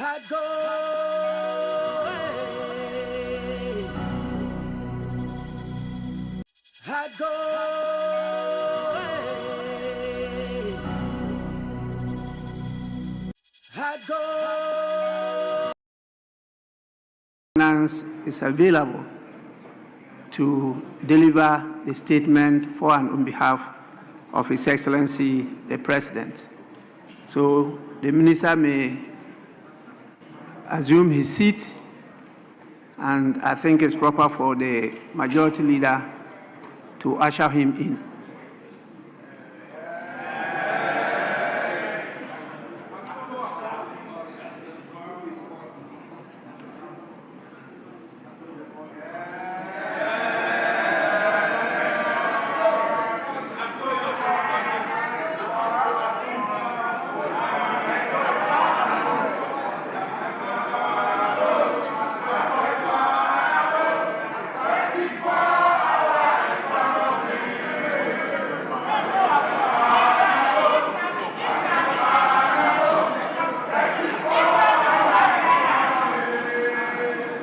I go, I go, I go. Finance is available to deliver the statement for and on behalf of His Excellency the President. So the Minister may assume his seat, and I think it's proper for the Majority Leader to usher him in.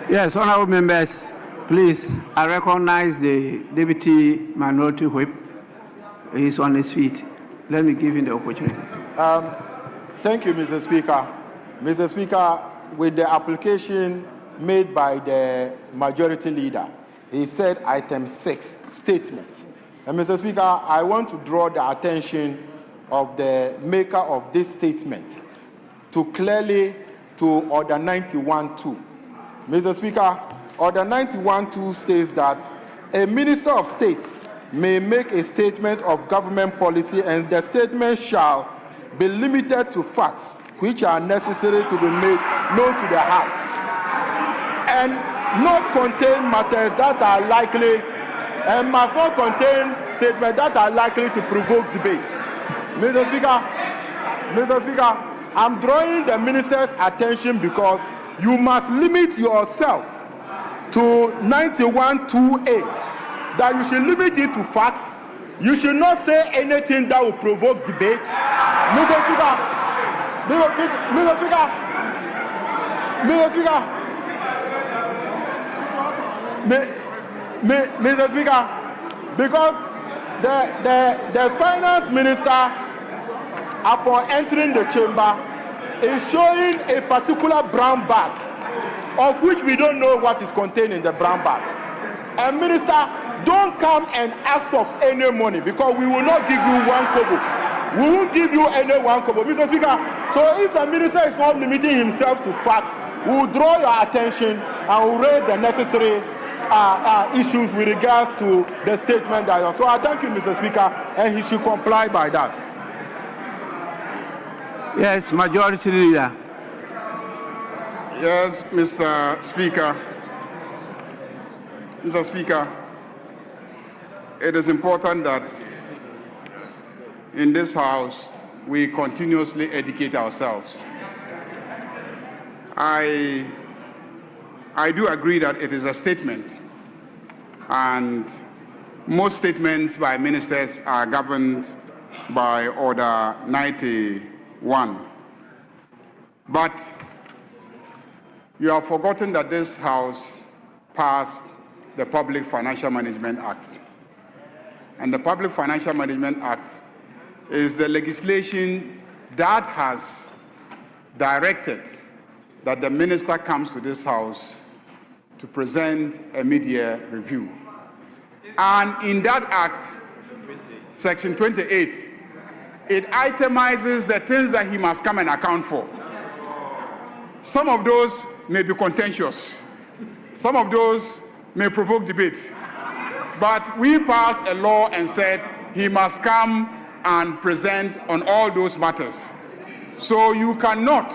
Yes, honorable members, please, I recognize the Deputy Minority Whip. He's on his feet. Let me give him the opportunity. Thank you, Mr. Speaker. Mr. Speaker, with the application made by the Majority Leader, he said item 6, statements. And Mr. Speaker, I want to draw the attention of the maker of this statement to Order 91.2. Mr. Speaker, Order 91.2 states that a Minister of State may make a statement of government policy, and the statement shall be limited to facts which are necessary to be made known to the House, and not contain matters that are likely, and must not contain statements that are likely to provoke debate. Mr. Speaker, I'm drawing the Minister's attention because you must limit yourself to 91.2a, that you should limit it to facts. You should not say anything that will provoke debate. Mr. Speaker, because the Finance Minister, upon entering the chamber, is showing a particular brown bag, of which we don't know what is contained in the brown bag. And Minister, don't come and ask of any money, because we will not give you 1 kobo. We won't give you any 1 kobo, Mr. Speaker. So if the Minister is not limiting himself to facts, we will draw your attention and will raise the necessary issues with regards to the statement that. So I thank you, Mr. Speaker, and he should comply by that. Yes, Majority Leader. Yes, Mr. Speaker. Mr. Speaker, it is important that in this House we continuously educate ourselves. I do agree that it is a statement, and most statements by ministers are governed by Order 91. But you have forgotten that this House passed the Public Financial Management Act. And the Public Financial Management Act is the legislation that has directed that the minister comes to this House to present a mid-year review. And in that act, Section 28, it itemizes the things that he must come and account for. Some of those may be contentious. Some of those may provoke debate. But we passed a law and said he must come and present on all those matters. So you cannot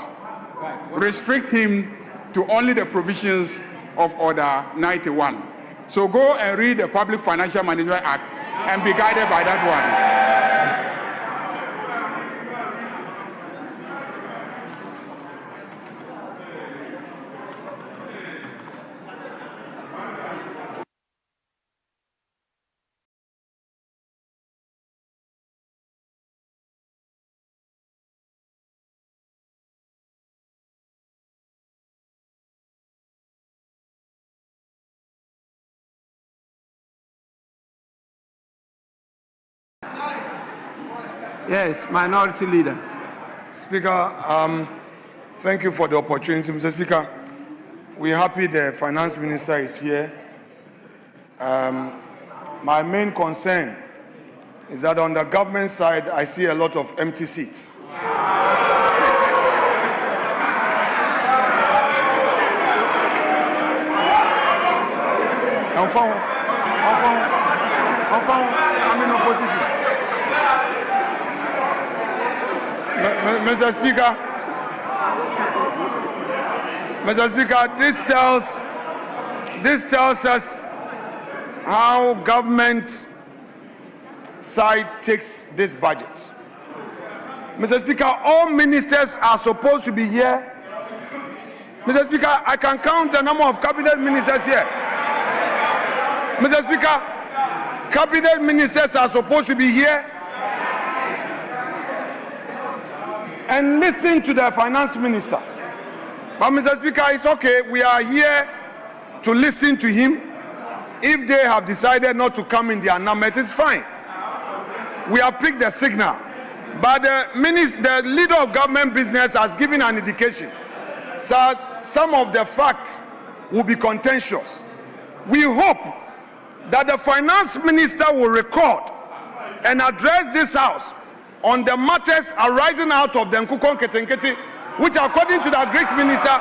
restrict him to only the provisions of Order 91. So go and read the Public Financial Management Act and be guided by that one. Yes, Minority Leader. Speaker, thank you for the opportunity. Mr. Speaker, we're happy the Finance Minister is here. My main concern is that on the government side, I see a lot of empty seats. I'm in opposition. Mr. Speaker, this tells us how government side takes this budget. Mr. Speaker, all ministers are supposed to be here. Mr. Speaker, I can count the number of cabinet ministers here. Mr. Speaker, cabinet ministers are supposed to be here and listen to the finance minister. But Mr. Speaker, it's okay. We are here to listen to him. If they have decided not to come in their numbers, it's fine. We have picked the signal. But the leader of government business has given an indication. So some of the facts will be contentious. We hope that the finance minister will record and address this house on the matters arising out of the Nkukon Ketenkete, which according to the Greek minister,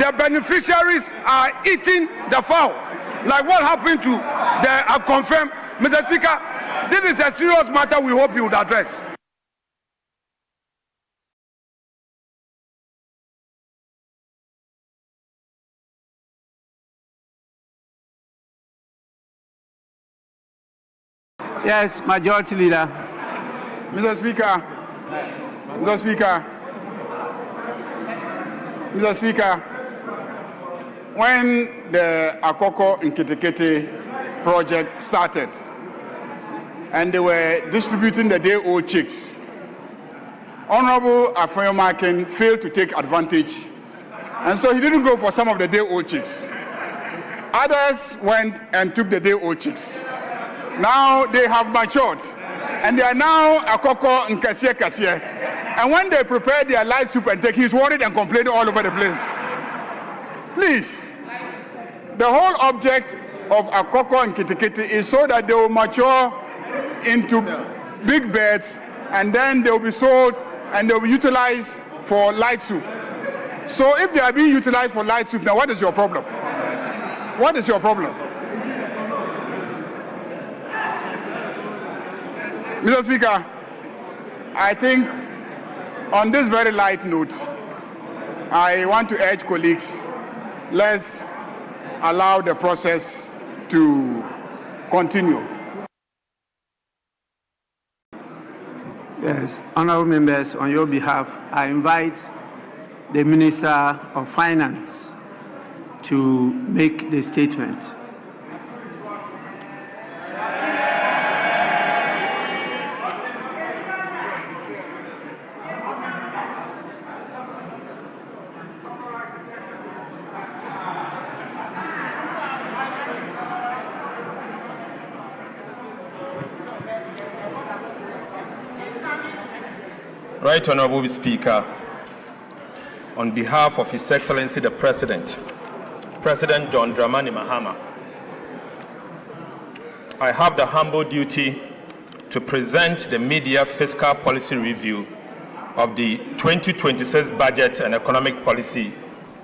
the beneficiaries are eating the fowl. Like what happened to the confirmed. Mr. Speaker, this is a serious matter we hope you would address. Yes, Majority Leader. Mr. Speaker, when the Akoko Nketekete project started and they were distributing the day-old chicks, Honorable Afoyomakin failed to take advantage, and so he didn't go for some of the day-old chicks. Others went and took the day-old chicks. Now they have matured, and they are now Akoko and Cassiel. And when they prepare their light soup and take, he's worried and complaining all over the place. Please, the whole object of Akoko and Kitikiti is so that they will mature into big beds, and then they will be sold and they will be utilized for light soup. So if they are being utilized for light soup, now what is your problem? What is your problem? Mr. Speaker, I think on this very light note, I want to urge colleagues, let's allow the process to continue. Yes, honorable members, on your behalf, I invite the Minister of Finance to make the statement. Right Honorable Speaker, on behalf of His Excellency the President, President John Dramani Mahama, I have the humble duty to present the Media Fiscal Policy Review of the 2026 Budget and Economic Policy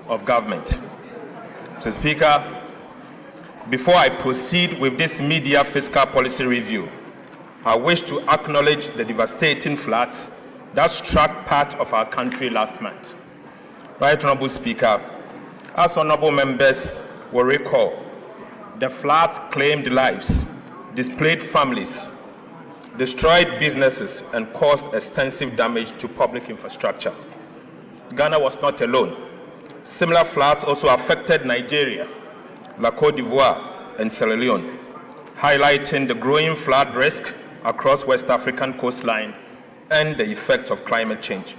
of Government. Mr. Speaker, before I proceed with this Media Fiscal Policy Review, I wish to acknowledge the devastating floods that struck part of our country last month. Right Honorable Speaker, as honorable members will recall, the floods claimed lives, displaced families, destroyed businesses, and caused extensive damage to public infrastructure. Ghana was not alone. Similar floods also affected Nigeria, La Côte d'Ivoire, and Sierra Leone, highlighting the growing flood risk across West African coastline and the effect of climate change.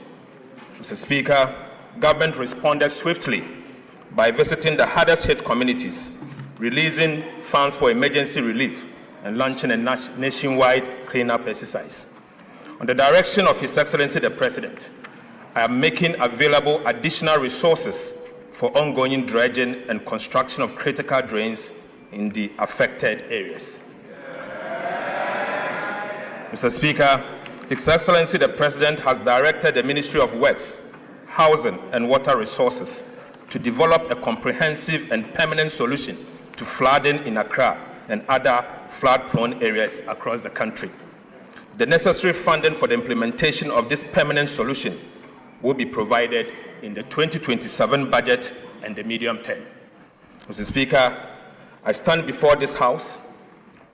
Mr. Speaker, government responded swiftly by visiting the hardest hit communities, releasing funds for emergency relief, and launching a nationwide cleanup exercise. On the direction of His Excellency the President, I am making available additional resources for ongoing dredging and construction of critical drains in the affected areas. Mr. Speaker, His Excellency the President has directed the Ministry of Works, Housing and Water Resources to develop a comprehensive and permanent solution to flooding in Accra and other flood-prone areas across the country. The necessary funding for the implementation of this permanent solution will be provided in the 2027 budget and the medium term. Mr. Speaker, I stand before this House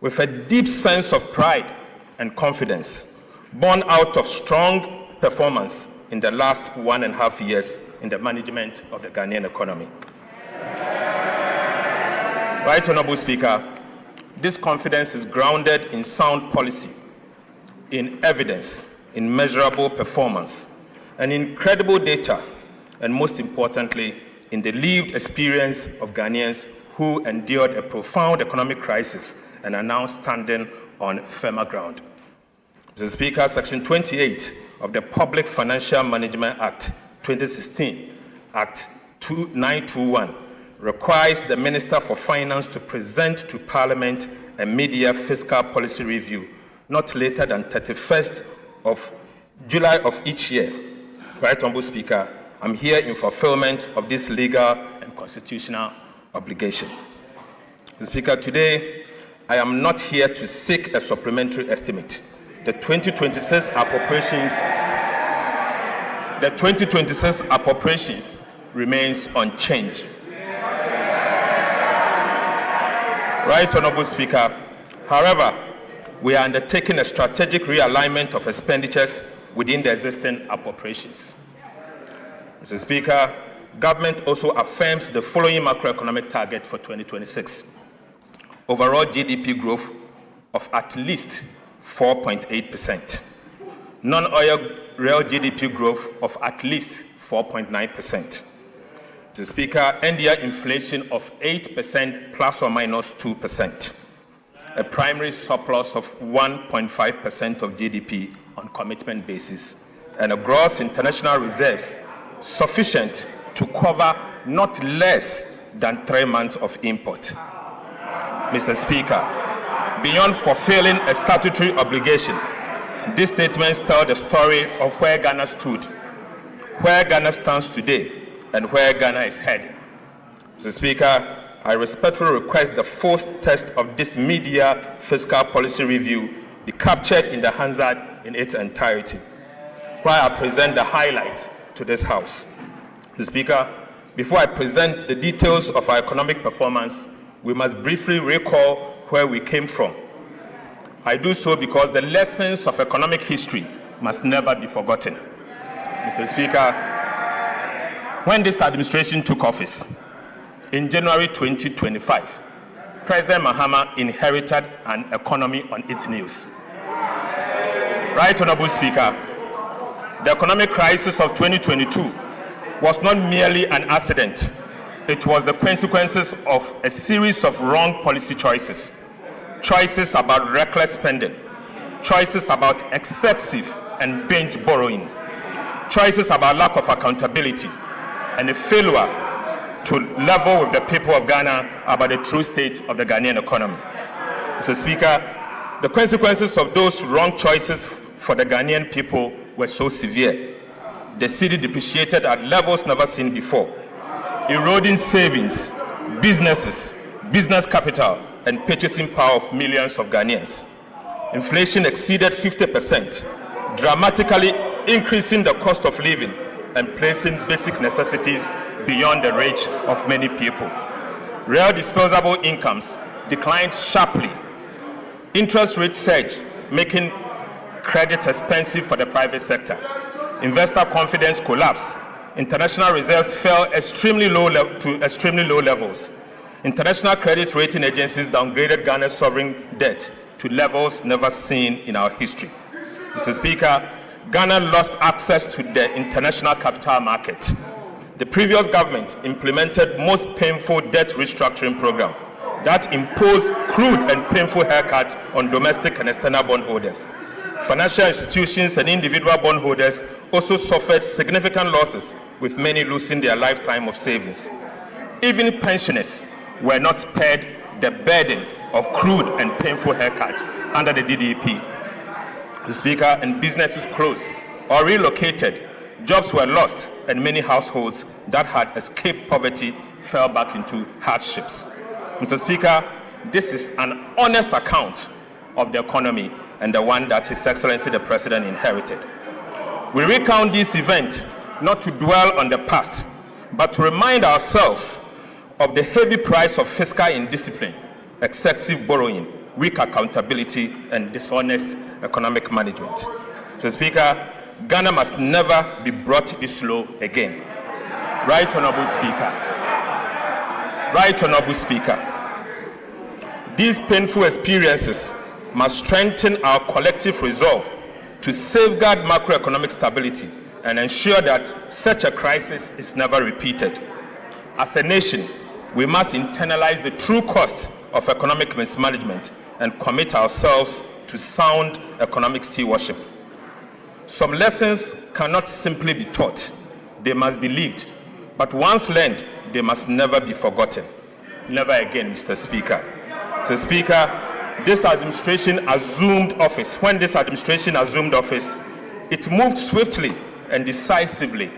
with a deep sense of pride and confidence, born out of strong performance in the last 1.5 years in the management of the Ghanaian economy. Right Honorable Speaker, this confidence is grounded in sound policy, in evidence, in measurable performance, and in credible data, and most importantly, in the lived experience of Ghanaians who endured a profound economic crisis and are now standing on firmer ground. Mr. Speaker, Section 28 of the Public Financial Management Act 2016, Act 921, requires the Minister for Finance to present to Parliament a mid-year fiscal policy review not later than 31st of July of each year. Right Honorable Speaker, I'm here in fulfillment of this legal and constitutional obligation. Mr. Speaker, today I am not here to seek a supplementary estimate. The 2026 appropriations remains unchanged. Right Honorable Speaker, however, we are undertaking a strategic realignment of expenditures within the existing appropriations. Mr. Speaker, government also affirms the following macroeconomic target for 2026. Overall GDP growth of at least 4.8%. Non-oil real GDP growth of at least 4.9%. Mr. Speaker, end-year inflation of 8% plus or minus 2%. A primary surplus of 1.5% of GDP on commitment basis, and a gross international reserves sufficient to cover not less than 3 months of import. Mr. Speaker, beyond fulfilling a statutory obligation, these statements tell the story of where Ghana stood, where Ghana stands today, and where Ghana is heading. Mr. Speaker, I respectfully request the full text of this mid-year fiscal policy review be captured in the Hansard in its entirety, while I present the highlights to this House. Mr. Speaker, before I present the details of our economic performance, we must briefly recall where we came from. I do so because the lessons of economic history must never be forgotten. Mr. Speaker, when this administration took office, in January 2025, President Mahama inherited an economy on its knees. Right Honorable Speaker, the economic crisis of 2022 was not merely an accident. It was the consequences of a series of wrong policy choices. Choices about reckless spending, choices about excessive and binge borrowing, choices about lack of accountability, and a failure to level with the people of Ghana about the true state of the Ghanaian economy. Mr. Speaker, the consequences of those wrong choices for the Ghanaian people were so severe. The cedi depreciated at levels never seen before, eroding savings, businesses, business capital, and purchasing power of millions of Ghanaians. Inflation exceeded 50%, dramatically increasing the cost of living and placing basic necessities beyond the reach of many people. Real disposable incomes declined sharply. Interest rates surged, making credit expensive for the private sector. Investor confidence collapsed. International reserves fell to extremely low levels. International credit rating agencies downgraded Ghana's sovereign debt to levels never seen in our history. Mr. Speaker, Ghana lost access to the international capital market. The previous government implemented most painful debt restructuring program that imposed crude and painful haircuts on domestic and external bondholders, financial institutions and individual bondholders also suffered significant losses, with many losing their lifetime of savings. Even pensioners were not spared the burden of crude and painful haircuts under the DDP. The Speaker, and businesses closed or relocated, jobs were lost, and many households that had escaped poverty fell back into hardships. Mr. Speaker, this is an honest account of the economy and the one that His Excellency the President inherited. We recount this event not to dwell on the past, but to remind ourselves of the heavy price of fiscal indiscipline, excessive borrowing, weak accountability, and dishonest economic management. Mr. Speaker, Ghana must never be brought this low again. Right Honorable Speaker. Right Honorable Speaker. These painful experiences must strengthen our collective resolve to safeguard macroeconomic stability and ensure that such a crisis is never repeated. As a nation, we must internalize the true cost of economic mismanagement and commit ourselves to sound economic stewardship. Some lessons cannot simply be taught, they must be lived. But once learned, they must never be forgotten. Never again, Mr. Speaker. Mr. Speaker, this administration assumed office. When this administration assumed office, it moved swiftly and decisively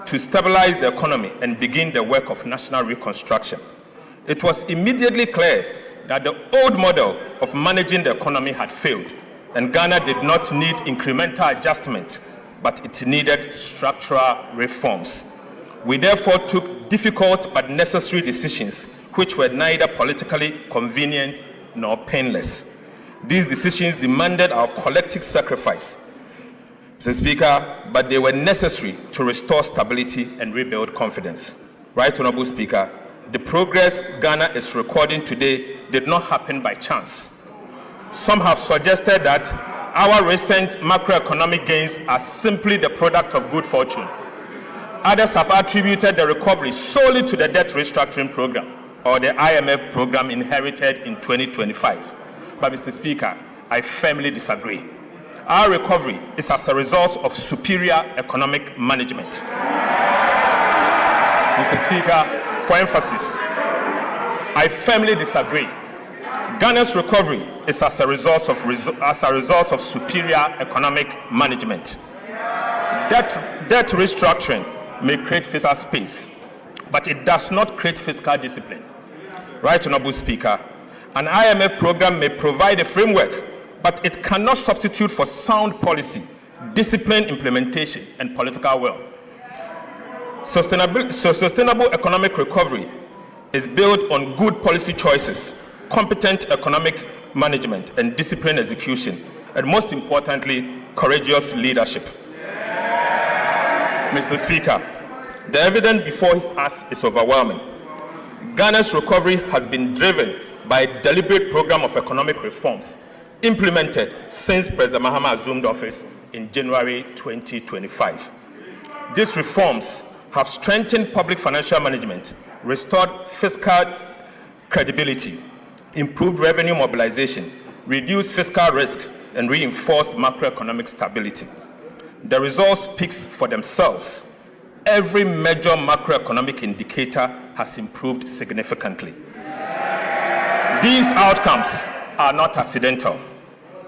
to stabilize the economy and begin the work of national reconstruction. It was immediately clear that the old model of managing the economy had failed, and Ghana did not need incremental adjustment, but it needed structural reforms. We therefore took difficult but necessary decisions which were neither politically convenient nor painless. These decisions demanded our collective sacrifice, Mr. Speaker, but they were necessary to restore stability and rebuild confidence. Right Honorable Speaker, the progress Ghana is recording today did not happen by chance. Some have suggested that our recent macroeconomic gains are simply the product of good fortune. Others have attributed the recovery solely to the debt restructuring program or the IMF program inherited in 2025. But Mr. Speaker, I firmly disagree. Our recovery is as a result of superior economic management. Mr. Speaker, for emphasis, I firmly disagree. Ghana's recovery is as a result of superior economic management. Debt restructuring may create fiscal space, but it does not create fiscal discipline. Right Honorable Speaker, an IMF program may provide a framework, but it cannot substitute for sound policy, disciplined implementation, and political will. Sustainable economic recovery is built on good policy choices, competent economic management, and disciplined execution, and most importantly, courageous leadership. Mr. Speaker, the evidence before us is overwhelming. Ghana's recovery has been driven by a deliberate program of economic reforms implemented since President Mahama assumed office in January 2025. These reforms have strengthened public financial management, restored fiscal credibility, improved revenue mobilization, reduced fiscal risk, and reinforced macroeconomic stability. The results speak for themselves. Every major macroeconomic indicator has improved significantly. These outcomes are not accidental.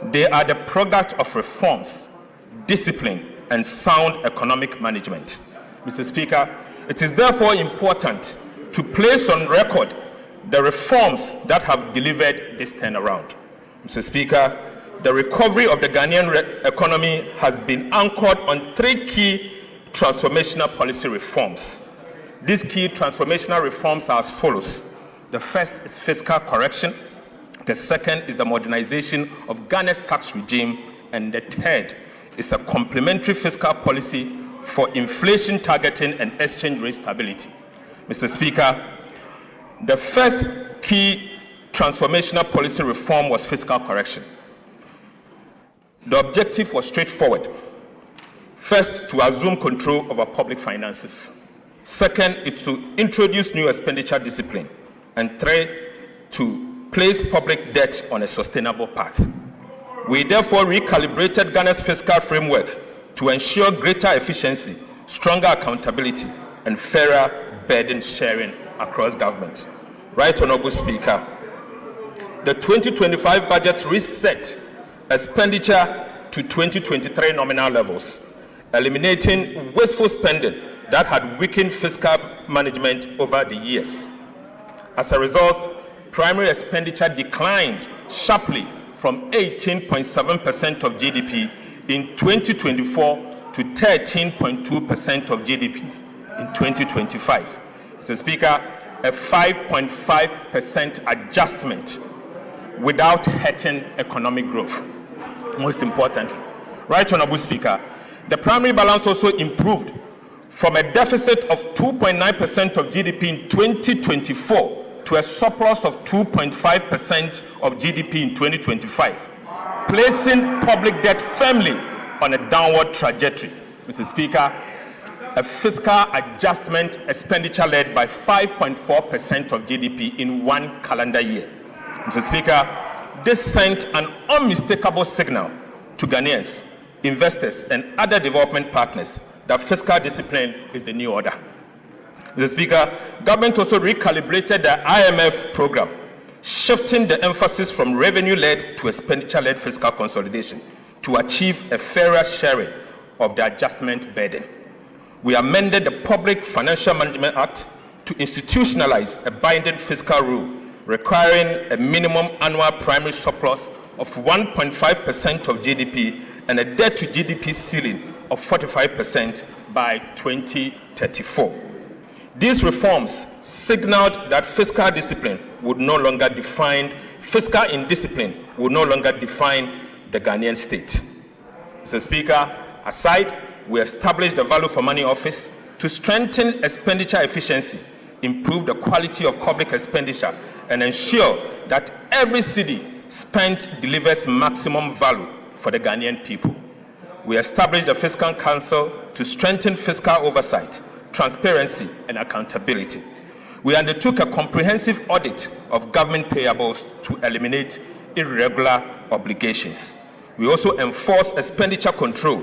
They are the product of reforms, discipline, and sound economic management. Mr. Speaker, it is therefore important to place on record the reforms that have delivered this turnaround. Mr. Speaker, the recovery of the Ghanaian economy has been anchored on three key transformational policy reforms. These key transformational reforms are as follows. The first is fiscal correction. The second is the modernization of Ghana's tax regime. And the third is a complementary fiscal policy for inflation targeting and exchange rate stability. Mr. Speaker, the first key transformational policy reform was fiscal correction. The objective was straightforward. First, to assume control over public finances. Second, is to introduce new expenditure discipline. And third, to place public debt on a sustainable path. We therefore recalibrated Ghana's fiscal framework to ensure greater efficiency, stronger accountability, and fairer burden sharing across government. Right Honorable Speaker, the 2025 budget reset expenditure to 2023 nominal levels, eliminating wasteful spending that had weakened fiscal management over the years. As a result, primary expenditure declined sharply from 18.7% of GDP in 2024 to 13.2% of GDP in 2025. Mr. Speaker, a 5.5% adjustment without hurting economic growth. Most importantly, Right Honorable Speaker, the primary balance also improved from a deficit of 2.9% of GDP in 2024 to a surplus of 2.5% of GDP in 2025, placing public debt firmly on a downward trajectory. Mr. Speaker, a fiscal adjustment expenditure led by 5.4% of GDP in one calendar year. Mr. Speaker, this sent an unmistakable signal to Ghanaians, investors, and other development partners that fiscal discipline is the new order. Mr. Speaker, government also recalibrated the IMF program, shifting the emphasis from revenue-led to expenditure-led fiscal consolidation to achieve a fairer sharing of the adjustment burden. We amended the Public Financial Management Act to institutionalize a binding fiscal rule requiring a minimum annual primary surplus of 1.5% of GDP and a debt-to-GDP ceiling of 45% by 2034. These reforms signaled that fiscal indiscipline would no longer define the Ghanaian state. Mr. Speaker, aside, we established the Value for Money Office to strengthen expenditure efficiency, improve the quality of public expenditure, and ensure that every cedi spent delivers maximum value for the Ghanaian people. We established the Fiscal Council to strengthen fiscal oversight, transparency, and accountability. We undertook a comprehensive audit of government payables to eliminate irregular obligations. We also enforced expenditure control.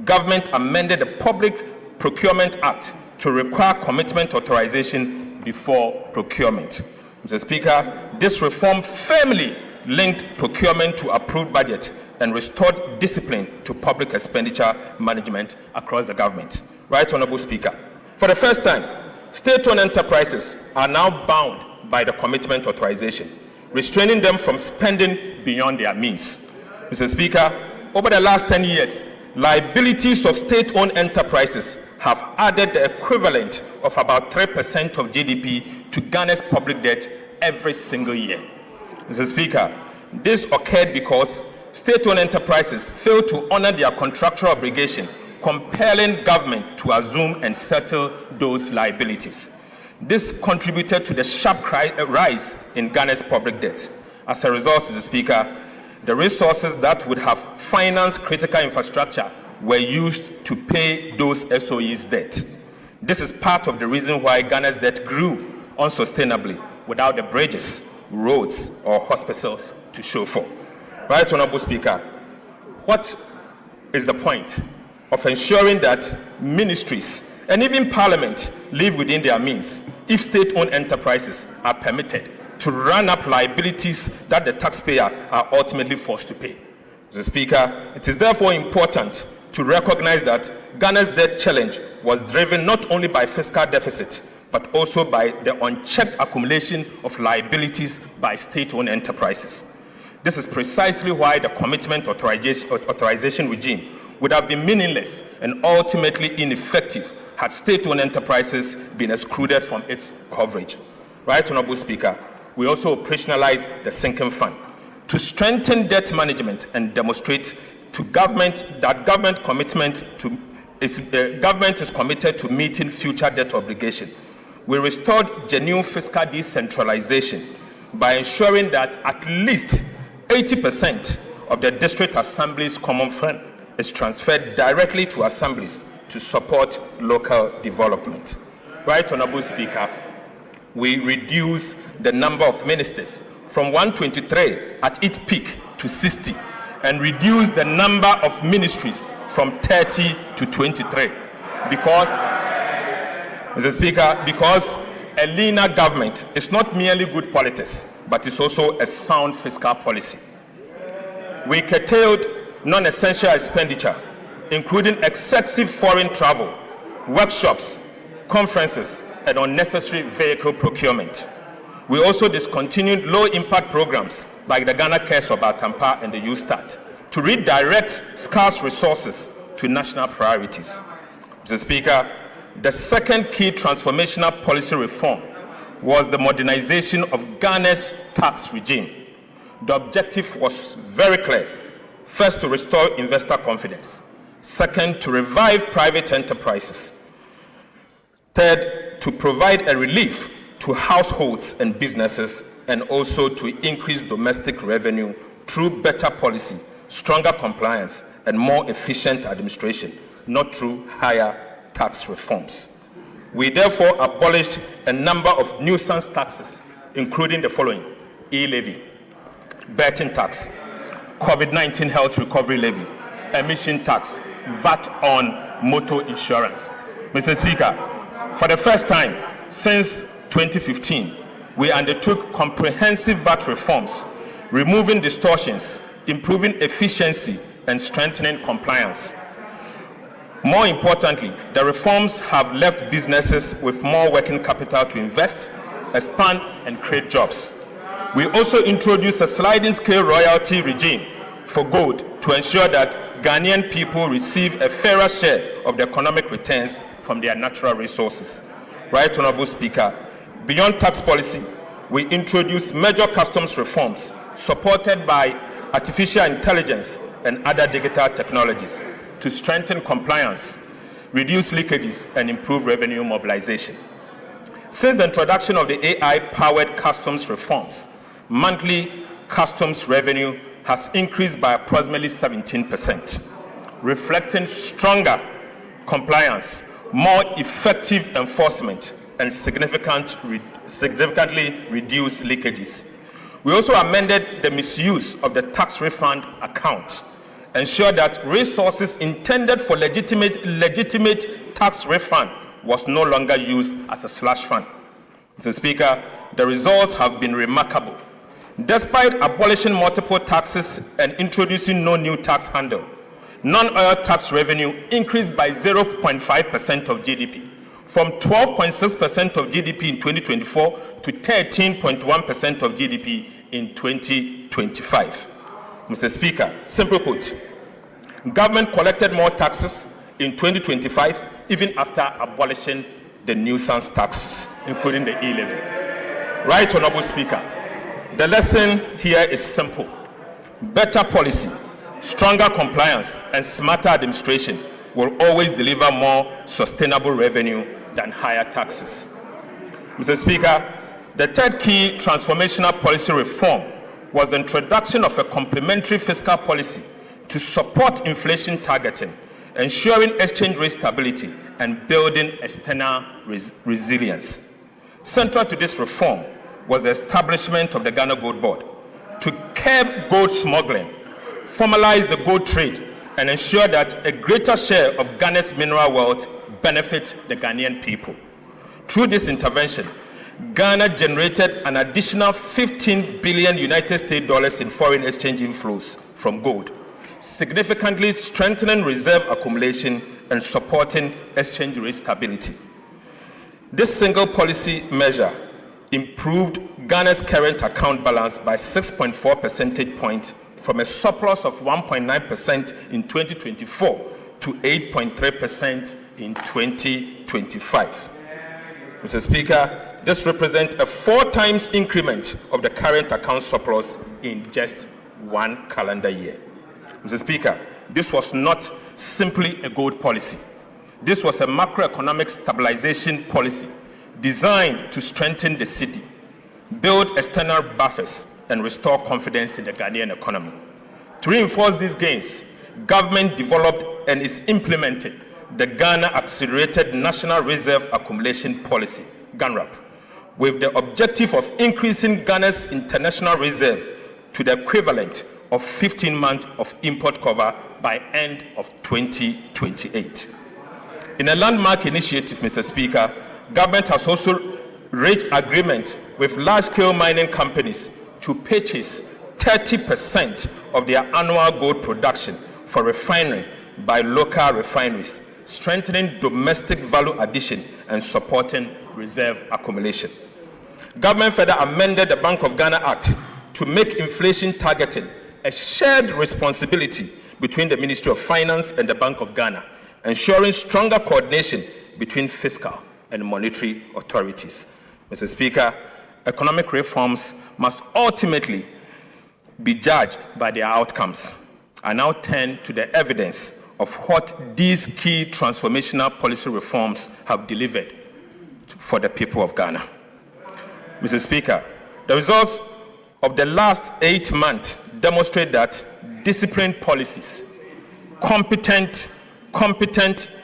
Government amended the Public Procurement Act to require commitment authorization before procurement. Mr. Speaker, this reform firmly linked procurement to approved budget and restored discipline to public expenditure management across the government. Right Honorable Speaker, for the first time, state-owned enterprises are now bound by the commitment authorization, restraining them from spending beyond their means. Mr. Speaker, over the last 10 years, liabilities of state-owned enterprises have added the equivalent of about 3% of GDP to Ghana's public debt every single year. Mr. Speaker, this occurred because state-owned enterprises failed to honor their contractual obligation, compelling government to assume and settle those liabilities. This contributed to the sharp rise in Ghana's public debt. As a result, Mr. Speaker, the resources that would have financed critical infrastructure were used to pay those SOEs' debt. This is part of the reason why Ghana's debt grew unsustainably without the bridges, roads, or hospitals to show for. Right Honorable Speaker, what is the point of ensuring that ministries and even parliament live within their means if state-owned enterprises are permitted to run up liabilities that the taxpayer are ultimately forced to pay? Mr. Speaker, it is therefore important to recognize that Ghana's debt challenge was driven not only by fiscal deficit, but also by the unchecked accumulation of liabilities by state-owned enterprises. This is precisely why the commitment authorization regime would have been meaningless and ultimately ineffective had state-owned enterprises been excluded from its coverage. Right Honorable Speaker, we also operationalized the sinking fund to strengthen debt management and demonstrate to government that government is committed to meeting future debt obligations. We restored genuine fiscal decentralization by ensuring that at least 80% of the district assembly's common fund is transferred directly to assemblies to support local development. Right Honorable Speaker, we reduced the number of ministers from 123 at its peak to 60 and reduce the number of ministries from 30 to 23. Because, Mr. Speaker, because a leaner government is not merely good politics, but it's also a sound fiscal policy. We curtailed non-essential expenditure, including excessive foreign travel, workshops, conferences, and unnecessary vehicle procurement. We also discontinued low-impact programs like the Ghana Cares of Atampa and the Youth Start to redirect scarce resources to national priorities. Mr. Speaker, the second key transformational policy reform was the modernization of Ghana's tax regime. The objective was very clear. First, to restore investor confidence. Second, to revive private enterprises. Third, to provide a relief to households and businesses, and also to increase domestic revenue through better policy, stronger compliance, and more efficient administration, not through higher tax reforms. We therefore abolished a number of nuisance taxes, including the following: e-levy, betting tax, COVID-19 health recovery levy, emission tax, VAT on motor insurance. Mr. Speaker, for the first time since 2015, we undertook comprehensive VAT reforms, removing distortions, improving efficiency, and strengthening compliance. More importantly, the reforms have left businesses with more working capital to invest, expand, and create jobs. We also introduced a sliding scale royalty regime for gold to ensure that Ghanaian people receive a fairer share of the economic returns from their natural resources. Right Honorable Speaker, beyond tax policy, we introduced major customs reforms supported by artificial intelligence and other digital technologies to strengthen compliance, reduce leakages, and improve revenue mobilization. Since the introduction of the AI-powered customs reforms, monthly customs revenue has increased by approximately 17%, reflecting stronger compliance, more effective enforcement, and significantly reduced leakages. We also amended the misuse of the tax refund account, ensure that resources intended for legitimate tax refund was no longer used as a slush fund. Mr. Speaker, the results have been remarkable. Despite abolishing multiple taxes and introducing no new tax handle, non-oil tax revenue increased by 0.5% of GDP, from 12.6% of GDP in 2024 to 13.1% of GDP in 2025. Mr. Speaker, simply put, government collected more taxes in 2025 even after abolishing the nuisance taxes, including the e-levy. Right Honorable Speaker, the lesson here is simple. Better policy, stronger compliance, and smarter administration will always deliver more sustainable revenue than higher taxes. Mr. Speaker, the third key transformational policy reform was the introduction of a complementary fiscal policy to support inflation targeting, ensuring exchange rate stability, and building external resilience. Central to this reform was the establishment of the Ghana Gold Board to curb gold smuggling, formalize the gold trade, and ensure that a greater share of Ghana's mineral wealth benefits the Ghanaian people. Through this intervention, Ghana generated an additional $15 billion in foreign exchange inflows from gold, significantly strengthening reserve accumulation and supporting exchange rate stability. This single policy measure improved Ghana's current account balance by 6.4 percentage points from a surplus of 1.9% in 2024 to 8.3% in 2025. Mr. Speaker, this represents a 4 times increment of the current account surplus in just 1 calendar year. Mr. Speaker, this was not simply a gold policy. This was a macroeconomic stabilization policy designed to strengthen the city, build external buffers, and restore confidence in the Ghanaian economy. To reinforce these gains, government developed and is implementing the Ghana Accelerated National Reserve Accumulation Policy, GANRAP, with the objective of increasing Ghana's international reserve to the equivalent of 15 months of import cover by end of 2028. In a landmark initiative, Mr. Speaker, government has also reached agreement with large-scale mining companies to purchase 30% of their annual gold production for refining by local refineries, strengthening domestic value addition and supporting reserve accumulation. Government further amended the Bank of Ghana Act to make inflation targeting a shared responsibility between the Ministry of Finance and the Bank of Ghana, ensuring stronger coordination between fiscal and monetary authorities. Mr. Speaker, economic reforms must ultimately be judged by their outcomes. I now turn to the evidence of what these key transformational policy reforms have delivered for the people of Ghana. Mr. Speaker, the results of the last 8 months demonstrate that disciplined policies, competent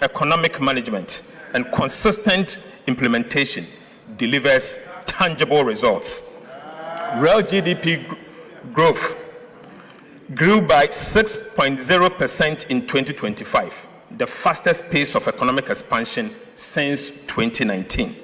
economic management, and consistent implementation delivers tangible results. Real GDP growth grew by 6.0% in 2025, the fastest pace of economic expansion since 2019.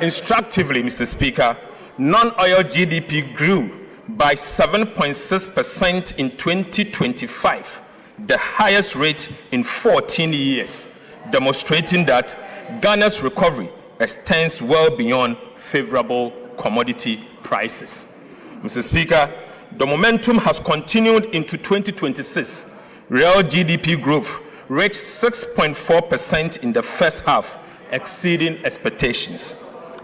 Instructively, Mr. Speaker, non-oil GDP grew by 7.6% in 2025, the highest rate in 14 years, demonstrating that Ghana's recovery extends well beyond favorable commodity prices. Mr. Speaker, the momentum has continued into 2026. Real GDP growth reached 6.4% in the first half, exceeding expectations.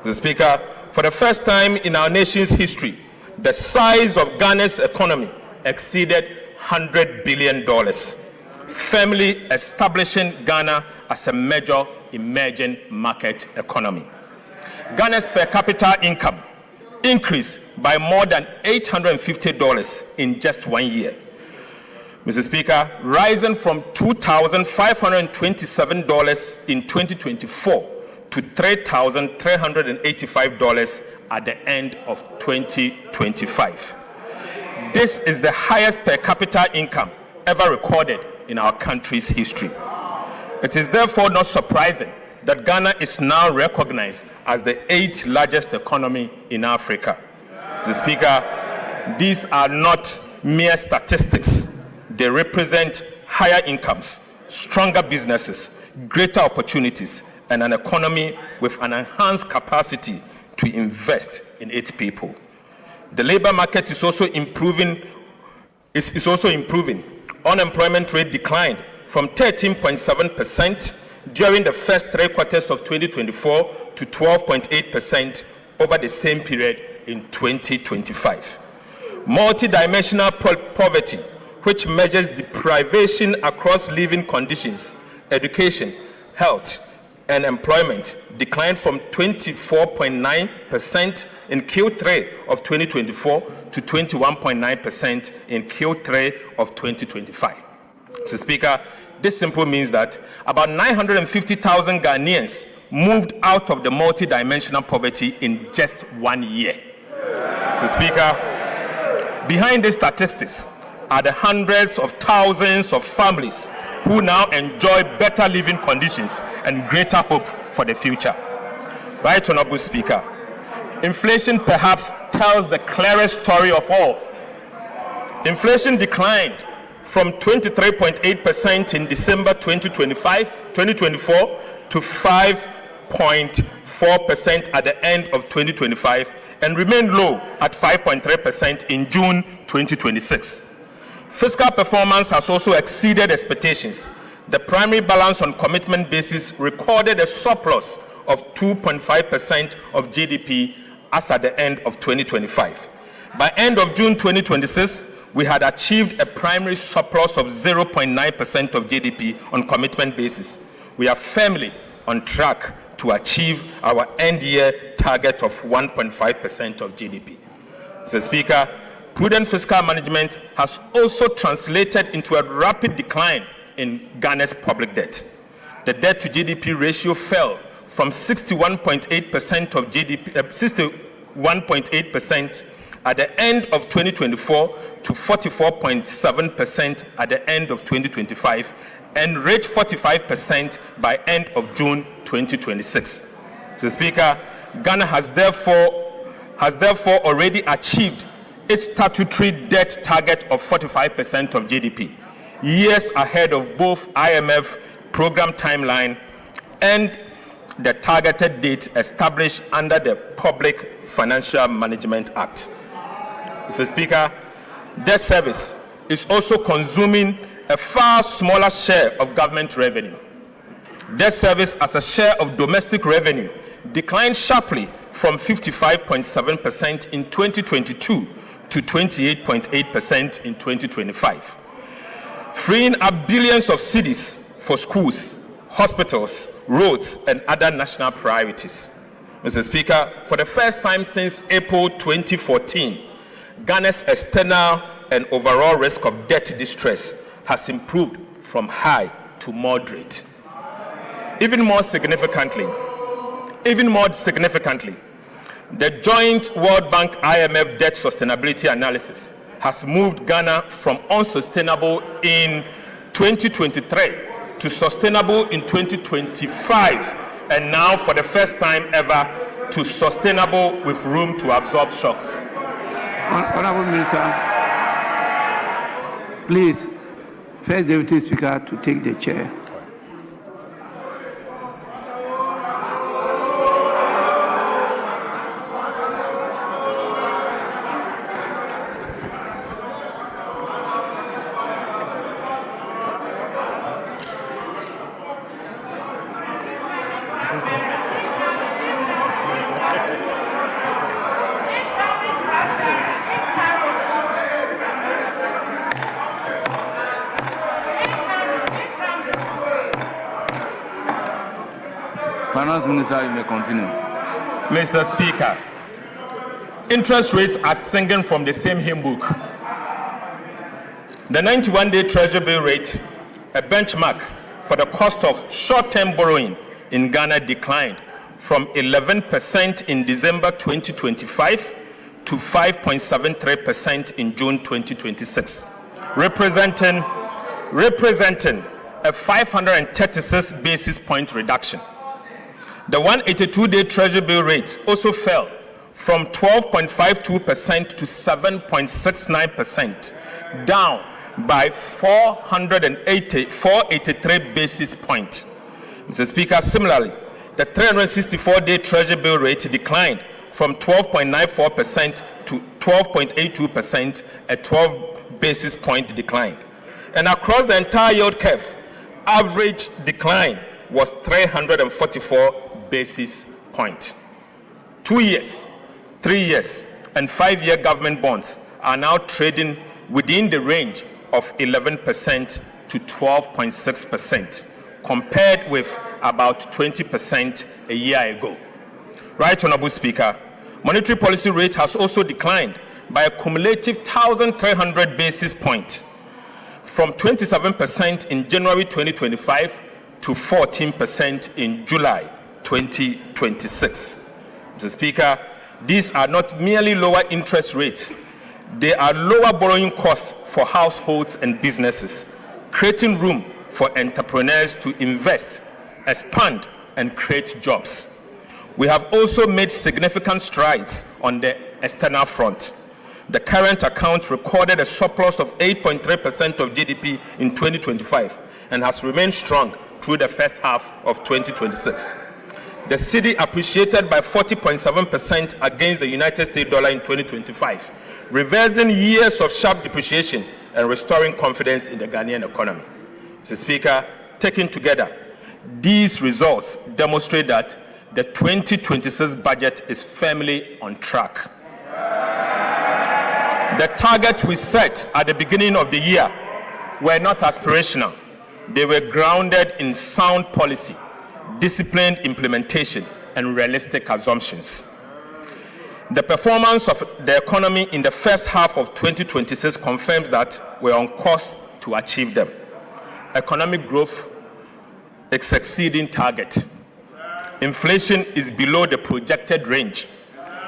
Mr. Speaker, for the first time in our nation's history, the size of Ghana's economy exceeded $100 billion, firmly establishing Ghana as a major emerging market economy. Ghana's per capita income increased by more than $850 in just 1 year. Mr. Speaker, rising from $2,527 in 2024 to $3,385 at the end of 2025. This is the highest per capita income ever recorded in our country's history. It is therefore not surprising that Ghana is now recognized as the 8th largest economy in Africa. Mr. Speaker, these are not mere statistics. They represent higher incomes, stronger businesses, greater opportunities, and an economy with an enhanced capacity to invest in its people. The labor market is also improving. Unemployment rate declined from 13.7% during the first 3 quarters of 2024 to 12.8% over the same period in 2025. Multidimensional poverty, which measures deprivation across living conditions, education, health, and employment, declined from 24.9% in Q3 of 2024 to 21.9% in Q3 of 2025. Mr. Speaker, this simply means that about 950,000 Ghanaians moved out of the multidimensional poverty in just 1 year. Mr. Speaker, behind these statistics are the hundreds of thousands of families who now enjoy better living conditions and greater hope for the future. Right, Honorable Speaker, inflation perhaps tells the clearest story of all. Inflation declined from 23.8% in December 2024 to 5.4% at the end of 2025 and remained low at 5.3% in June 2026. Fiscal performance has also exceeded expectations. The primary balance on commitment basis recorded a surplus of 2.5% of GDP as at the end of 2025. By end of June 2026, we had achieved a primary surplus of 0.9% of GDP on commitment basis. We are firmly on track to achieve our end year target of 1.5% of GDP. Mr. Speaker, prudent fiscal management has also translated into a rapid decline in Ghana's public debt. The debt to GDP ratio fell from 61.8% of GDP, 61.8% at the end of 2024 to 44.7% at the end of 2025 and reach 45% by end of June 2026. Mr. Speaker, Ghana has therefore already achieved its statutory debt target of 45% of GDP, years ahead of both IMF program timeline and the targeted date established under the Public Financial Management Act. Mr. Speaker, debt service is also consuming a far smaller share of government revenue. Debt service as a share of domestic revenue declined sharply from 55.7% in 2022 to 28.8% in 2025, freeing up billions of cedis for schools, hospitals, roads, and other national priorities. Mr. Speaker, for the first time since April 2014, Ghana's external and overall risk of debt distress has improved from high to moderate. Even more significantly, the joint World Bank IMF debt sustainability analysis has moved Ghana from unsustainable in 2023 to sustainable in 2025, and now for the first time ever to sustainable with room to absorb shocks. Honorable Minister, please, First Deputy Speaker to take the chair. Finance Minister, you may continue. Mr. Speaker, interest rates are singing from the same hymn book. The 91-day Treasury bill rate, a benchmark for the cost of short-term borrowing in Ghana, declined from 11% in December 2025 to 5.73% in June 2026, representing a 536 basis point reduction. The 182-day Treasury bill rate also fell from 12.52% to 7.69%, down by 483 basis points. Mr. Speaker, similarly, the 364-day Treasury bill rate declined from 12.94% to 12.82%, a 12 basis point decline. And across the entire yield curve, average decline was 344 basis points. 2 years, 3 years, and 5-year government bonds are now trading within the range of 11% to 12.6%, compared with about 20% a year ago. Right, Honorable Speaker, monetary policy rate has also declined by a cumulative 1,300 basis points, from 27% in January 2025 to 14% in July 2026. Mr. Speaker, these are not merely lower interest rates, they are lower borrowing costs for households and businesses, creating room for entrepreneurs to invest, expand, and create jobs. We have also made significant strides on the external front. The current account recorded a surplus of 8.3% of GDP in 2025 and has remained strong through the first half of 2026. The cedi appreciated by 40.7% against the United States dollar in 2025, reversing years of sharp depreciation and restoring confidence in the Ghanaian economy. Mr. Speaker, taken together, these results demonstrate that the 2026 budget is firmly on track. The targets we set at the beginning of the year were not aspirational. They were grounded in sound policy, disciplined implementation, and realistic assumptions. The performance of the economy in the first half of 2026 confirms that we're on course to achieve them. Economic growth is exceeding target. Inflation is below the projected range.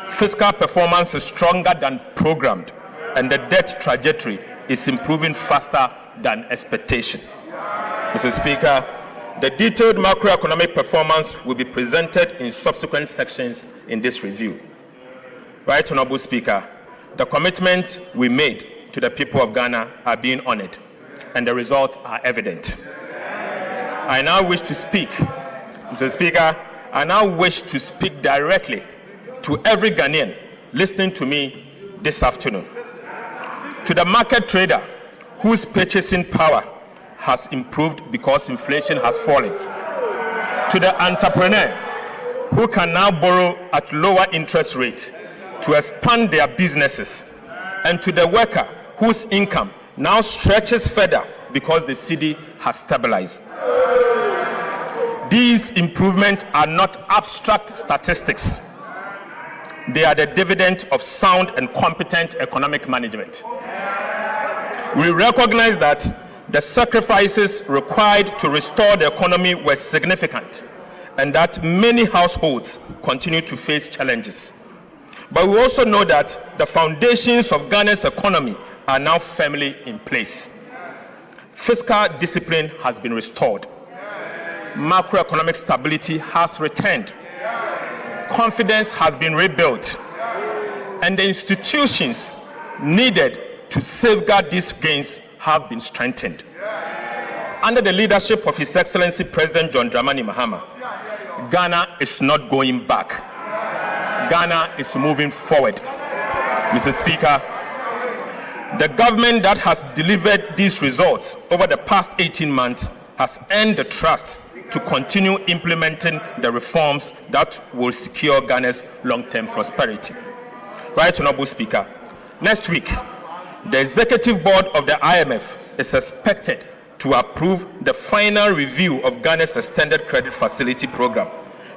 Fiscal performance is stronger than programmed. and the debt trajectory is improving faster than expectation. Mr. Speaker, the detailed macroeconomic performance will be presented in subsequent sections in this review. Right Honorable Speaker, the commitment we made to the people of Ghana are being honored, and the results are evident. I now wish to speak, Mr. Speaker, I now wish to speak directly to every Ghanaian listening to me this afternoon. To the market trader whose purchasing power has improved because inflation has fallen. To the entrepreneur who can now borrow at lower interest rate to expand their businesses. And to the worker whose income now stretches further because the cedi has stabilized. These improvements are not abstract statistics. They are the dividend of sound and competent economic management. We recognize that the sacrifices required to restore the economy were significant, and that many households continue to face challenges. But we also know that the foundations of Ghana's economy are now firmly in place. Fiscal discipline has been restored. Macroeconomic stability has returned. Confidence has been rebuilt. And the institutions needed to safeguard these gains have been strengthened. Under the leadership of His Excellency President John Dramani Mahama, Ghana is not going back. Ghana is moving forward. Mr. Speaker, the government that has delivered these results over the past 18 months has earned the trust to continue implementing the reforms that will secure Ghana's long-term prosperity. Right Honorable Speaker, next week, the Executive Board of the IMF is expected to approve the final review of Ghana's Extended Credit Facility Program,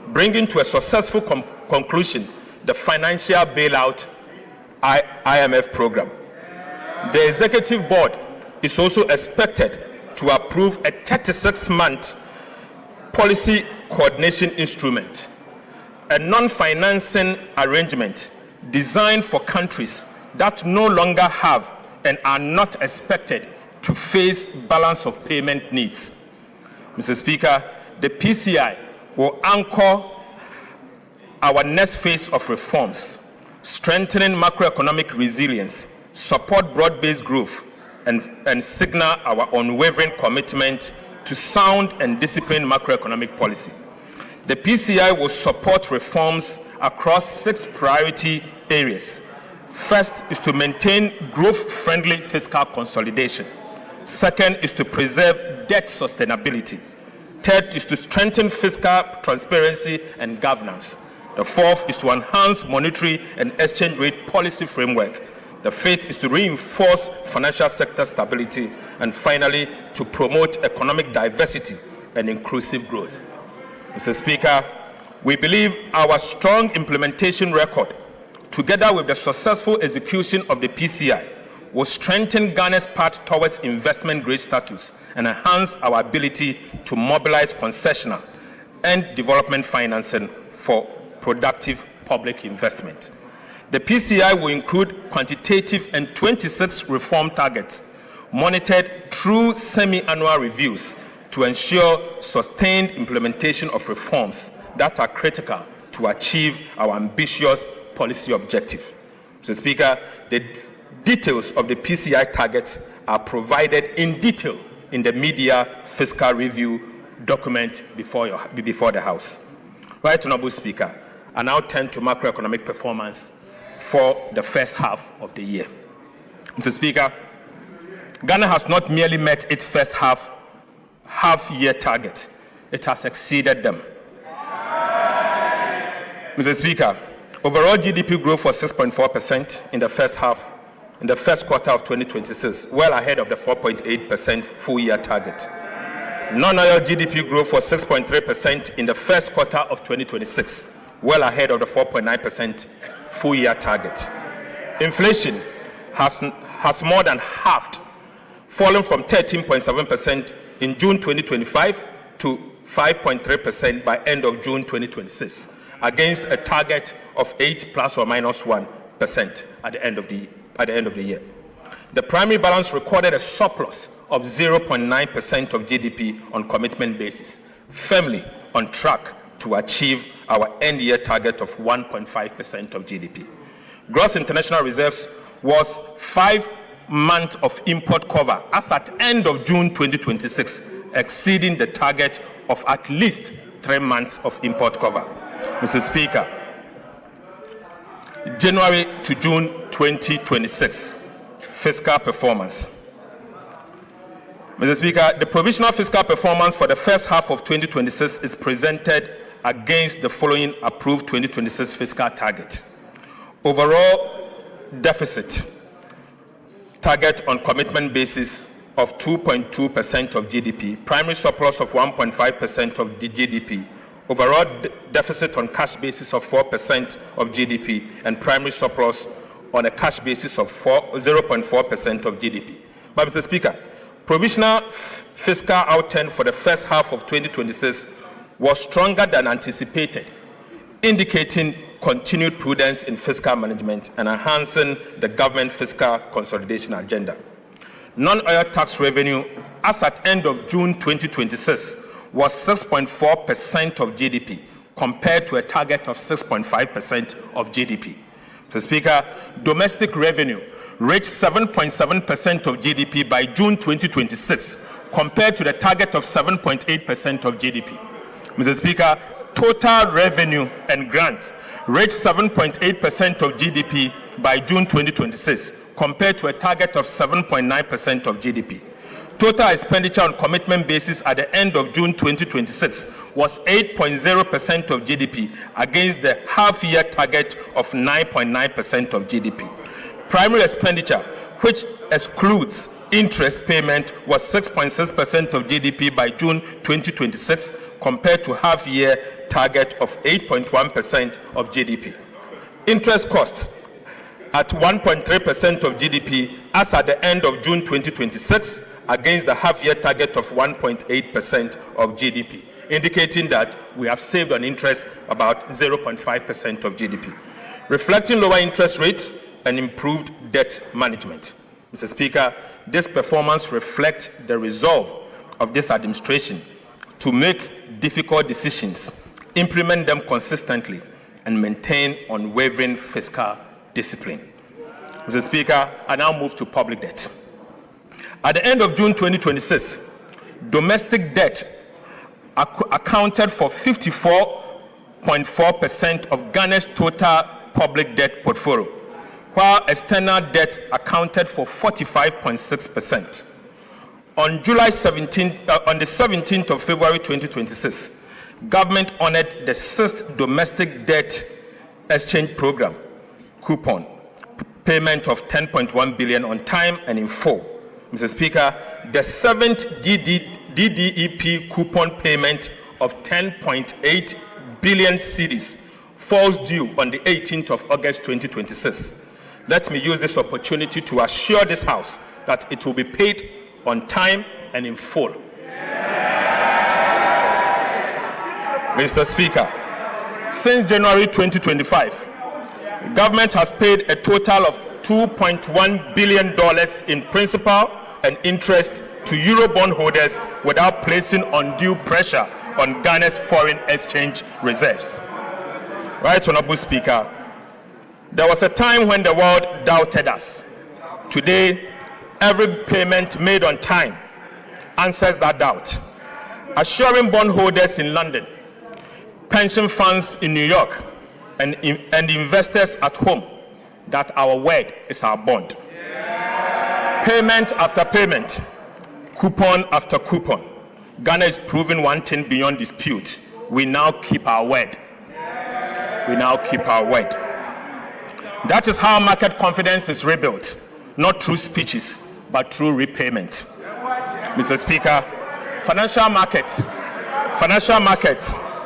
bringing to a successful conclusion the financial bailout IMF program. The Executive Board is also expected to approve a 36-month policy coordination instrument, a non-financing arrangement designed for countries that no longer have and are not expected to face balance of payment needs. Mr. Speaker, the PCI will anchor our next phase of reforms, strengthening macroeconomic resilience, support broad-based growth, and signal our unwavering commitment to sound and disciplined macroeconomic policy. The PCI will support reforms across 6 priority areas. First is to maintain growth-friendly fiscal consolidation. Second is to preserve debt sustainability. Third is to strengthen fiscal transparency and governance. The fourth is to enhance monetary and exchange rate policy framework. The fifth is to reinforce financial sector stability. And finally, to promote economic diversity and inclusive growth. Mr. Speaker, we believe our strong implementation record, together with the successful execution of the PCI, will strengthen Ghana's path towards investment-grade status and enhance our ability to mobilize concessional and development financing for productive public investment. The PCI will include quantitative and 26 reform targets monitored through semi-annual reviews to ensure sustained implementation of reforms that are critical to achieve our ambitious policy objective. Mr. Speaker, the details of the PCI targets are provided in detail in the media fiscal review document before the House. Right Honorable Speaker, I now turn to macroeconomic performance for the first half of the year. Mr. Speaker, Ghana has not merely met its first half-year target, it has exceeded them. Mr. Speaker, overall GDP growth was 6.4% in the first quarter of 2026, well ahead of the 4.8% full-year target. Non-oil GDP growth was 6.3% in the first quarter of 2026, well ahead of the 4.9% full-year target. Inflation has more than halved, fallen from 13.7% in June 2025 to 5.3% by end of June 2026, against a target of 8 plus or minus 1% at the end of the at the end of the year. The primary balance recorded a surplus of 0.9% of GDP on commitment basis, firmly on track to achieve our end-year target of 1.5% of GDP. Gross international reserves was 5 months of import cover as at end of June 2026, exceeding the target of at least 3 months of import cover. Mr. Speaker, January to June 2026, fiscal performance. Mr. Speaker, the provisional fiscal performance for the first half of 2026 is presented against the following approved 2026 fiscal target. Overall deficit target on commitment basis of 2.2% of GDP, primary surplus of 1.5% of the GDP, overall deficit on cash basis of 4% of GDP, and primary surplus on a cash basis of 0.4% of GDP. But Mr. Speaker, provisional fiscal outturn for the first half of 2026 was stronger than anticipated, indicating continued prudence in fiscal management and enhancing the government fiscal consolidation agenda. Non-oil tax revenue as at end of June 2026 was 6.4% of GDP, compared to a target of 6.5% of GDP. Mr. Speaker, domestic revenue reached 7.7% of GDP by June 2026, compared to the target of 7.8% of GDP. Mr. Speaker, total revenue and grants reached 7.8% of GDP by June 2026, compared to a target of 7.9% of GDP. Total expenditure on commitment basis at the end of June 2026 was 8.0% of GDP against the half-year target of 9.9% of GDP. Primary expenditure, which excludes interest payment, was 6.6% of GDP by June 2026, compared to half-year target of 8.1% of GDP. Interest costs at 1.3% of GDP as at the end of June 2026, against the half-year target of 1.8% of GDP, indicating that we have saved on interest about 0.5% of GDP, reflecting lower interest rates and improved debt management. Mr. Speaker, this performance reflects the resolve of this administration to make difficult decisions, implement them consistently, and maintain unwavering fiscal discipline. Mr. Speaker, I now move to public debt. At the end of June 2026, domestic debt accounted for 54.4% of Ghana's total public debt portfolio, while external debt accounted for 45.6%. On the 17th of February 2026, government honored the 6th domestic debt exchange program coupon payment of 10.1 billion on time and in full. Mr. Speaker, the 7th DDEP coupon payment of 10.8 billion cedis falls due on the 18th of August 2026. Let me use this opportunity to assure this House that it will be paid on time and in full. Mr. Speaker, since January 2025, government has paid a total of $2.1 billion in principal and interest to Eurobond holders without placing undue pressure on Ghana's foreign exchange reserves. Right, Honorable Speaker, there was a time when the world doubted us. Today, every payment made on time answers that doubt, assuring bondholders in London, pension funds in New York, and investors at home that our word is our bond. Payment after payment, coupon after coupon, Ghana is proving one thing beyond dispute. We now keep our word. We now keep our word. That is how market confidence is rebuilt, not through speeches, but through repayment. Mr. Speaker, financial markets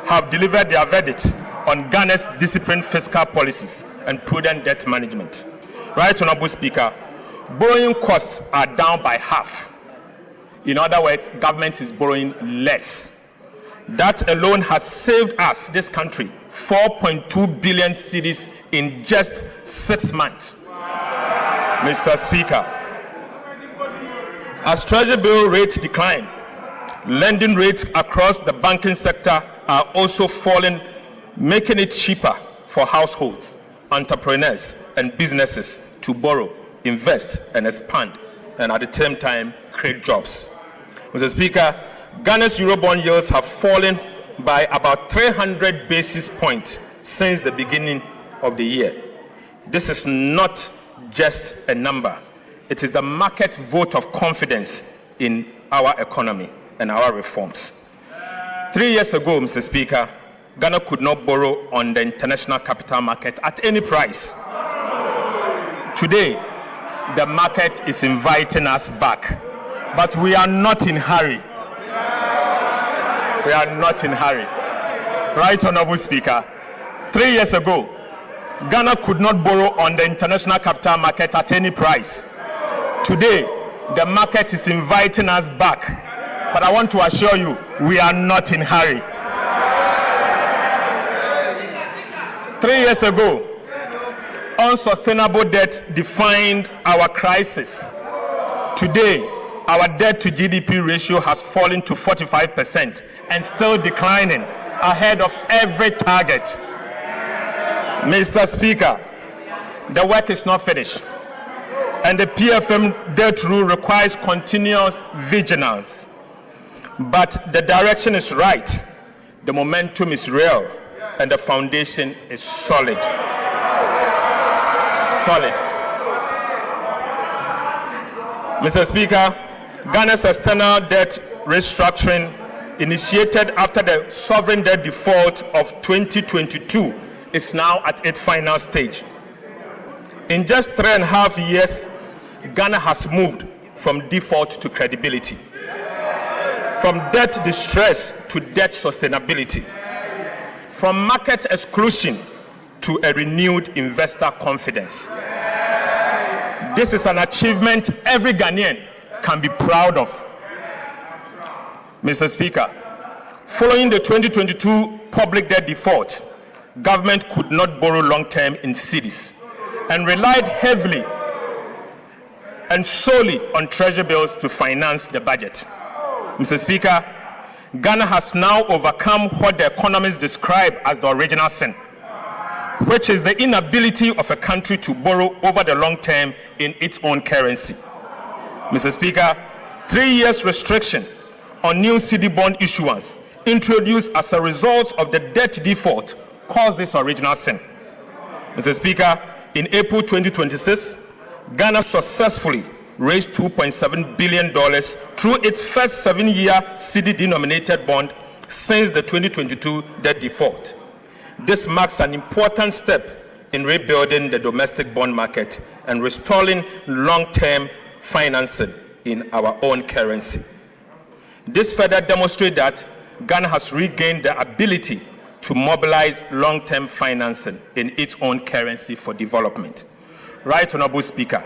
have delivered their verdict on Ghana's disciplined fiscal policies and prudent debt management. Right, Honorable Speaker, borrowing costs are down by half. In other words, government is borrowing less. That alone has saved us, this country, 4.2 billion cedis in just 6 months. Mr. Speaker, as Treasury bill rates decline, lending rates across the banking sector are also falling, making it cheaper for households, entrepreneurs, and businesses to borrow, invest, and expand, and at the same time, create jobs. Mr. Speaker, Ghana's Eurobond yields have fallen by about 300 basis points since the beginning of the year. This is not just a number. It is the market vote of confidence in our economy and our reforms. 3 years ago, Mr. Speaker, Ghana could not borrow on the international capital market at any price. Today, the market is inviting us back, but we are not in hurry. We are not in hurry. Right, Honorable Speaker, 3 years ago, Ghana could not borrow on the international capital market at any price. Today, the market is inviting us back, but I want to assure you, we are not in hurry. 3 years ago, unsustainable debt defined our crisis. Today, our debt to GDP ratio has fallen to 45% and still declining, ahead of every target. Mr. Speaker, the work is not finished, and the PFM debt rule requires continuous vigilance. But the direction is right, the momentum is real, and the foundation is solid. Mr. Speaker, Ghana's external debt restructuring, initiated after the sovereign debt default of 2022, is now at its final stage. In just 3.5 years, Ghana has moved from default to credibility, from debt distress to debt sustainability, from market exclusion to a renewed investor confidence. This is an achievement every Ghanaian can be proud of. Mr. Speaker, following the 2022 public debt default, government could not borrow long-term in cedis and relied heavily and solely on treasury bills to finance the budget. Mr. Speaker, Ghana has now overcome what the economists describe as the original sin, which is the inability of a country to borrow over the long term in its own currency. Mr. Speaker, 3 years restriction on new cedi bond issuance introduced as a result of the debt default caused this original sin. Mr. Speaker, in April 2026, Ghana successfully raised $2.7 billion through its first 7-year cedi-denominated bond since the 2022 debt default. This marks an important step in rebuilding the domestic bond market and restoring long-term financing in our own currency. This further demonstrates that Ghana has regained the ability to mobilize long-term financing in its own currency for development. Right, Honorable Speaker,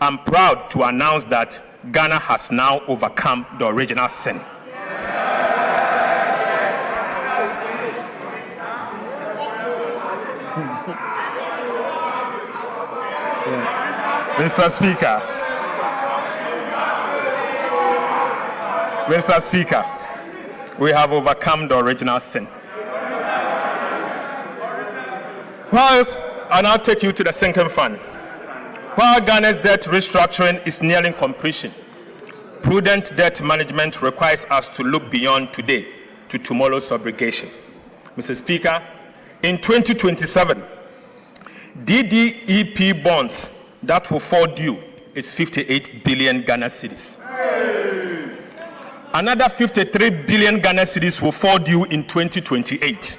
I'm proud to announce that Ghana has now overcome the original sin. Mr. Speaker, we have overcome the original sin. I'll now take you to the sinking fund. While Ghana's debt restructuring is nearing completion, prudent debt management requires us to look beyond today to tomorrow's obligation. Mr. Speaker, in 2027, DDEP bonds that will fall due is 58 billion Ghana cedis. Another 53 billion Ghana cedis will fall due in 2028.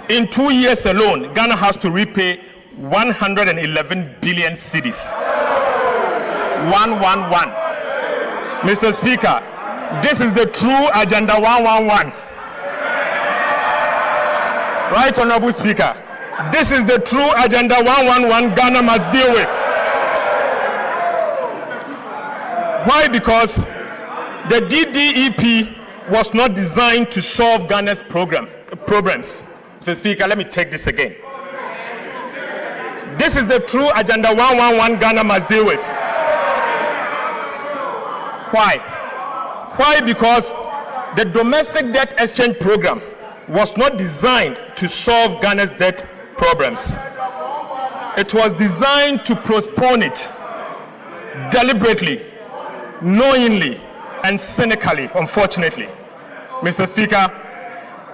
In 2 years alone, Ghana has to repay 111 billion cedis. 111. Mr. Speaker, this is the true Agenda 111. Right, Honorable Speaker? This is the true Agenda 111 Ghana must deal with. Why? Because the DDEP was not designed to solve Ghana's problems. Mr. Speaker, let me take this again. This is the true Agenda 111 Ghana must deal with. Why? Why? Because the domestic debt exchange program was not designed to solve Ghana's debt problems. It was designed to postpone it deliberately, knowingly, and cynically, unfortunately. Mr. Speaker,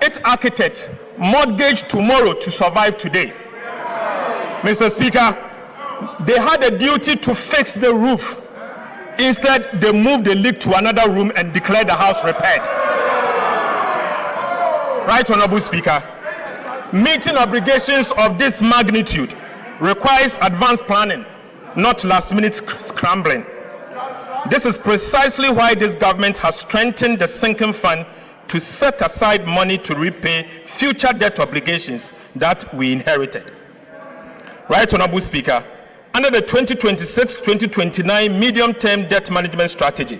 its architect mortgaged tomorrow to survive today. Mr. Speaker, they had a duty to fix the roof. Instead, they moved the leak to another room and declared the house repaired. Right, Honorable Speaker, meeting obligations of this magnitude requires advanced planning, not last-minute scrambling. This is precisely why this government has strengthened the sinking fund to set aside money to repay future debt obligations that we inherited. Right, Honorable Speaker, under the 2026-2029 medium-term debt management strategy,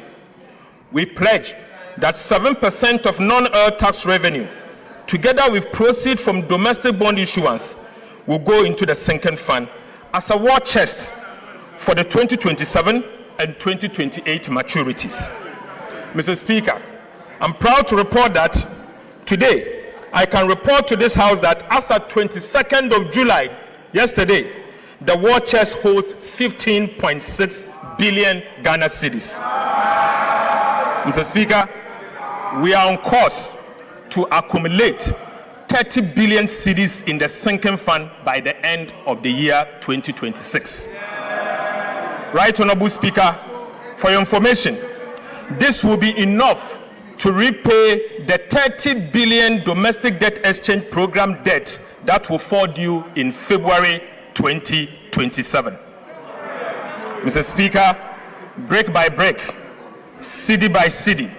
we pledge that 7% of non-oil tax revenue, together with proceeds from domestic bond issuance, will go into the sinking fund as a war chest for the 2027 and 2028 maturities. Mr. Speaker, I'm proud to report that today I can report to this House that as at 22nd of July, yesterday, the war chest holds 15.6 billion Ghana cedis. Mr. Speaker, we are on course to accumulate 30 billion cedis in the sinking fund by the end of the year 2026. Right, Honorable Speaker, for your information, this will be enough to repay the 30 billion domestic debt exchange program debt that will fall due in February 2027. Mr. Speaker, brick by brick, city by city,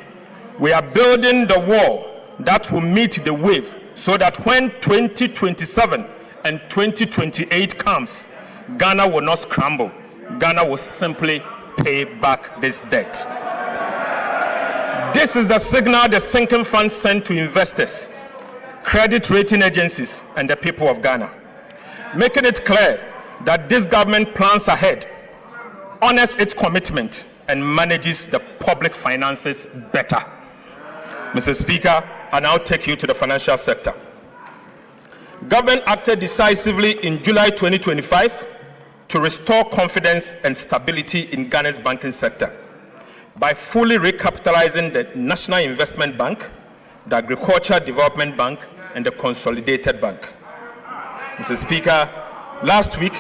we are building the wall that will meet the wave so that when 2027 and 2028 comes, Ghana will not scramble. Ghana will simply pay back this debt. This is the signal the sinking fund sent to investors, credit rating agencies, and the people of Ghana, making it clear that this government plans ahead, honors its commitment, and manages the public finances better. Mr. Speaker, I now take you to the financial sector. Government acted decisively in July 2025 to restore confidence and stability in Ghana's banking sector by fully recapitalizing the National Investment Bank, the Agricultural Development Bank, and the Consolidated Bank. Mr. Speaker, last week,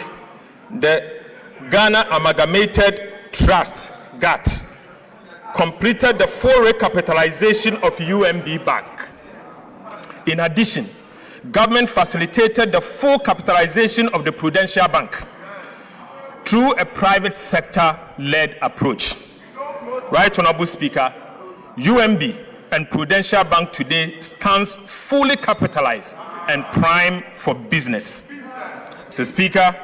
the Ghana Amalgamated Trust, GATT, completed the full recapitalization of UMB Bank. In addition, government facilitated the full capitalization of the Prudential Bank through a private sector-led approach. Right, Honorable Speaker, UMB and Prudential Bank today stands fully capitalized and prime for business. Mr. Speaker,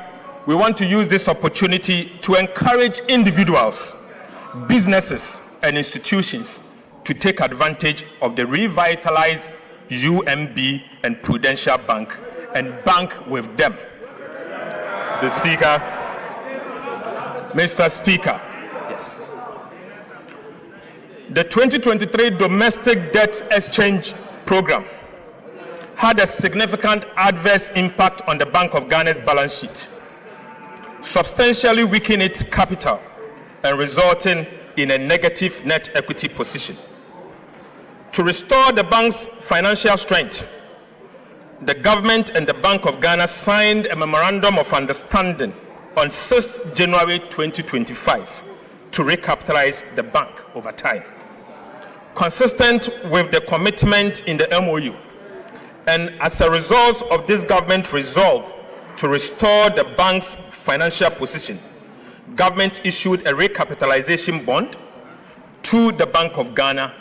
we want to use this opportunity to encourage individuals, businesses, and institutions to take advantage of the revitalized UMB and Prudential Bank and bank with them. Mr. Speaker, yes. The 2023 domestic debt exchange program had a significant adverse impact on the Bank of Ghana's balance sheet, substantially weakening its capital and resulting in a negative net equity position. To restore the bank's financial strength, the government and the Bank of Ghana signed a memorandum of understanding on 6th January 2025 to recapitalize the bank over time. Consistent with the commitment in the MOU, and as a result of this government resolve to restore the bank's financial position, government issued a recapitalization bond to the Bank of Ghana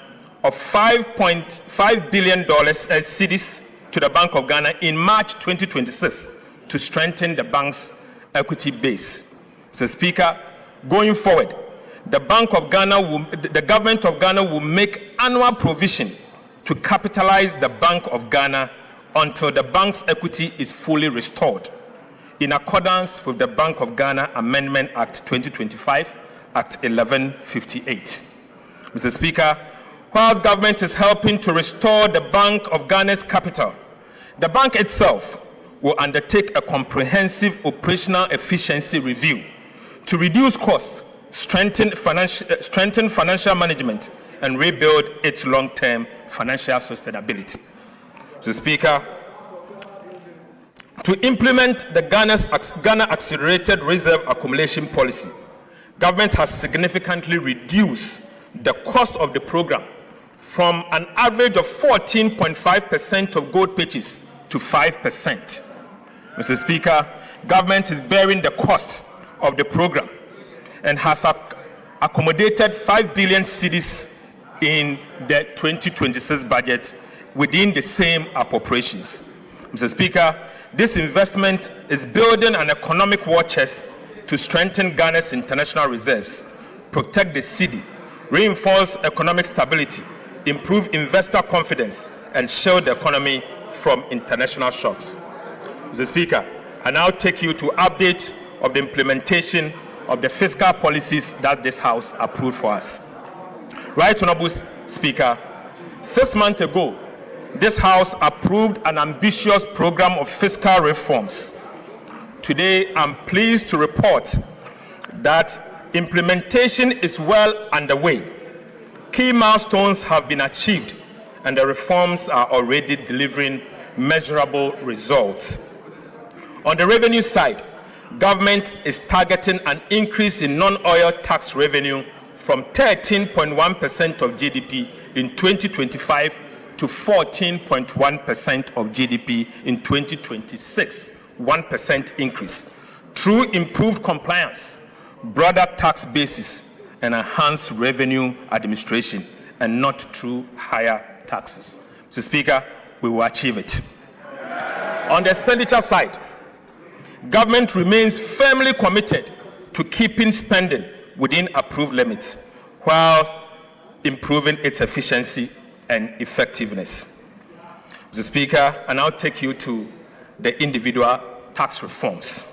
of $5.5 billion as cedis to the Bank of Ghana in March 2026 to strengthen the bank's equity base. Mr. Speaker, going forward, the government of Ghana will make annual provision to capitalize the Bank of Ghana until the bank's equity is fully restored. in accordance with the Bank of Ghana Amendment Act 2025, Act 1158. Mr. Speaker, whilst government is helping to restore the Bank of Ghana's capital, the bank itself will undertake a comprehensive operational efficiency review to reduce costs, strengthen financial management, and rebuild its long-term financial sustainability. Mr. Speaker, to implement the Ghana Accelerated Reserve Accumulation Policy, government has significantly reduced the cost of the program from an average of 14.5% of gold purchase to 5%. Mr. Speaker, government is bearing the cost of the program and has accommodated 5 billion cedis in the 2026 budget within the same appropriations. Mr. Speaker, this investment is building an economic war chest to strengthen Ghana's international reserves, protect the cedi, reinforce economic stability, improve investor confidence, and shield the economy from international shocks. Mr. Speaker, I now take you to update of the implementation of the fiscal policies that this House approved for us. Right, Honorable Speaker, 6 months ago, this House approved an ambitious program of fiscal reforms. Today, I'm pleased to report that implementation is well underway. Key milestones have been achieved, and the reforms are already delivering measurable results. On the revenue side, government is targeting an increase in non-oil tax revenue from 13.1% of GDP in 2025 to 14.1% of GDP in 2026, 1% increase, through improved compliance, broader tax basis, and enhanced revenue administration, and not through higher taxes. Mr. Speaker, we will achieve it. On the expenditure side, government remains firmly committed to keeping spending within approved limits while improving its efficiency and effectiveness. Mr. Speaker, I now take you to the individual tax reforms.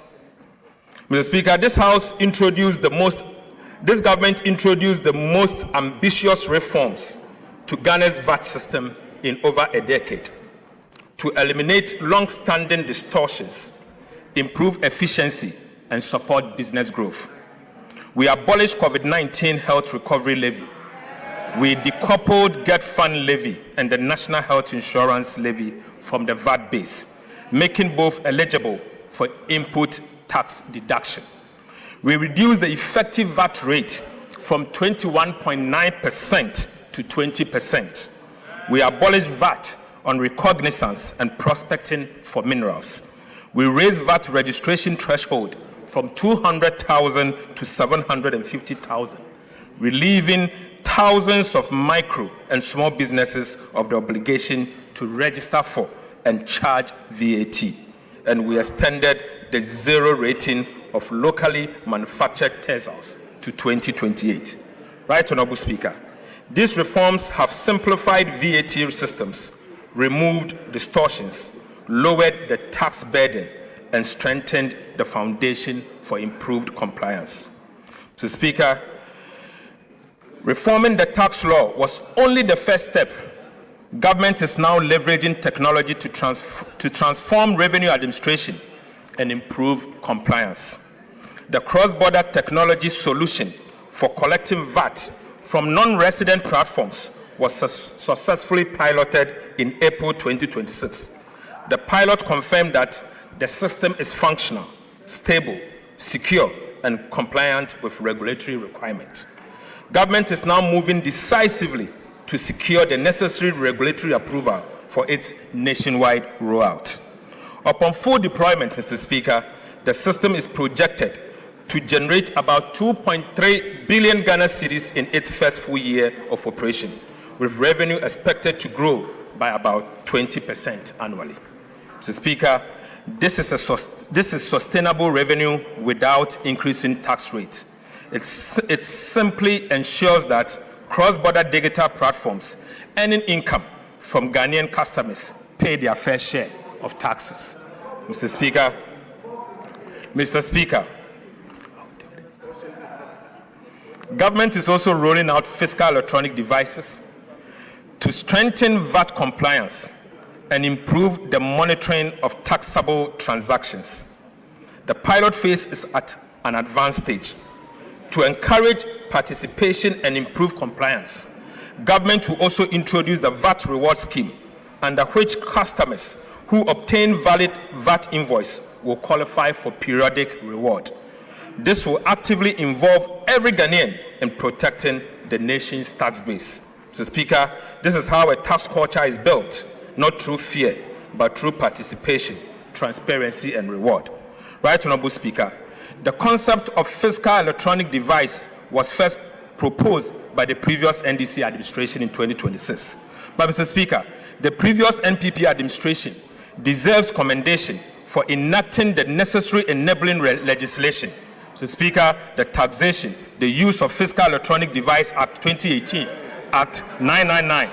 Mr. Speaker, this government introduced the most ambitious reforms to Ghana's VAT system in over a decade to eliminate long-standing distortions, improve efficiency, and support business growth. We abolished COVID-19 health recovery levy. We decoupled Get Fund levy and the National Health Insurance levy from the VAT base, making both eligible for input tax deduction. We reduced the effective VAT rate from 21.9% to 20%. We abolished VAT on recognizance and prospecting for minerals. We raised VAT registration threshold from 200,000 to 750,000, relieving thousands of micro and small businesses of the obligation to register for and charge VAT. And we extended the zero rating of locally manufactured Teslas to 2028. Right, Honorable Speaker, these reforms have simplified VAT systems, removed distortions, lowered the tax burden, and strengthened the foundation for improved compliance. Mr. Speaker, reforming the tax law was only the first step. Government is now leveraging technology to transform revenue administration and improve compliance. The cross-border technology solution for collecting VAT from non-resident platforms was successfully piloted in April 2026. The pilot confirmed that the system is functional, stable, secure, and compliant with regulatory requirements. Government is now moving decisively to secure the necessary regulatory approval for its nationwide rollout. Upon full deployment, Mr. Speaker, the system is projected to generate about 2.3 billion Ghana cedis in its first full year of operation, with revenue expected to grow by about 20% annually. Mr. Speaker, this is sustainable revenue without increasing tax rates. It simply ensures that cross-border digital platforms earning income from Ghanaian customers pay their fair share of taxes. Mr. Speaker, Mr. Speaker, government is also rolling out fiscal electronic devices to strengthen VAT compliance and improve the monitoring of taxable transactions. The pilot phase is at an advanced stage. To encourage participation and improve compliance, government will also introduce the VAT reward scheme, under which customers who obtain valid VAT invoice will qualify for periodic reward. This will actively involve every Ghanaian in protecting the nation's tax base. Mr. Speaker, this is how a tax culture is built, not through fear, but through participation, transparency, and reward. Right, Honorable Speaker, the concept of fiscal electronic device was first proposed by the previous NDC administration in 2026. But, Mr. Speaker, the previous NPP administration deserves commendation for enacting the necessary enabling legislation. Mr. Speaker, the taxation, the use of Fiscal Electronic Device Act 2018, Act 999,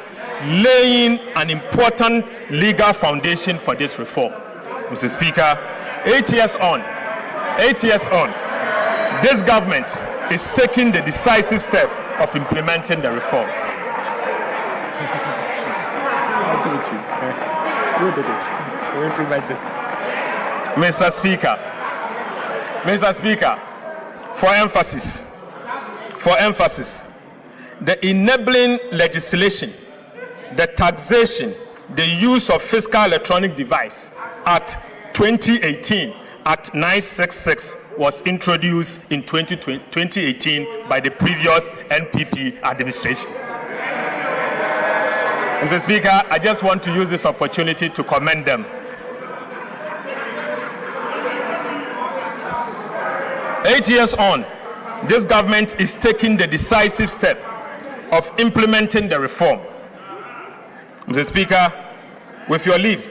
laying an important legal foundation for this reform. Mr. Speaker, 8 years on, this government is taking the decisive step of implementing the reforms. I'll do it. You did it. We implemented. Mr. Speaker, for emphasis, the enabling legislation, the taxation, the use of Fiscal Electronic Device Act 2018, Act 966, was introduced in 2018 by the previous NPP administration. Mr. Speaker, I just want to use this opportunity to commend them. 8 years on, this government is taking the decisive step of implementing the reform. Mr. Speaker, with your leave,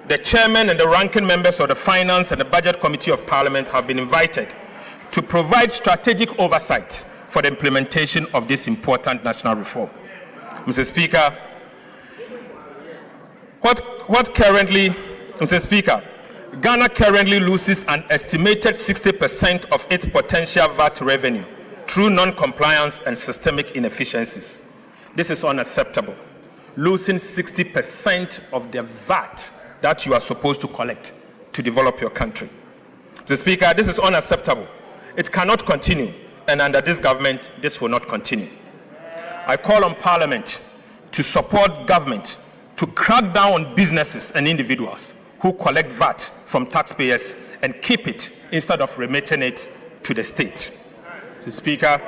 the chairman and the ranking members of the Finance and the Budget Committee of Parliament have been invited to provide strategic oversight for the implementation of this important national reform. Mr. Speaker, Mr. Speaker, Ghana currently loses an estimated 60% of its potential VAT revenue through non-compliance and systemic inefficiencies. This is unacceptable. Losing 60% of the VAT that you are supposed to collect to develop your country. Mr. Speaker, this is unacceptable. It cannot continue, and under this government, this will not continue. I call on Parliament to support government to crack down on businesses and individuals who collect VAT from taxpayers and keep it instead of remitting it to the state. Mr. Speaker,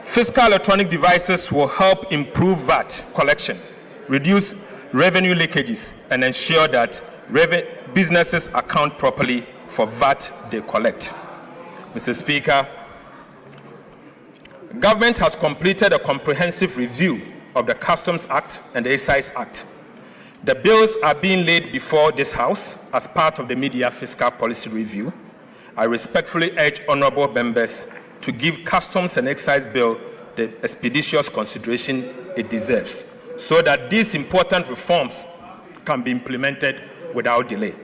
fiscal electronic devices will help improve VAT collection, reduce revenue leakages, and ensure that businesses account properly for VAT they collect. Mr. Speaker, government has completed a comprehensive review of the Customs Act and the Excise Act. The bills are being laid before this House as part of the Media Fiscal Policy Review. I respectfully urge honorable members to give Customs and Excise Bill the expeditious consideration it deserves, so that these important reforms can be implemented without delay.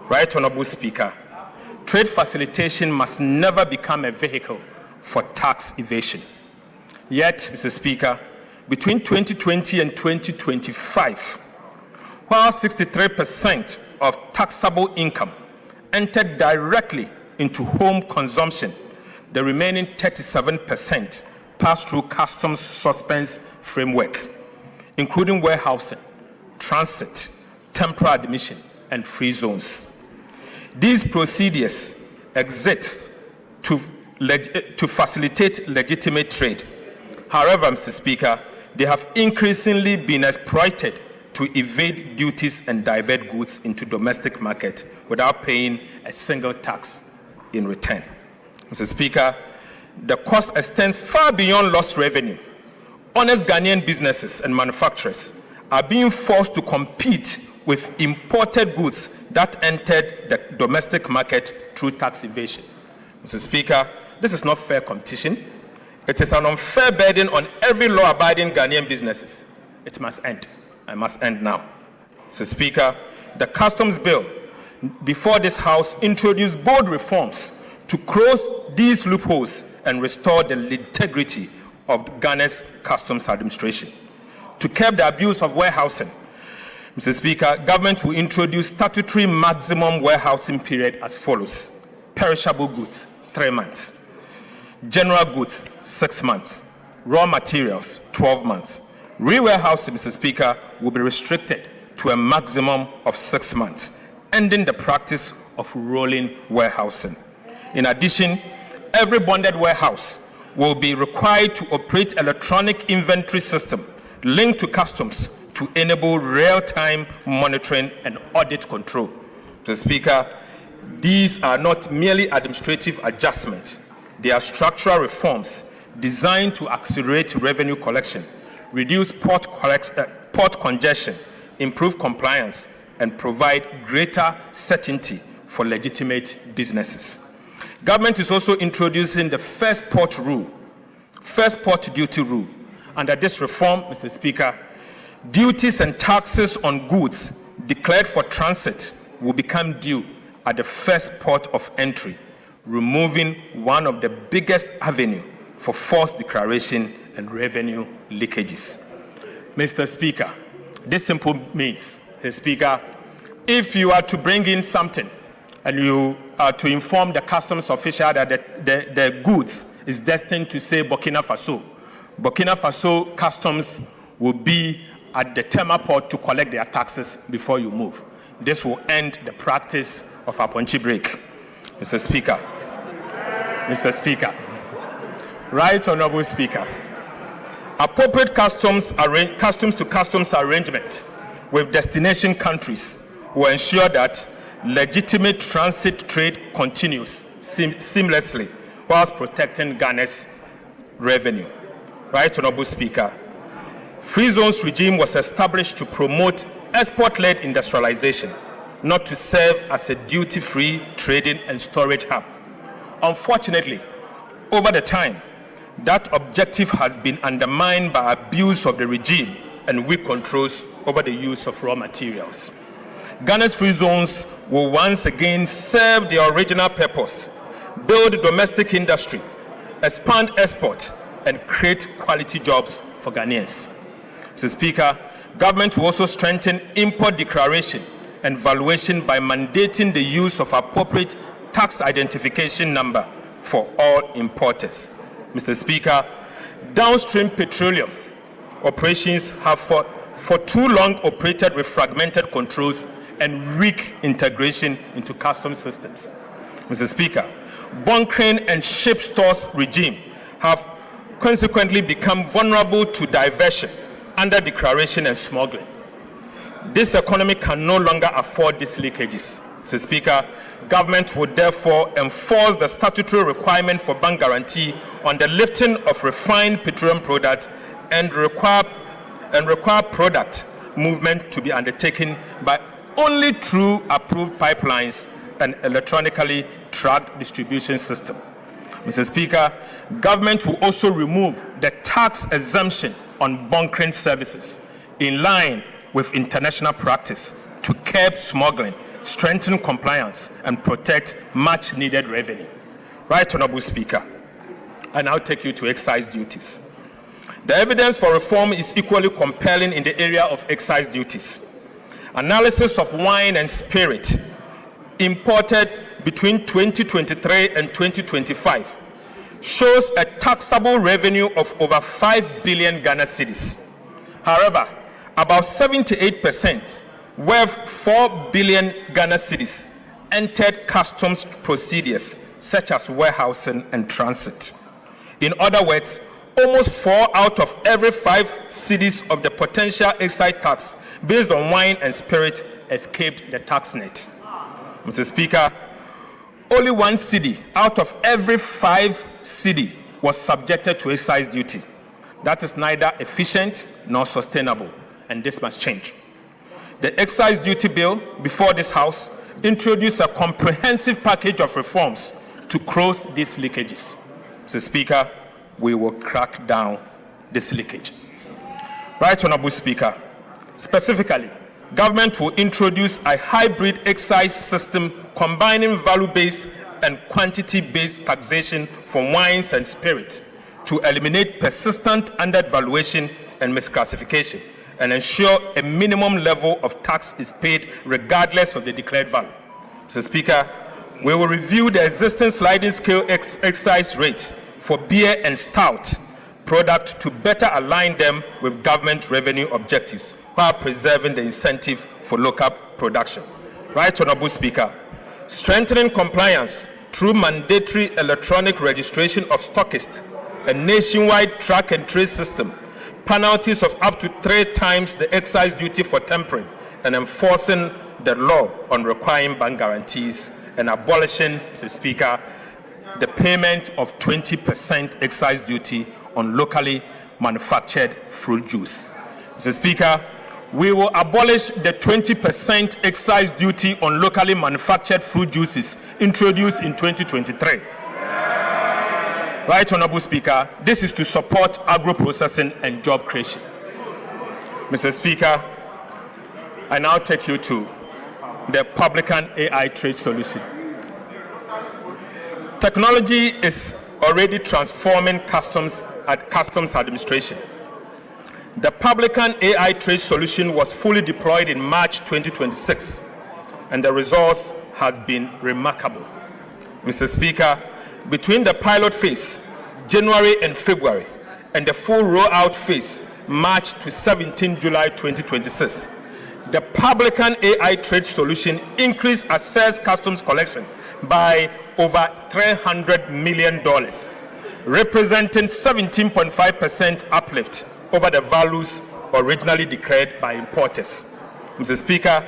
Right, Honorable Speaker, trade facilitation must never become a vehicle for tax evasion. Yet, Mr. Speaker, between 2020 and 2025, while 63% of taxable income entered directly into home consumption, the remaining 37% passed through customs suspense framework, including warehousing, transit, temporary admission, and free zones. These procedures exist to facilitate legitimate trade. However, Mr. Speaker, they have increasingly been exploited to evade duties and divert goods into domestic market without paying a single tax in return. Mr. Speaker, the cost extends far beyond lost revenue. Honest Ghanaian businesses and manufacturers are being forced to compete with imported goods that entered the domestic market through tax evasion. Mr. Speaker, this is not fair competition. It is an unfair burden on every law-abiding Ghanaian businesses. It must end. I must end now. Mr. Speaker, the customs bill before this House introduced bold reforms to close these loopholes and restore the integrity of Ghana's customs administration. To curb the abuse of warehousing, Mr. Speaker, government will introduce statutory maximum warehousing period as follows. Perishable goods, 3 months. General goods, 6 months. Raw materials, 12 months. Re-warehousing, Mr. Speaker, will be restricted to a maximum of 6 months, ending the practice of rolling warehousing. In addition, every bonded warehouse will be required to operate electronic inventory system linked to customs to enable real-time monitoring and audit control. Mr. Speaker, these are not merely administrative adjustments. They are structural reforms designed to accelerate revenue collection, reduce port congestion, improve compliance, and provide greater certainty for legitimate businesses. Government is also introducing the first port duty rule. Under this reform, Mr. Speaker, duties and taxes on goods declared for transit will become due at the first port of entry, removing one of the biggest avenues for false declaration and revenue leakages. Mr. Speaker, this simply means, Mr. Speaker, if you are to bring in something and you are to inform the customs official that the goods is destined to say Burkina Faso customs will be at the Tema port to collect their taxes before you move. This will end the practice of a punchy break. Mr. Speaker, Right Honorable Speaker, appropriate customs to customs arrangement with destination countries will ensure that legitimate transit trade continues seamlessly whilst protecting Ghana's revenue. Right Honorable Speaker, Free Zones regime was established to promote export-led industrialization, not to serve as a duty-free trading and storage hub. Unfortunately, over the time, that objective has been undermined by abuse of the regime and weak controls over the use of raw materials. Ghana's free zones will once again serve their original purpose, build domestic industry, expand export, and create quality jobs for Ghanaians. Mr. Speaker, government will also strengthen import declaration and valuation by mandating the use of appropriate tax identification number for all importers. Mr. Speaker, downstream petroleum operations have for too long operated with fragmented controls and weak integration into customs systems. Mr. Speaker, bunkering and ship stores regime have consequently become vulnerable to diversion, under declaration and smuggling. This economy can no longer afford these leakages. Mr. Speaker, government would therefore enforce the statutory requirement for bank guarantee on the lifting of refined petroleum products and require product movement to be undertaken by only through approved pipelines and electronically tracked distribution system. Mr. Speaker, government will also remove the tax exemption on bunkering services in line with international practice to curb smuggling, strengthen compliance, and protect much needed revenue. Right Honorable Speaker, I now take you to excise duties. The evidence for reform is equally compelling in the area of excise duties. Analysis of wine and spirit imported between 2023 and 2025 shows a taxable revenue of over 5 billion Ghana cedis. However, about 78%, worth 4 billion Ghana cedis, entered customs procedures such as warehousing and transit. In other words, almost 4 out of every 5 cedis of the potential excise tax based on wine and spirit escaped the tax net. Mr. Speaker, only 1 cedi out of every 5 cedi was subjected to excise duty. That is neither efficient nor sustainable, and this must change. The excise duty bill before this House introduced a comprehensive package of reforms to close these leakages. Mr. Speaker, we will crack down this leakage. Right Honorable Speaker, specifically, government will introduce a hybrid excise system combining value-based and quantity-based taxation for wines and spirits to eliminate persistent undervaluation and misclassification and ensure a minimum level of tax is paid regardless of the declared value. Mr. Speaker, we will review the existing sliding scale excise rates for beer and stout product to better align them with government revenue objectives while preserving the incentive for local production. Right Honorable Speaker, strengthening compliance through mandatory electronic registration of stockists, a nationwide track and trace system, penalties of up to 3 times the excise duty for tampering, and enforcing the law on requiring bank guarantees, and abolishing, Mr. Speaker, the payment of 20% excise duty on locally manufactured fruit juice. Mr. Speaker, we will abolish the 20% excise duty on locally manufactured fruit juices introduced in 2023. Right Honorable Speaker, this is to support agro-processing and job creation. Mr. Speaker, I now take you to the Publican AI trade solution. Technology is already transforming customs administration. The Publican AI trade solution was fully deployed in March 2026, and the results has been remarkable. Mr. Speaker, between the pilot phase, January and February, and the full rollout phase, March to 17 July 2026, the Publican AI trade solution increased assessed customs collection by over $300 million, representing 17.5% uplift over the values originally declared by importers. Mr. Speaker,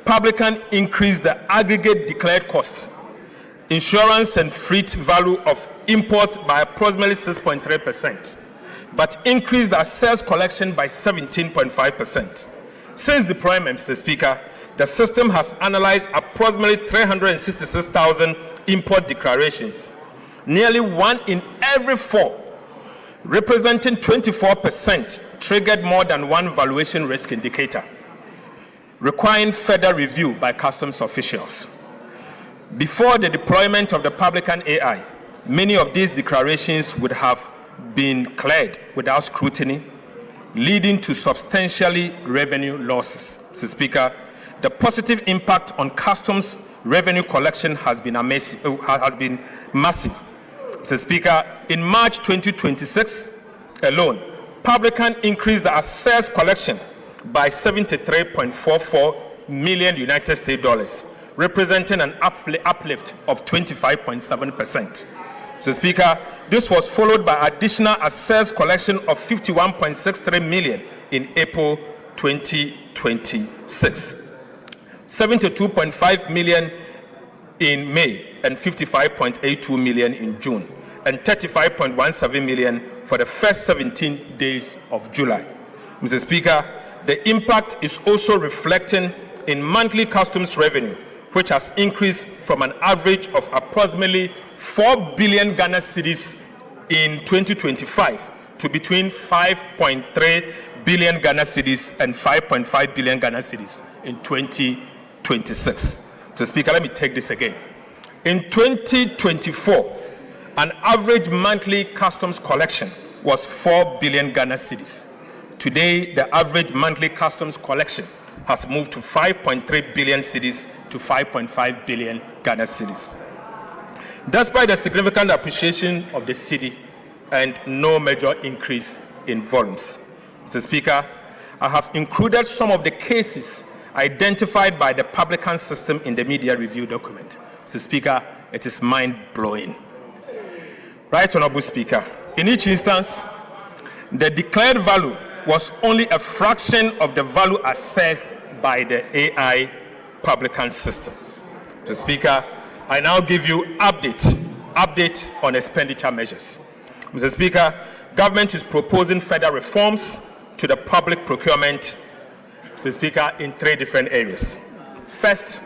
Publican increased the aggregate declared costs, insurance and freight value of imports by approximately 6.3%, but increased the assessed collection by 17.5%. Since deployment, Mr. Speaker, the system has analyzed approximately 366,000 import declarations, nearly 1 in every 4, representing 24%, triggered more than 1 valuation risk indicator, requiring further review by customs officials. Before the deployment of the Publican AI, many of these declarations would have been cleared without scrutiny, leading to substantially revenue losses. Mr. Speaker, the positive impact on customs revenue collection has been massive. Mr. Speaker, in March 2026 alone, Publican increased the assessed collection by 73.44 million United States dollars, representing an uplift of 25.7%. Mr. Speaker, this was followed by additional assessed collection of 51.63 million in April 2026, 72.5 million in May, and 55.82 million in June, and 35.17 million for the first 17 days of July. Mr. Speaker, the impact is also reflecting in monthly customs revenue, which has increased from an average of approximately 4 billion Ghana cedis in 2025 to between 5.3 billion Ghana cedis and 5.5 billion Ghana cedis in 2026. So, Speaker, let me take this again. In 2024, an average monthly customs collection was 4 billion Ghana cedis. Today, the average monthly customs collection has moved to 5.3 billion cedis to 5.5 billion Ghana cedis. Despite the significant appreciation of the cedi and no major increase in volumes. Mr. Speaker, I have included some of the cases identified by the Publican system in the media review document. Mr. Speaker, it is mind-blowing. Right Honorable Speaker, in each instance, the declared value was only a fraction of the value assessed by the AI Publican system. Mr. Speaker, I now give you update on expenditure measures. Mr. Speaker, government is proposing further reforms to the public procurement, Mr. Speaker, in 3 different areas. First,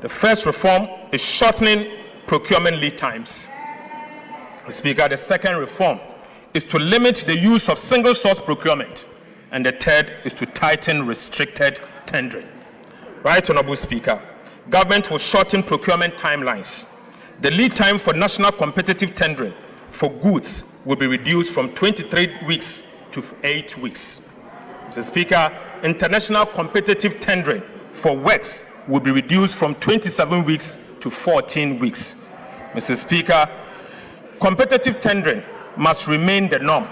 the first reform is shortening procurement lead times. Mr. Speaker, the second reform is to limit the use of single source procurement. And the third is to tighten restricted tendering. Right Honorable Speaker, government will shorten procurement timelines. The lead time for national competitive tendering for goods will be reduced from 23 weeks to 8 weeks. Mr. Speaker, international competitive tendering for works will be reduced from 27 weeks to 14 weeks. Mr. Speaker, competitive tendering must remain the norm.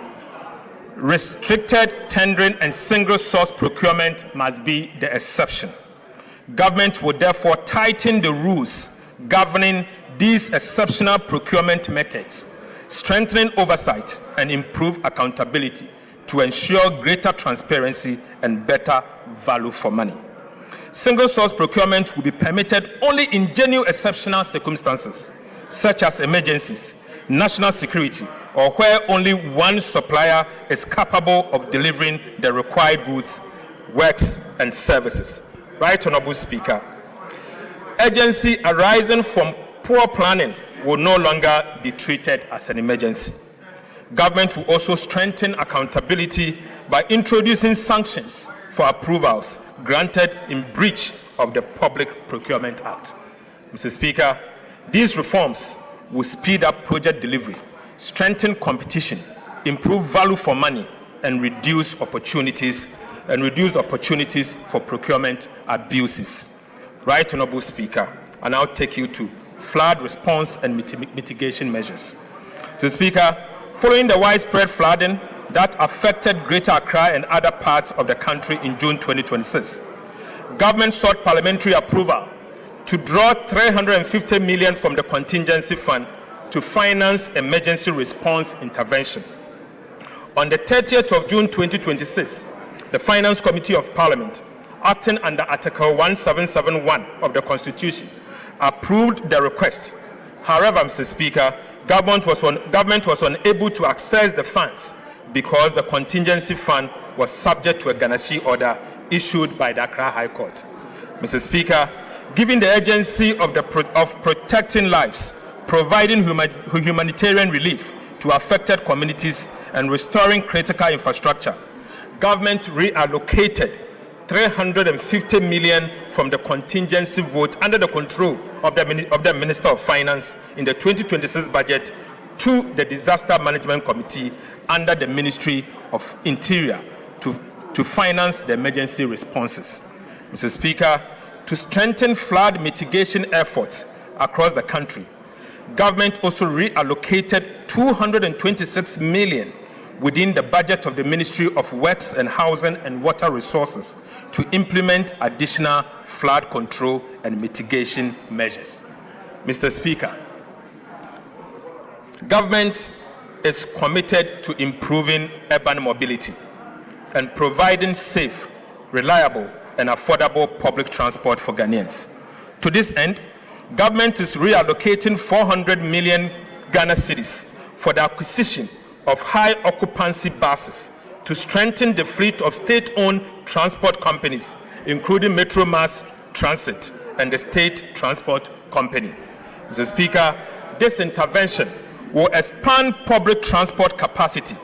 Restricted tendering and single source procurement must be the exception. Government will therefore tighten the rules governing these exceptional procurement methods, strengthening oversight and improve accountability to ensure greater transparency and better value for money. Single source procurement will be permitted only in genuine exceptional circumstances, such as emergencies, national security, or where only one supplier is capable of delivering the required goods, works, and services. Right Honorable Speaker, urgency arising from poor planning will no longer be treated as an emergency. Government will also strengthen accountability by introducing sanctions for approvals granted in breach of the Public Procurement Act. Mr. Speaker, these reforms will speed up project delivery, strengthen competition, improve value for money, and reduce opportunities for procurement abuses. Right Honorable Speaker, I now take you to flood response and mitigation measures. Mr. Speaker, following the widespread flooding that affected Greater Accra and other parts of the country in June 2026, government sought parliamentary approval to draw 350 million from the contingency fund to finance emergency response intervention. On the 30th of June 2026, the Finance Committee of Parliament, acting under Article 1771 of the Constitution, approved the request. However, Mr. Speaker, government was unable to access the funds because the contingency fund was subject to a garnishee order issued by the Accra High Court. Mr. Speaker, given the urgency of protecting lives, providing humanitarian relief to affected communities, and restoring critical infrastructure, government reallocated 350 million from the contingency vote under the control of the Minister of Finance in the 2026 budget to the Disaster Management Committee under the Ministry of Interior to finance the emergency responses. Mr. Speaker, to strengthen flood mitigation efforts across the country, government also reallocated 226 million within the budget of the Ministry of Works and Housing and Water Resources to implement additional flood control and mitigation measures. Mr. Speaker, government is committed to improving urban mobility and providing safe, reliable, and affordable public transport for Ghanaians. To this end, government is reallocating 400 million Ghana cedis for the acquisition of high occupancy buses to strengthen the fleet of state-owned transport companies, including Metro Mass Transit and the State Transport Company. Mr. Speaker, this intervention will expand public transport capacity,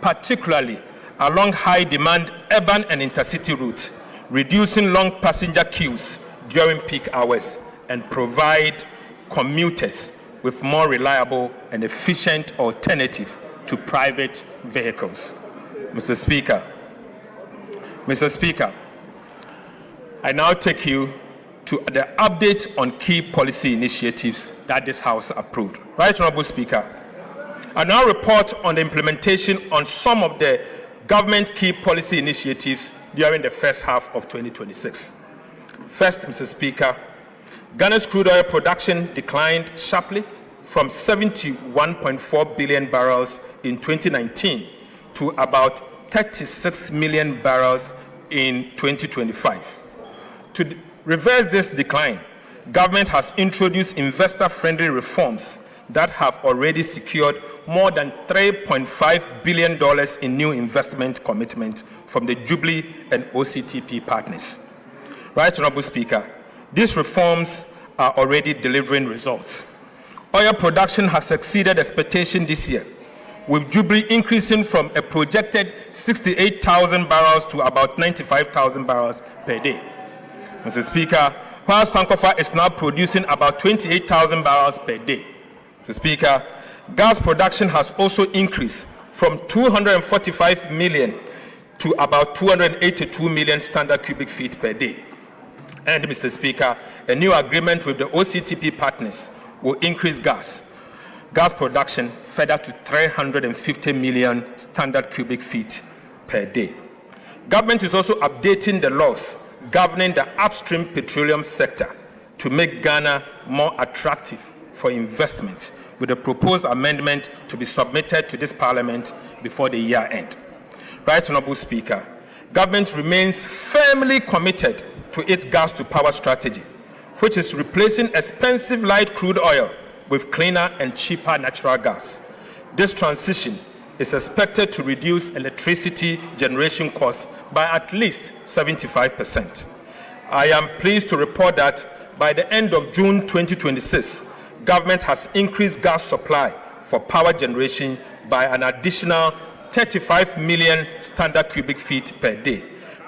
particularly along high-demand urban and intercity routes, reducing long passenger queues during peak hours, and provide commuters with more reliable and efficient alternative to private vehicles. Mr. Speaker, I now take you to the update on key policy initiatives that this House approved. Right Honorable Speaker, I now report on the implementation on some of the government key policy initiatives during the first half of 2026. First, Mr. Speaker, Ghana's crude oil production declined sharply from 71.4 billion barrels in 2019 to about 36 million barrels in 2025. To reverse this decline, government has introduced investor-friendly reforms that have already secured more than $3.5 billion in new investment commitment from the Jubilee and OCTP partners. Right Honorable Speaker, these reforms are already delivering results. Oil production has exceeded expectation this year, with Jubilee increasing from a projected 68,000 barrels to about 95,000 barrels per day. Mr. Speaker, while Sankofa is now producing about 28,000 barrels per day, Mr. Speaker, gas production has also increased from 245 million to about 282 million standard cubic feet per day. And, Mr. Speaker, a new agreement with the OCTP partners will increase gas production further to 350 million standard cubic feet per day. Government is also updating the laws governing the upstream petroleum sector to make Ghana more attractive for investment, with a proposed amendment to be submitted to this Parliament before the year end. Right Honourable Speaker, government remains firmly committed to its gas to power strategy, which is replacing expensive light crude oil with cleaner and cheaper natural gas. This transition is expected to reduce electricity generation costs by at least 75%. I am pleased to report that by the end of June 2026, government has increased gas supply for power generation by an additional 35 million standard cubic feet per day,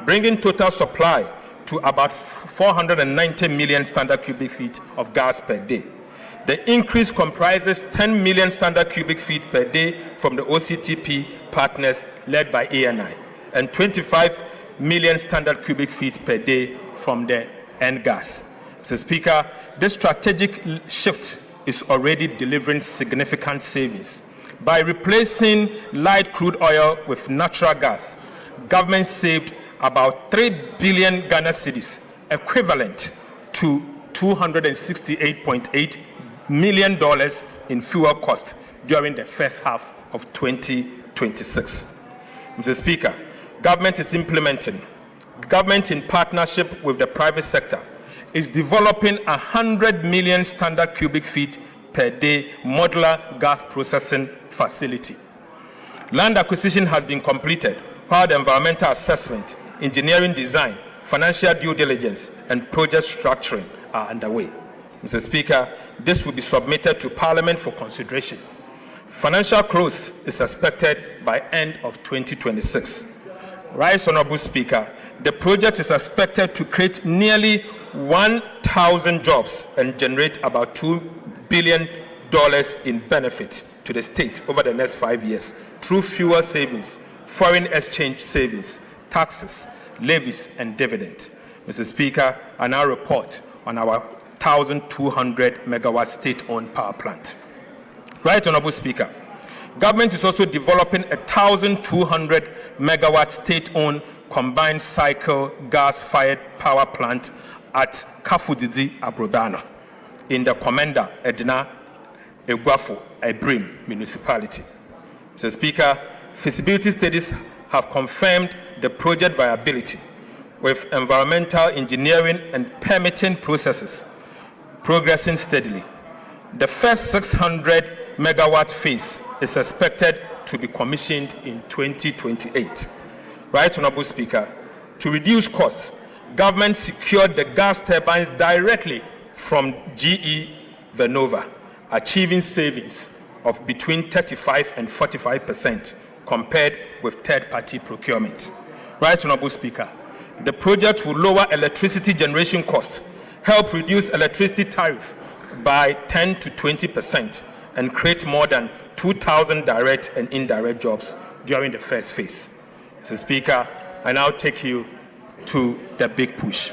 bringing total supply to about 490 million standard cubic feet of gas per day. The increase comprises 10 million standard cubic feet per day from the OCTP partners led by ANI and 25 million standard cubic feet per day from the NGAS. Mr. Speaker, this strategic shift is already delivering significant savings. By replacing light crude oil with natural gas, government saved about 3 billion Ghana cedis, equivalent to $268.8 million in fuel costs during the first half of 2026. Mr. Speaker, government in partnership with the private sector, is developing 100 million standard cubic feet per day modular gas processing facility. Land acquisition has been completed, while the environmental assessment, engineering design, financial due diligence, and project structuring are underway. Mr. Speaker, this will be submitted to Parliament for consideration. Financial close is expected by end of 2026. Right Honourable Speaker, the project is expected to create nearly 1,000 jobs and generate about $2 billion in benefit to the state over the next 5 years through fuel savings, foreign exchange savings, taxes, levies, and dividend. Mr. Speaker, I now report on our 1,200 megawatt state-owned power plant. Right Honourable Speaker, government is also developing a 1,200 megawatt state-owned combined cycle gas-fired power plant at Kafudidi Abrobano in the Commander Edna Egwafo Ebrim municipality. Mr. Speaker, feasibility studies have confirmed the project viability with environmental engineering and permitting processes progressing steadily. The first 600 megawatt phase is expected to be commissioned in 2028. Right Honourable Speaker, to reduce costs, government secured the gas turbines directly from GE Vernova, achieving savings of between 35 and 45% compared with third-party procurement. Right Honourable Speaker, the project will lower electricity generation costs, help reduce electricity tariff by 10 to 20%, and create more than 2,000 direct and indirect jobs during the first phase. Mr. Speaker, I now take you to the big push.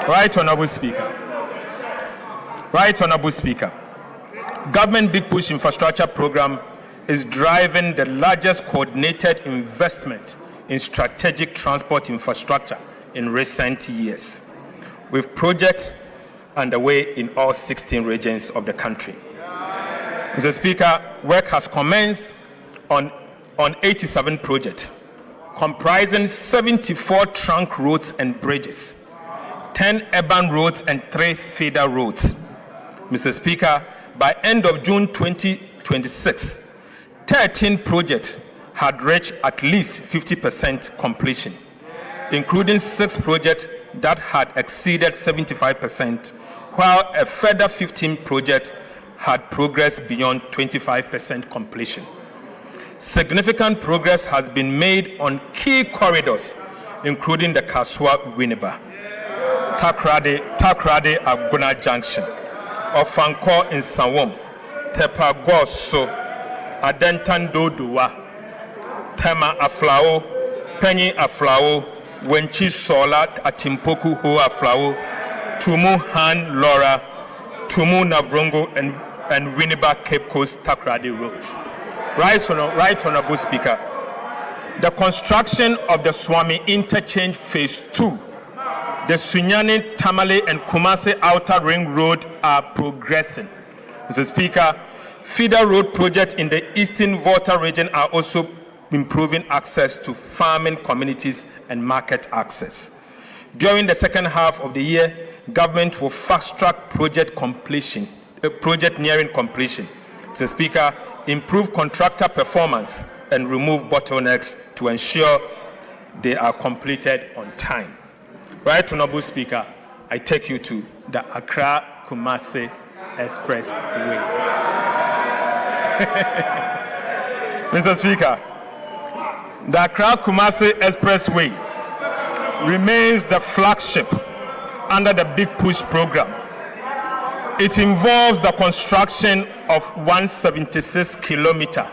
Right Honourable Speaker. Right Honourable Speaker. Government Big Push Infrastructure Program is driving the largest coordinated investment in strategic transport infrastructure in recent years, with projects underway in all 16 regions of the country. Mr. Speaker, work has commenced on 87 projects, comprising 74 trunk roads and bridges, 10 urban roads and 3 feeder roads. Mr. Speaker, by end of June 2026, 13 projects had reached at least 50% completion, including 6 projects that had exceeded 75%, while a further 15 projects had progressed beyond 25% completion. Significant progress has been made on key corridors, including the Kaswa-Winneba, Takrade-Aguna Junction, Ofanko in Sawom, Tepagoso, Adentan-Dodowa, Tema Aflao, Penny Aflao, Wenchi Sola, Atimpoku Ho Aflao, Tumu Han Laura, Tumu Navrongo, and Winneba Cape Coast Takrade roads. Right Honorable Speaker, the construction of the Swami Interchange Phase 2, the Sunyani, Tamale, and Kumasi Outer Ring Road are progressing. Mr. Speaker, feeder road projects in the Eastern Volta region are also improving access to farming communities and market access. During the second half of the year, government will fast-track project nearing completion. Mr. Speaker, improve contractor performance and remove bottlenecks to ensure they are completed on time. Right Honorable Speaker, I take you to the Accra-Kumasi Expressway. Mr. Speaker, the Accra-Kumasi Expressway remains the flagship under the Big Push program. It involves the construction of 176-kilometer,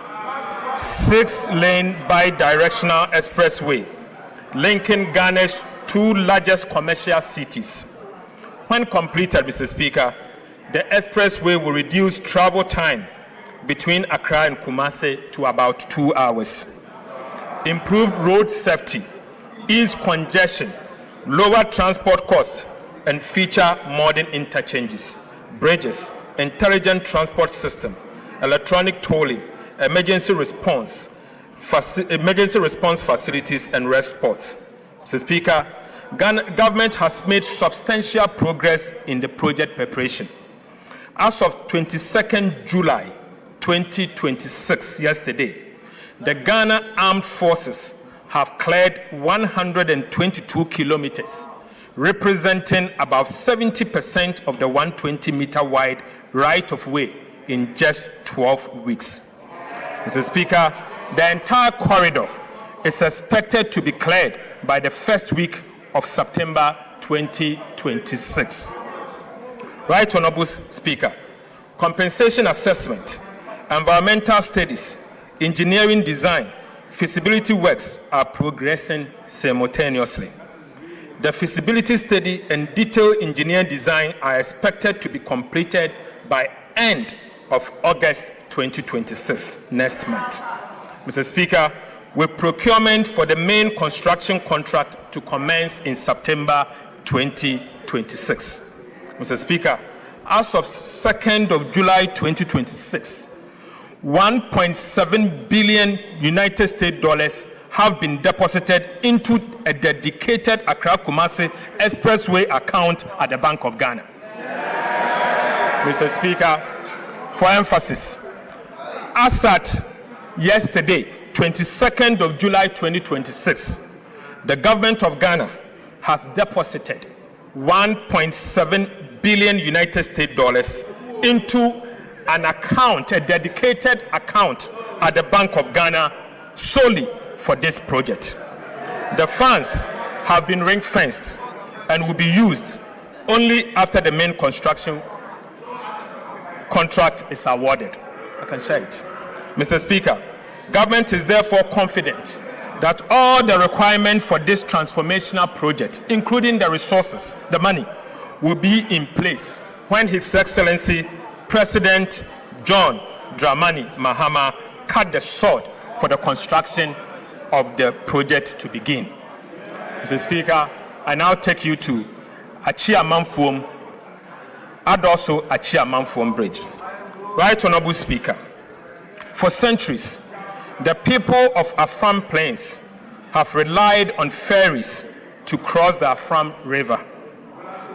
6-lane bi-directional expressway linking Ghana's two largest commercial cities. When completed, Mr. Speaker, the expressway will reduce travel time between Accra and Kumasi to about 2 hours. Improved road safety, ease congestion, lower transport costs, and feature modern interchanges, bridges, intelligent transport system, electronic tolling, emergency response facilities, and rest spots. Mr. Speaker, government has made substantial progress in the project preparation. As of 22nd July 2026, yesterday, the Ghana Armed Forces have cleared 122 kilometers, representing about 70% of the 120-meter wide right-of-way in just 12 weeks. Mr. Speaker, the entire corridor is expected to be cleared by the first week of September 2026. Right Honorable Speaker, compensation assessment, environmental studies, engineering design, feasibility works are progressing simultaneously. The feasibility study and detailed engineering design are expected to be completed by end of August 2026, next month. Mr. Speaker, with procurement for the main construction contract to commence in September 2026. Mr. Speaker, as of 2nd of July 2026, $1.7 billion United States dollars have been deposited into a dedicated Accra-Kumasi Expressway account at the Bank of Ghana. Mr. Speaker, for emphasis, as at yesterday, 22nd of July 2026, the government of Ghana has deposited $1.7 billion United States dollars into an account, a dedicated account at the Bank of Ghana solely for this project. The funds have been ring-fenced and will be used only after the main construction contract is awarded. I can share it. Mr. Speaker, government is therefore confident that all the requirements for this transformational project, including the resources, the money, will be in place when His Excellency President John Dramani Mahama cut the sword for the construction of the project to begin. Mr. Speaker, I now take you to Achia Manfuom, and also Achia Manfuom Bridge. Right Honorable Speaker, for centuries, the people of Afam Plains have relied on ferries to cross the Afam River.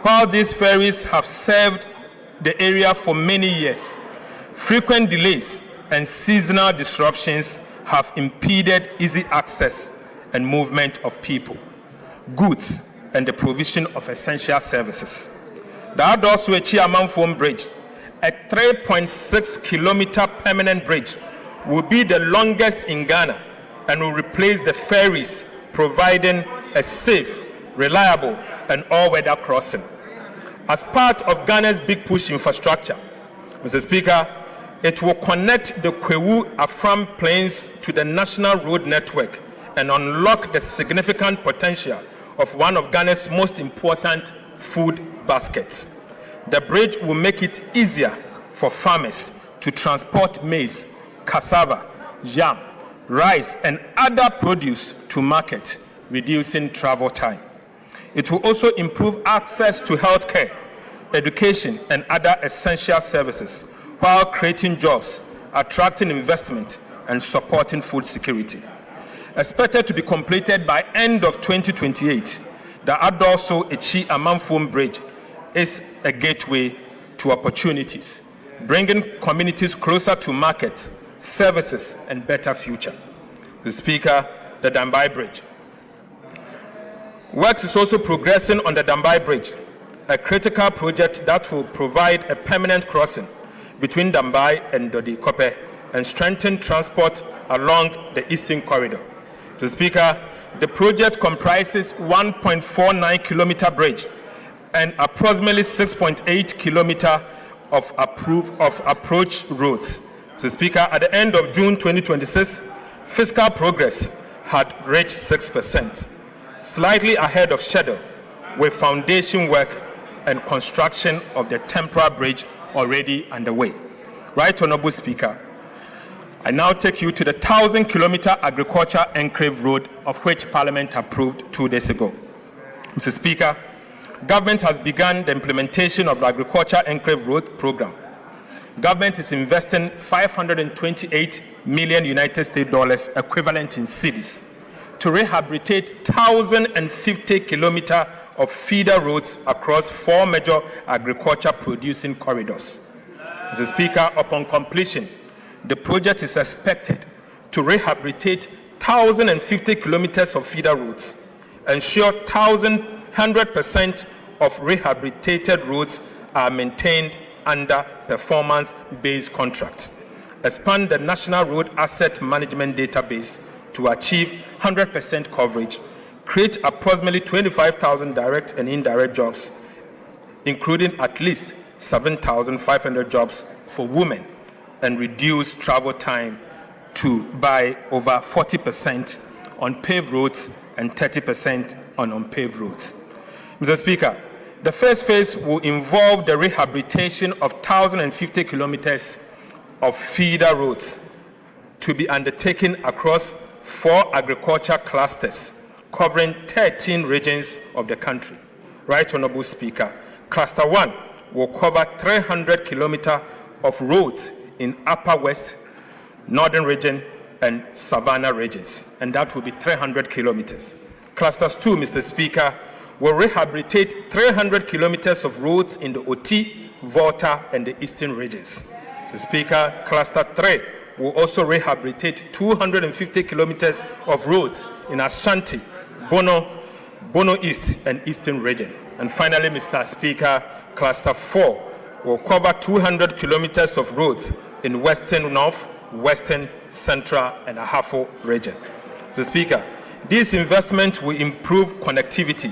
While these ferries have served the area for many years, frequent delays and seasonal disruptions have impeded easy access and movement of people, goods, and the provision of essential services. The Adosu Achia Manfuom Bridge, a 3.6-kilometer permanent bridge, will be the longest in Ghana and will replace the ferries, providing a safe, reliable, and all-weather crossing. As part of Ghana's big push infrastructure, Mr. Speaker, it will connect the Kwewu-Afram Plains to the national road network and unlock the significant potential of one of Ghana's most important food baskets. The bridge will make it easier for farmers to transport maize, cassava, yam, rice, and other produce to market, reducing travel time. It will also improve access to healthcare, education, and other essential services while creating jobs, attracting investment, and supporting food security. Expected to be completed by end of 2028, the Adolso-Echi Amanfum Bridge is a gateway to opportunities, bringing communities closer to markets, services, and better future. The Speaker, the Dambai Bridge. Works is also progressing on the Dambai Bridge, a critical project that will provide a permanent crossing between Dambai and Dodi-Kope and strengthen transport along the Eastern Corridor. The Speaker, the project comprises 1.49 kilometer bridge and approximately 6.8 kilometer of approach roads. The Speaker, at the end of June 2026, fiscal progress had reached 6%, slightly ahead of schedule, with foundation work and construction of the temporary bridge already underway. Right Honorable Speaker, I now take you to the 1,000-kilometer agriculture enclave road, of which Parliament approved 2 days ago. Mr. Speaker, government has begun the implementation of the agriculture enclave road program. Government is investing $528 million United States dollars, equivalent in cedis, to rehabilitate 1,050 kilometers of feeder roads across 4 major agriculture producing corridors. Mr. Speaker, upon completion, the project is expected to rehabilitate 1,050 kilometers of feeder roads, ensure 100% of rehabilitated roads are maintained under performance-based contracts, expand the National Road Asset Management Database to achieve 100% coverage, create approximately 25,000 direct and indirect jobs, including at least 7,500 jobs for women, and reduce travel time by over 40% on paved roads and 30% on unpaved roads. Mr. Speaker, the first phase will involve the rehabilitation of 1,050 kilometers of feeder roads to be undertaken across 4 agriculture clusters covering 13 regions of the country. Right Honorable Speaker, Cluster 1 will cover 300 kilometers of roads in Upper West, Northern Region, and Savannah regions, and that will be 300 kilometers. Clusters 2, Mr. Speaker, will rehabilitate 300 kilometers of roads in the Oti, Volta, and the Eastern regions. Mr. Speaker, Cluster 3 will also rehabilitate 250 kilometers of roads in Ashanti, Bono East, and Eastern region. And finally, Mr. Speaker, Cluster 4 will cover 200 kilometers of roads in Western North, Western, Central, and Ahafo region. Mr. Speaker, this investment will improve connectivity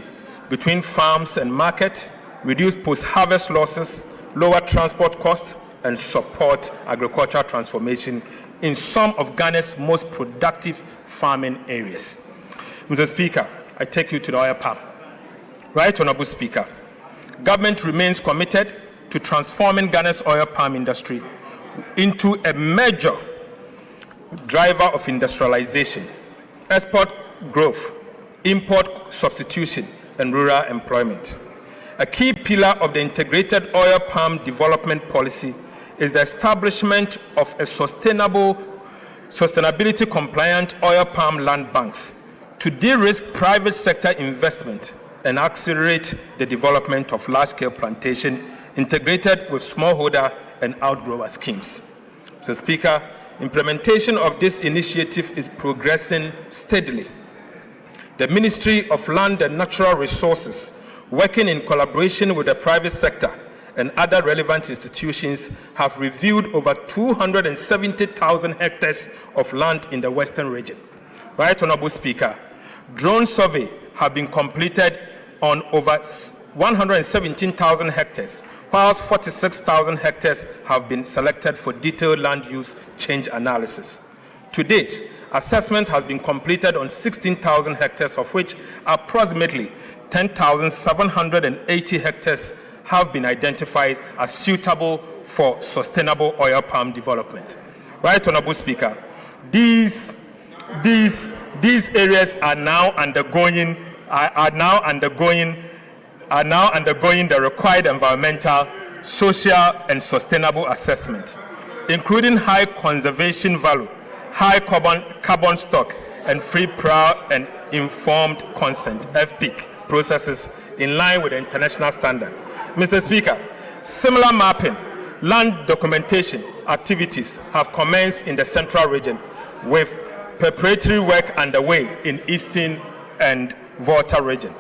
between farms and market, reduce post-harvest losses, lower transport costs, and support agricultural transformation in some of Ghana's most productive farming areas. Mr. Speaker, I take you to the oil palm. Right Honorable Speaker, government remains committed to transforming Ghana's oil palm industry into a major driver of industrialization, export growth, import substitution, and rural employment. A key pillar of the integrated oil palm development policy is the establishment of a sustainability-compliant oil palm land banks to de-risk private sector investment and accelerate the development of large-scale plantation integrated with smallholder and outgrower schemes. Mr. Speaker, implementation of this initiative is progressing steadily. The Ministry of Land and Natural Resources, working in collaboration with the private sector, and other relevant institutions have reviewed over 270,000 hectares of land in the Western region. Right Honorable Speaker, drone survey have been completed on over 117,000 hectares, whilst 46,000 hectares have been selected for detailed land use change analysis. To date, assessment has been completed on 16,000 hectares, of which approximately 10,780 hectares have been identified as suitable for sustainable oil palm development. Right Honorable Speaker, these areas are now undergoing the required environmental, social, and sustainable assessment, including high conservation value, high carbon stock, and free, prior, and informed consent (FPIC) processes in line with the international standard. Mr. Speaker, similar mapping, land documentation activities have commenced in the Central region, with preparatory work underway in Eastern and Volta region.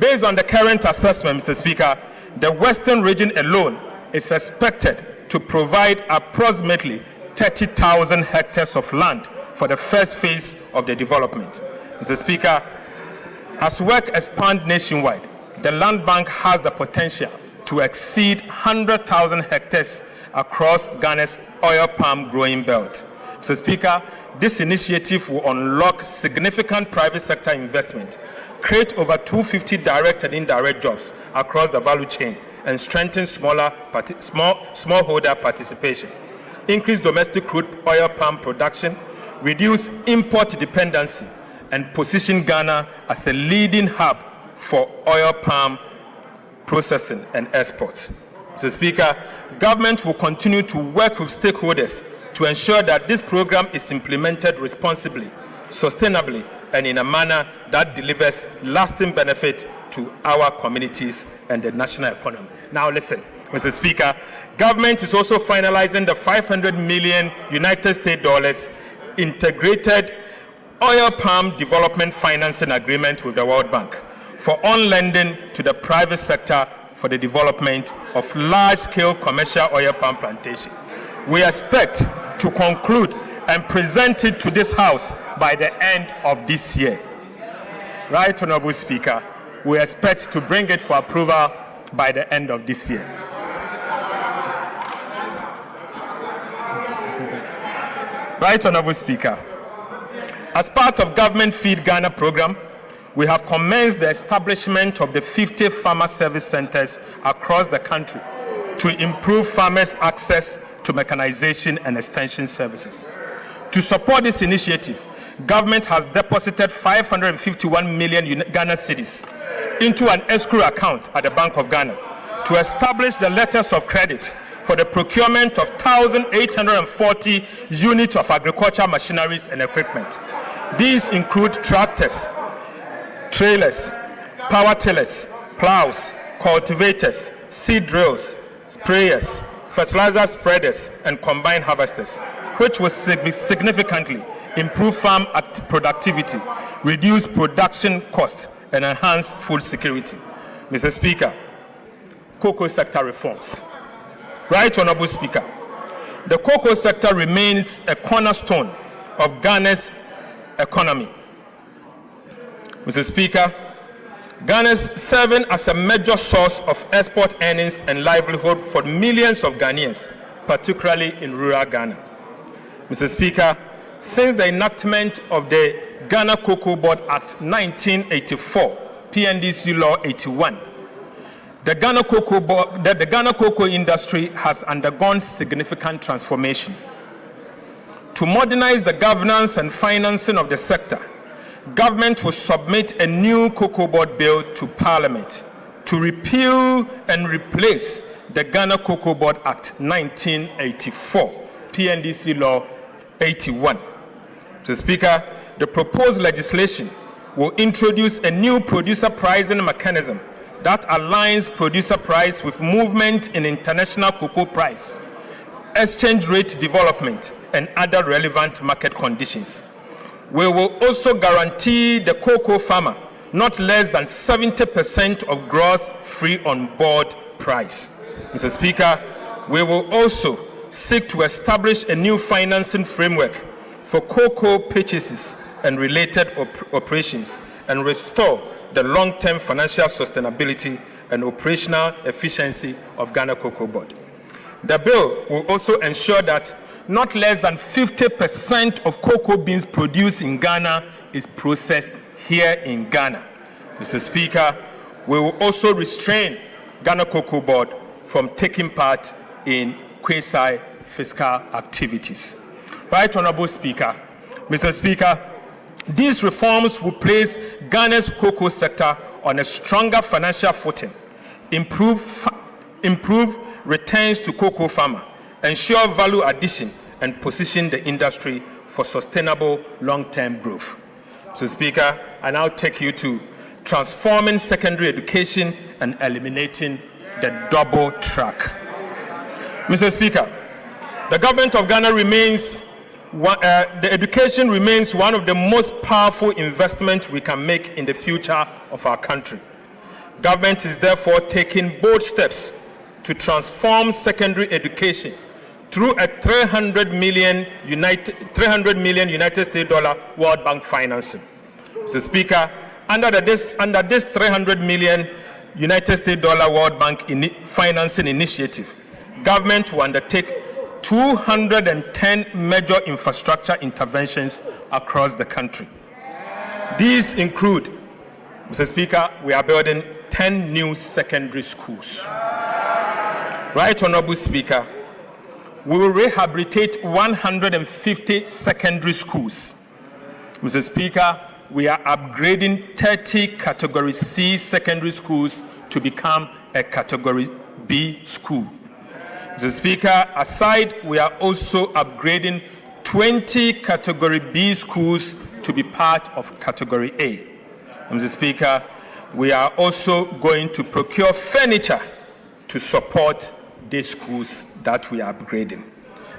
Based on the current assessment, Mr. Speaker, the Western region alone is expected to provide approximately 30,000 hectares of land for the first phase of the development. Mr. Speaker, as work expands nationwide, the land bank has the potential to exceed 100,000 hectares across Ghana's oil palm growing belt. Mr. Speaker, this initiative will unlock significant private sector investment, create over 250 direct and indirect jobs across the value chain, and strengthen smallholder participation, increase domestic crude oil palm production, reduce import dependency, and position Ghana as a leading hub for oil palm processing and exports. Mr. Speaker, government will continue to work with stakeholders to ensure that this program is implemented responsibly, sustainably, and in a manner that delivers lasting benefit to our communities and the national economy. Now listen, Mr. Speaker, government is also finalizing the $500 million United States dollars integrated oil palm development financing agreement with the World Bank for on-lending to the private sector for the development of large-scale commercial oil palm plantation. We expect to conclude and present it to this House by the end of this year. Right Honorable Speaker, we expect to bring it for approval by the end of this year. Right Honorable Speaker, as part of Government Feed Ghana program, we have commenced the establishment of the 50 farmer service centers across the country to improve farmers' access to mechanization and extension services. To support this initiative, government has deposited 551 million Ghana cedis into an escrow account at the Bank of Ghana to establish the letters of credit for the procurement of 1,840 units of agricultural machineries and equipment. These include tractors, trailers, power tillers, plows, cultivators, seed drills, sprayers, fertilizer spreaders, and combine harvesters, which will significantly improve farm productivity, reduce production costs, and enhance food security. Mr. Speaker, cocoa sector reforms. Right Honorable Speaker, the cocoa sector remains a cornerstone of Ghana's economy. Mr. Speaker, Ghana is serving as a major source of export earnings and livelihood for millions of Ghanaians, particularly in rural Ghana. Mr. Speaker, since the enactment of the Ghana Cocoa Board Act 1984, PNDC Law 81, the Ghana cocoa industry has undergone significant transformation. To modernize the governance and financing of the sector, government will submit a new Cocoa Board Bill to Parliament to repeal and replace the Ghana Cocoa Board Act 1984, PNDC Law 81. Mr. Speaker, the proposed legislation will introduce a new producer pricing mechanism that aligns producer price with movement in international cocoa price, exchange rate development, and other relevant market conditions. We will also guarantee the cocoa farmer not less than 70% of gross free on board price. Mr. Speaker, we will also seek to establish a new financing framework for cocoa purchases and related operations and restore the long-term financial sustainability and operational efficiency of Ghana Cocoa Board. The bill will also ensure that not less than 50% of cocoa beans produced in Ghana is processed here in Ghana. Mr. Speaker, we will also restrain Ghana Cocoa Board from taking part in quasi-fiscal activities. Right Honorable Speaker, Mr. Speaker, these reforms will place Ghana's cocoa sector on a stronger financial footing, improve returns to cocoa farmer, ensure value addition, and position the industry for sustainable long-term growth. Mr. Speaker, I now take you to transforming secondary education and eliminating the double track. Mr. Speaker, the government of Ghana the education remains one of the most powerful investments we can make in the future of our country. Government is therefore taking bold steps to transform secondary education through a $300 million United States dollar World Bank financing. Mr. Speaker, under this $300 million United States dollar World Bank financing initiative, government will undertake 210 major infrastructure interventions across the country. These include, Mr. Speaker, we are building 10 new secondary schools. Right Honorable Speaker, we will rehabilitate 150 secondary schools. Mr. Speaker, we are upgrading 30 Category C secondary schools to become a Category B school. Mr. Speaker, aside, we are also upgrading 20 Category B schools to be part of Category A. Mr. Speaker, we are also going to procure furniture to support these schools that we are upgrading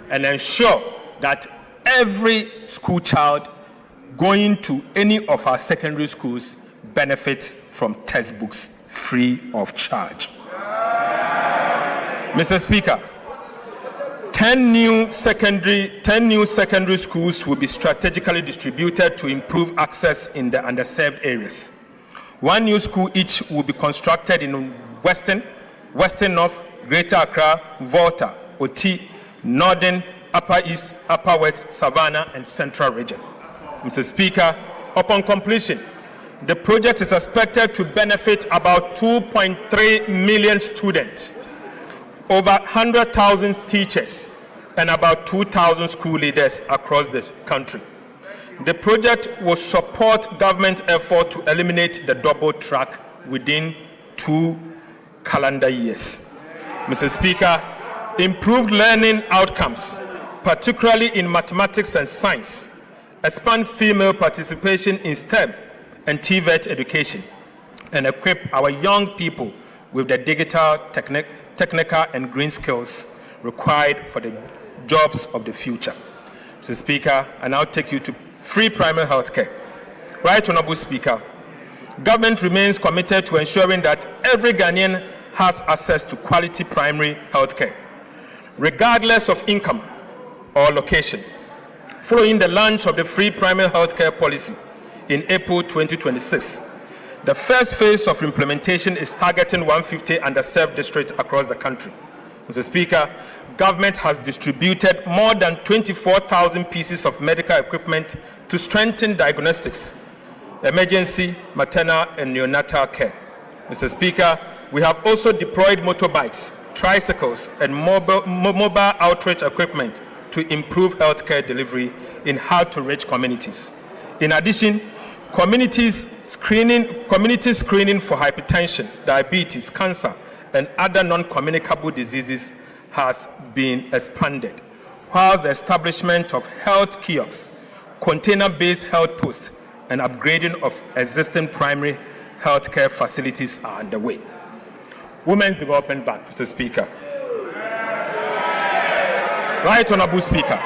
and ensure that every school child going to any of our secondary schools benefits from textbooks free of charge. Mr. Speaker, 10 new secondary schools will be strategically distributed to improve access in the underserved areas. One new school each will be constructed in Western North, Greater Accra, Volta, Oti, Northern, Upper East, Upper West, Savannah, and Central Region. Mr. Speaker, upon completion, the project is expected to benefit about 2.3 million students, over 100,000 teachers, and about 2,000 school leaders across the country. The project will support government effort to eliminate the double track within 2 calendar years. Mr. Speaker, improved learning outcomes, particularly in mathematics and science, expand female participation in STEM and TVET education, and equip our young people with the digital, technical, and green skills required for the jobs of the future. Mr. Speaker, I now take you to free primary health care. Right Honorable Speaker, government remains committed to ensuring that every Ghanaian has access to quality primary health care, regardless of income or location. Following the launch of the free primary health care policy in April 2026, the first phase of implementation is targeting 150 underserved districts across the country. Mr. Speaker, government has distributed more than 24,000 pieces of medical equipment to strengthen diagnostics, emergency, maternal, and neonatal care. Mr. Speaker, we have also deployed motorbikes, tricycles, and mobile outreach equipment to improve healthcare delivery in hard-to-reach communities. In addition, community screening for hypertension, diabetes, cancer, and other non-communicable diseases has been expanded, while the establishment of health kiosks, container-based health posts, and upgrading of existing primary health care facilities are underway. Women's Development Bank, Mr. Speaker. Right Honorable Speaker,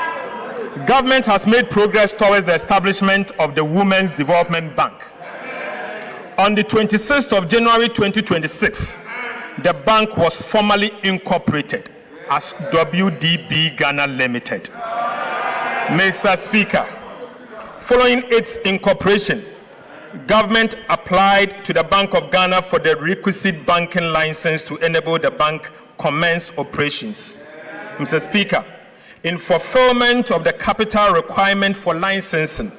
government has made progress towards the establishment of the Women's Development Bank. On the 26th of January 2026, the bank was formally incorporated as WDB Ghana Limited. Mr. Speaker, following its incorporation, government applied to the Bank of Ghana for the requisite banking license to enable the bank commence operations. Mr. Speaker, in fulfillment of the capital requirement for licensing,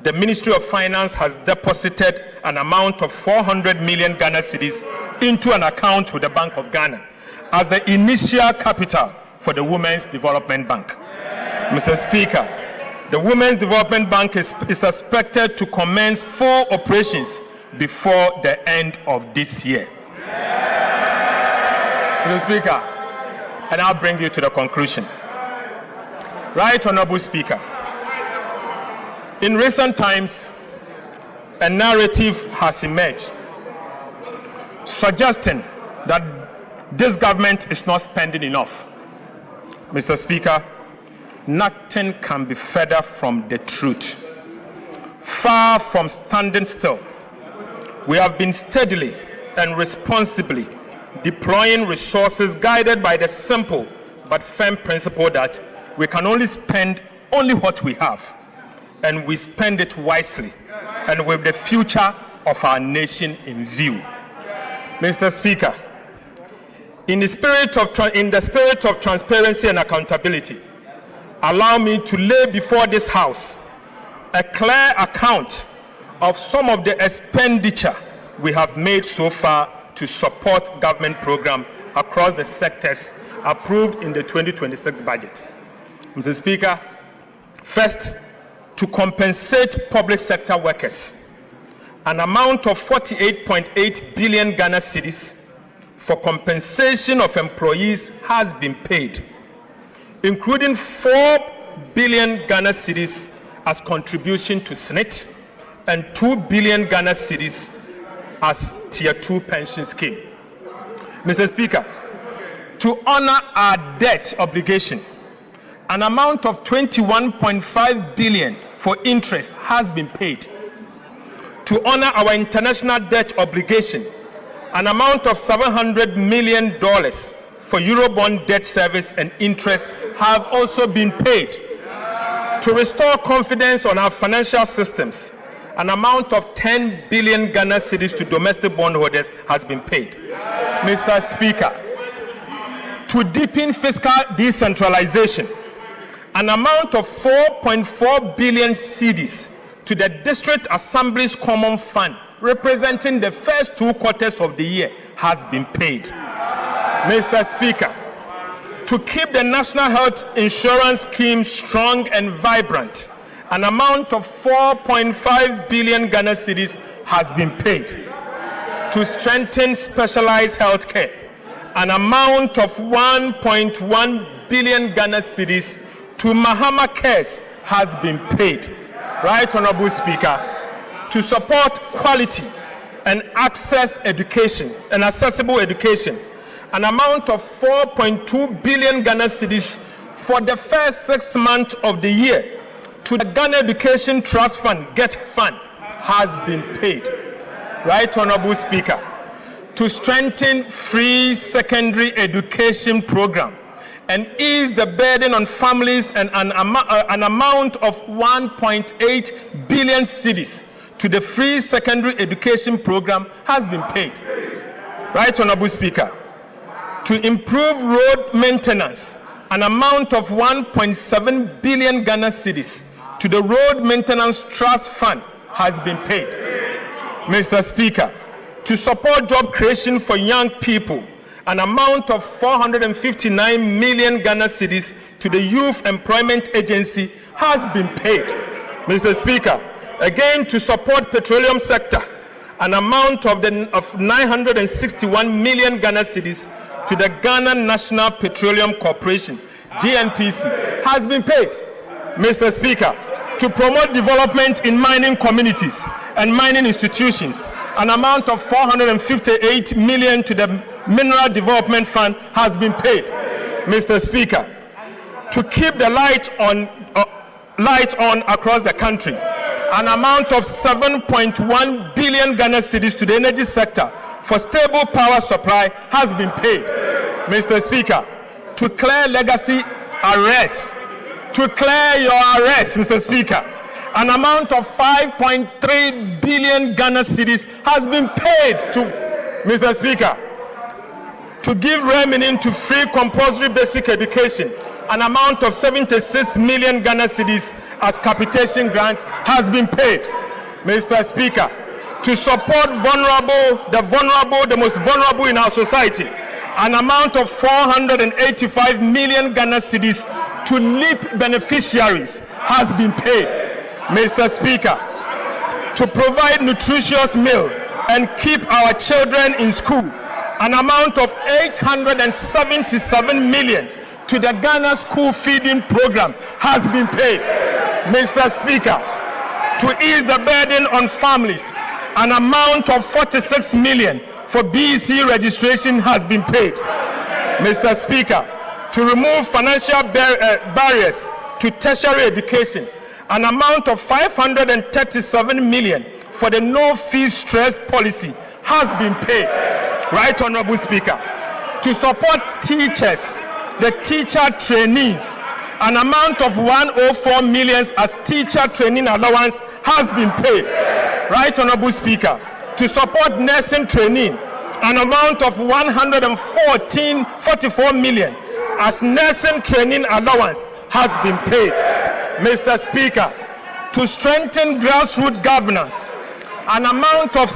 the Ministry of Finance has deposited an amount of 400 million Ghana cedis into an account with the Bank of Ghana as the initial capital for the Women's Development Bank. Mr. Speaker, the Women's Development Bank is expected to commence full operations before the end of this year. Mr. Speaker, and I'll bring you to the conclusion. Right Honorable Speaker, in recent times, a narrative has emerged suggesting that this government is not spending enough. Mr. Speaker, nothing can be further from the truth. Far from standing still, we have been steadily and responsibly deploying resources guided by the simple but firm principle that we can only spend only what we have, and we spend it wisely and with the future of our nation in view. Mr. Speaker, in the spirit of transparency and accountability, allow me to lay before this House a clear account of some of the expenditure we have made so far to support government programs across the sectors approved in the 2026 budget. Mr. Speaker, first, to compensate public sector workers, an amount of 48.8 billion Ghana cedis for compensation of employees has been paid, including 4 billion Ghana cedis as contribution to SNIT and 2 billion Ghana cedis as Tier 2 pension scheme. Mr. Speaker, to honor our debt obligation, an amount of 21.5 billion for interest has been paid. To honor our international debt obligation, an amount of $700 million for Eurobond debt service and interest have also been paid. To restore confidence on our financial systems, an amount of 10 billion Ghana cedis to domestic bondholders has been paid. Mr. Speaker, to deepen fiscal decentralization, an amount of 4.4 billion cedis to the District Assembly's Common Fund, representing the first 2 quarters of the year, has been paid. Mr. Speaker, to keep the National Health Insurance Scheme strong and vibrant, an amount of 4.5 billion Ghana cedis has been paid. To strengthen specialized health care, an amount of 1.1 billion Ghana cedis to Mahama Cares has been paid. Right Honorable Speaker, to support quality and access education and accessible education, an amount of 4.2 billion Ghana cedis for the first 6 months of the year to the Ghana Education Trust Fund, GET Fund, has been paid. Right Honorable Speaker, to strengthen free secondary education program and ease the burden on families, and an amount of 1.8 billion cedis to the free secondary education program has been paid. Right Honorable Speaker, to improve road maintenance, an amount of 1.7 billion Ghana cedis to the Road Maintenance Trust Fund has been paid. Mr. Speaker, to support job creation for young people, an amount of 459 million Ghana cedis to the Youth Employment Agency has been paid. Mr. Speaker, again to support petroleum sector, an amount of 961 million Ghana cedis to the Ghana National Petroleum Corporation, GNPC, has been paid. Mr. Speaker, to promote development in mining communities and mining institutions, an amount of 458 million to the Mineral Development Fund has been paid. Mr. Speaker, to keep the light on across the country, an amount of 7.1 billion Ghana cedis to the energy sector for stable power supply has been paid. Mr. Speaker, to clear legacy arrests, to clear your arrests, Mr. Speaker, an amount of 5.3 billion Ghana cedis has been paid to, Mr. Speaker, to give remaining to free compulsory basic education, an amount of 76 million Ghana cedis as capitation grant has been paid. Mr. Speaker, to support the most vulnerable in our society, an amount of 485 million Ghana cedis to LEAP beneficiaries has been paid. Mr. Speaker, to provide nutritious meal and keep our children in school, an amount of 877 million to the Ghana School Feeding Program has been paid. Mr. Speaker, to ease the burden on families, an amount of 46 million for BEC registration has been paid. Mr. Speaker, to remove financial barriers to tertiary education, an amount of 537 million for the no-fee stress policy has been paid. Right, Honorable Speaker, to support teachers, the teacher trainees, an amount of 104 million as teacher training allowance has been paid. Right, Honorable Speaker, to support nursing training, an amount of 144 million as nursing training allowance has been paid. Mr. Speaker, to strengthen grassroots governance, an amount of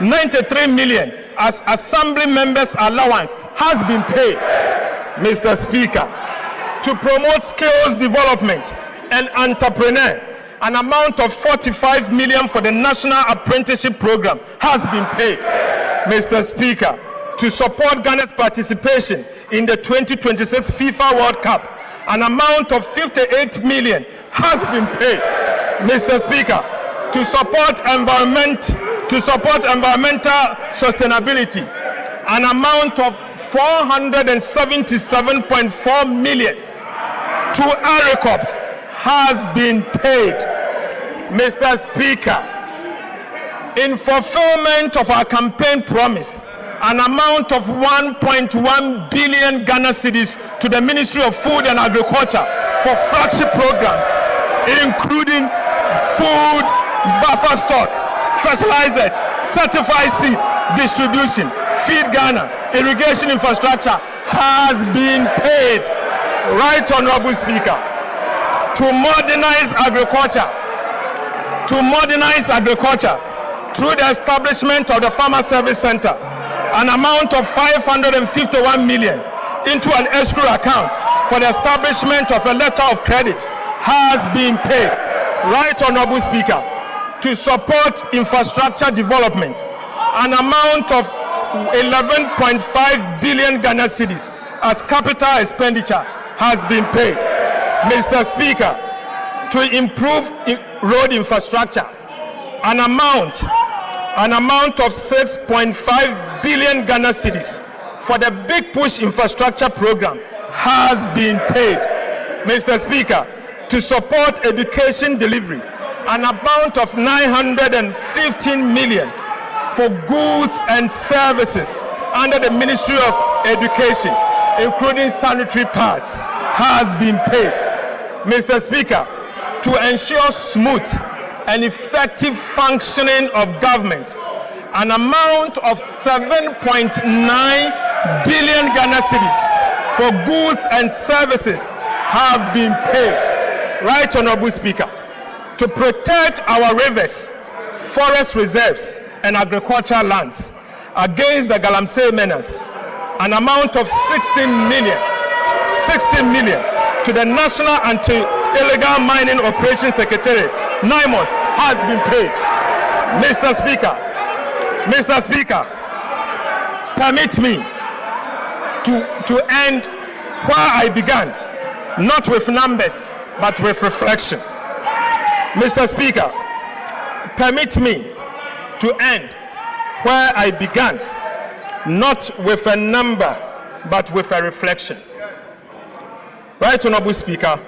93 million as assembly members allowance has been paid. Mr. Speaker, to promote skills development and entrepreneur, an amount of 45 million for the National Apprenticeship Program has been paid. Mr. Speaker, to support Ghana's participation in the 2026 FIFA World Cup, an amount of 58 million has been paid. Mr. Speaker, to support environmental sustainability, an amount of 477.4 million to ARICOPS has been paid. Mr. Speaker, in fulfillment of our campaign promise, an amount of 1.1 billion Ghana cedis to the Ministry of Food and Agriculture for flagship programs, including food buffer stock, fertilizers, certified seed distribution, Feed Ghana, irrigation infrastructure has been paid. Right, Honorable Speaker, to modernize agriculture through the establishment of the Farmer Service Center, an amount of 551 million into an escrow account for the establishment of a letter of credit has been paid. Right, Honorable Speaker, to support infrastructure development, an amount of 11.5 billion Ghana cedis as capital expenditure has been paid. Mr. Speaker, to improve road infrastructure, an amount of 6.5 billion Ghana cedis for the Big Push infrastructure program has been paid. Mr. Speaker, to support education delivery, an amount of 915 million for goods and services under the Ministry of Education, including sanitary pads, has been paid. Mr. Speaker, to ensure smooth and effective functioning of government, an amount of 7.9 billion Ghana cedis for goods and services have been paid. Right, Honorable Speaker, to protect our rivers, forest reserves, and agricultural lands against the Galamsey menace, an amount of 16 million to the National Anti-Illegal Mining Operations Secretariat, NIMOS, has been paid. Mr. Speaker, permit me to end where I began, not with numbers, but with reflection. Mr. Speaker, permit me to end where I began, not with a number, but with a reflection. Right, Honorable Speaker,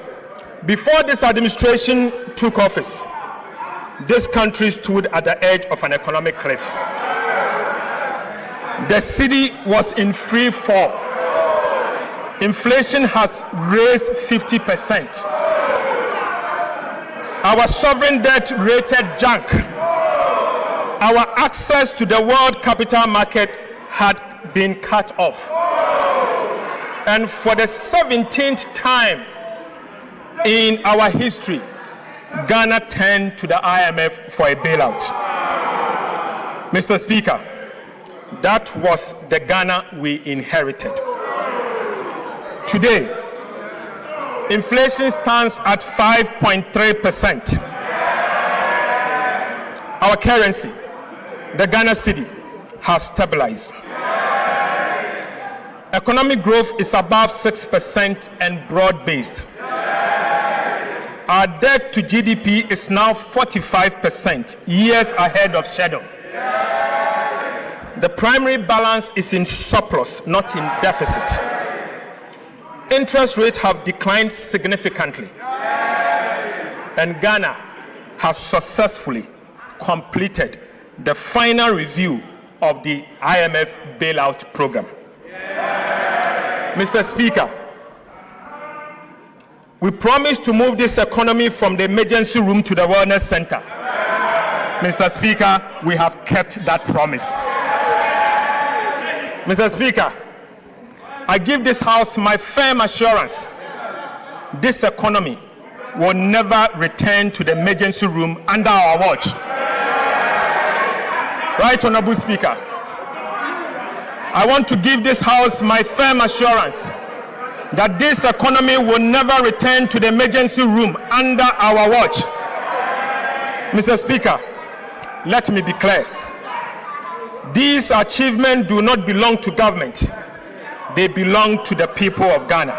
before this administration took office, this country stood at the edge of an economic cliff. the cedi was in free fall. Inflation has raised 50%. Our sovereign debt rated junk. Our access to the world capital market had been cut off. And for the 17th time in our history, Ghana turned to the IMF for a bailout. Mr. Speaker, that was the Ghana we inherited. Today, inflation stands at 5.3%. Our currency, the Ghana cedi, has stabilized. Economic growth is above 6% and broad-based. Our debt to GDP is now 45%, years ahead of schedule. The primary balance is in surplus, not in deficit. Interest rates have declined significantly, and Ghana has successfully completed the final review of the IMF bailout program. Mr. Speaker, we promised to move this economy from the emergency room to the wellness center. Mr. Speaker, we have kept that promise. Mr. Speaker, I give this House my firm assurance this economy will never return to the emergency room under our watch. Right, Honorable Speaker? I want to give this House my firm assurance that this economy will never return to the emergency room under our watch. Mr. Speaker, let me be clear. These achievements do not belong to government. They belong to the people of Ghana.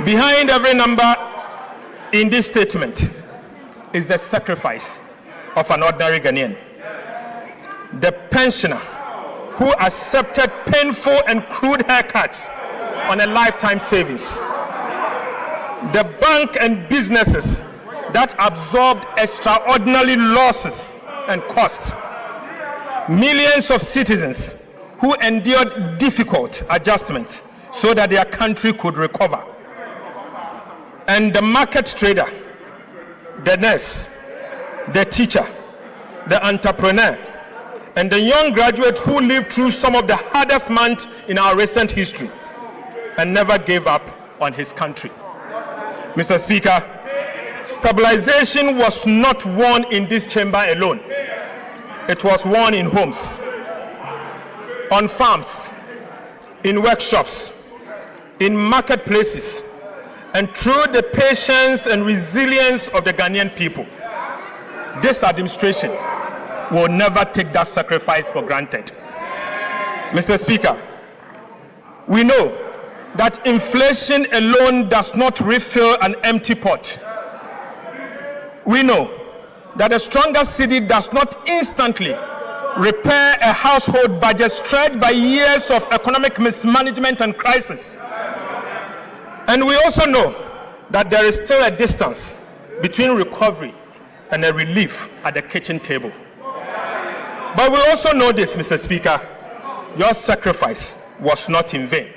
Behind every number in this statement is the sacrifice of an ordinary Ghanaian. The pensioner who accepted painful and crude haircuts on a lifetime savings. The bank and businesses that absorbed extraordinary losses and costs. Millions of citizens who endured difficult adjustments so that their country could recover. And the market trader, the nurse, the teacher, the entrepreneur, and the young graduate who lived through some of the hardest months in our recent history and never gave up on his country. Mr. Speaker, stabilization was not won in this chamber alone. It was won in homes, on farms, in workshops, in marketplaces, and through the patience and resilience of the Ghanaian people. This administration will never take that sacrifice for granted. Mr. Speaker, we know that inflation alone does not refill an empty pot. We know that a stronger cedi does not instantly repair a household budget stretched by years of economic mismanagement and crisis. And we also know that there is still a distance between recovery and a relief at the kitchen table. But we also know this, Mr. Speaker, your sacrifice was not in vain.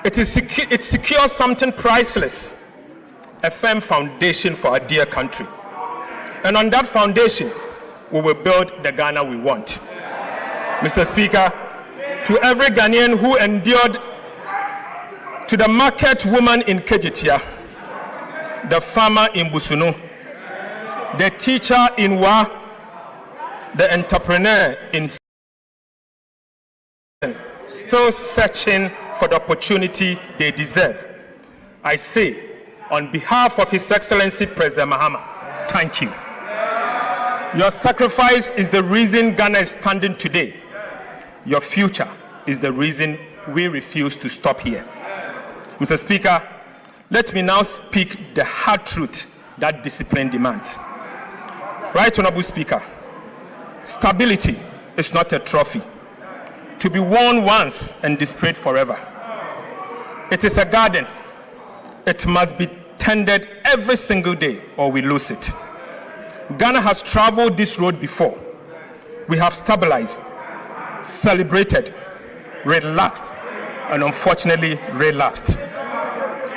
It secures something priceless, a firm foundation for our dear country. And on that foundation, we will build the Ghana we want. Mr. Speaker, to every Ghanaian who endured, to the market woman in Kejitia, the farmer in Busunu, the teacher in Wa, the entrepreneur in still searching for the opportunity they deserve, I say, on behalf of His Excellency President Mahama, thank you. Your sacrifice is the reason Ghana is standing today. Your future is the reason we refuse to stop here. Mr. Speaker, let me now speak the hard truth that discipline demands. Right, Honorable Speaker, stability is not a trophy to be worn once and displayed forever. It is a garden. It must be tended every single day or we lose it. Ghana has traveled this road before, we have stabilized, celebrated, relaxed, and unfortunately relapsed.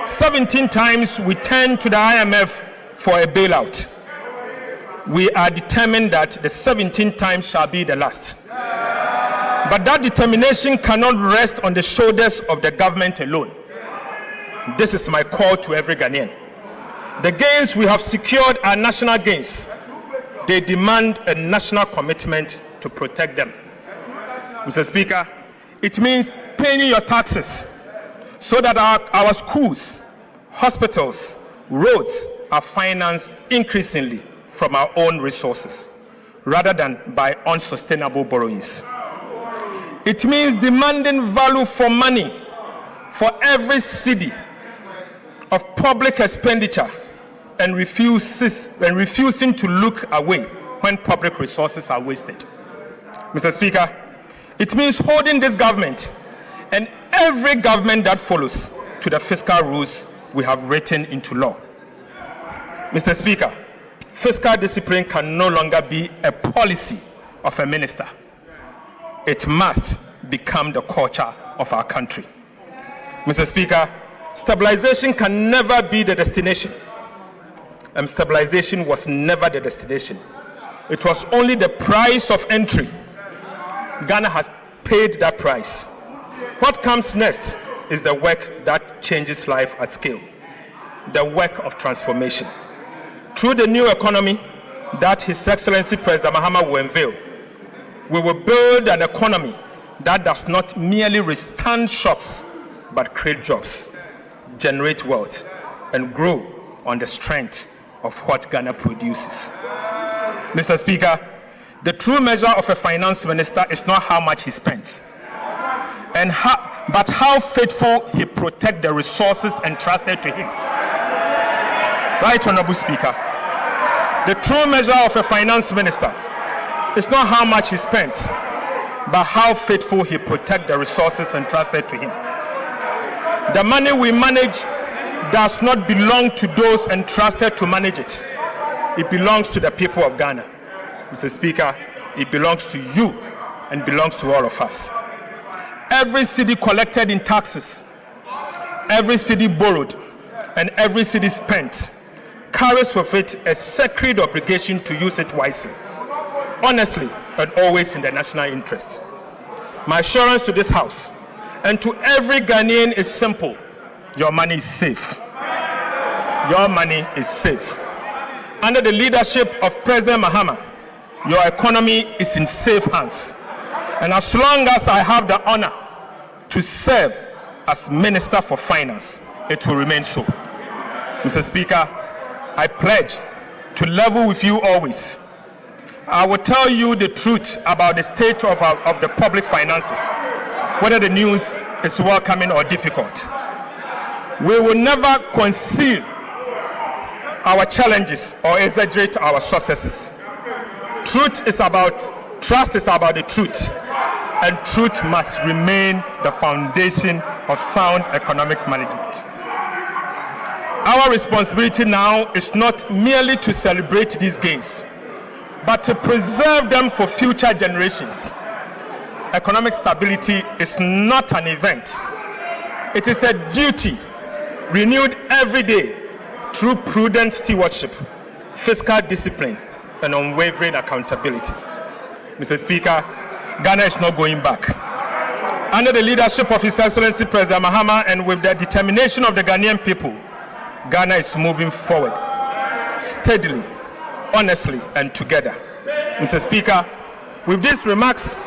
17 times we turned to the IMF for a bailout. We are determined that the 17th time shall be the last. But that determination cannot rest on the shoulders of the government alone. This is my call to every Ghanaian. The gains we have secured are national gains. They demand a national commitment to protect them. Mr. Speaker, it means paying your taxes so that our schools, hospitals, roads are financed increasingly from our own resources, rather than by unsustainable borrowings. It means demanding value for money for every cedi of public expenditure and refusing to look away when public resources are wasted. Mr. Speaker, it means holding this government and every government that follows to the fiscal rules we have written into law. Mr. Speaker, fiscal discipline can no longer be a policy of a minister. It must become the culture of our country. Mr. Speaker, stabilization can never be the destination. And stabilization was never the destination. It was only the price of entry. Ghana has paid that price. What comes next is the work that changes life at scale, the work of transformation. Through the new economy that His Excellency President Mahama will unveil, we will build an economy that does not merely withstand shocks, but create jobs, generate wealth, and grow on the strength of what Ghana produces. Mr. Speaker, the true measure of a finance minister is not how much he spends, but how faithful he protects the resources entrusted to him. Right, Honorable Speaker, the true measure of a finance minister is not how much he spends, but how faithful he protects the resources entrusted to him. The money we manage does not belong to those entrusted to manage it. It belongs to the people of Ghana. Mr. Speaker, it belongs to you and belongs to all of us. Every cedi collected in taxes, every cedi borrowed, and every cedi spent carries with it a sacred obligation to use it wisely, honestly, and always in the national interest. My assurance to this House and to every Ghanaian is simple: your money is safe. Your money is safe. Under the leadership of President Mahama, your economy is in safe hands. And as long as I have the honor to serve as Minister for Finance, it will remain so. Mr. Speaker, I pledge to level with you always. I will tell you the truth about the state of the public finances, whether the news is welcoming or difficult. We will never conceal our challenges or exaggerate our successes. Trust is about the truth, and truth must remain the foundation of sound economic management. Our responsibility now is not merely to celebrate these gains, but to preserve them for future generations. Economic stability is not an event. It is a duty renewed every day through prudent stewardship, fiscal discipline, and unwavering accountability. Mr. Speaker, Ghana is not going back. Under the leadership of His Excellency President Mahama and with the determination of the Ghanaian people, Ghana is moving forward steadily, honestly, and together. Mr. Speaker, with these remarks,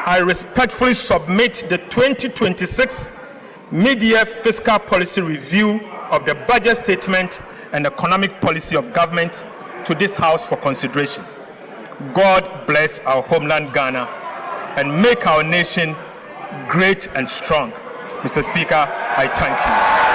I respectfully submit the 2026 mid-year fiscal policy review of the budget statement and economic policy of government to this House for consideration. God bless our homeland Ghana and make our nation great and strong. Mr. Speaker, I thank you.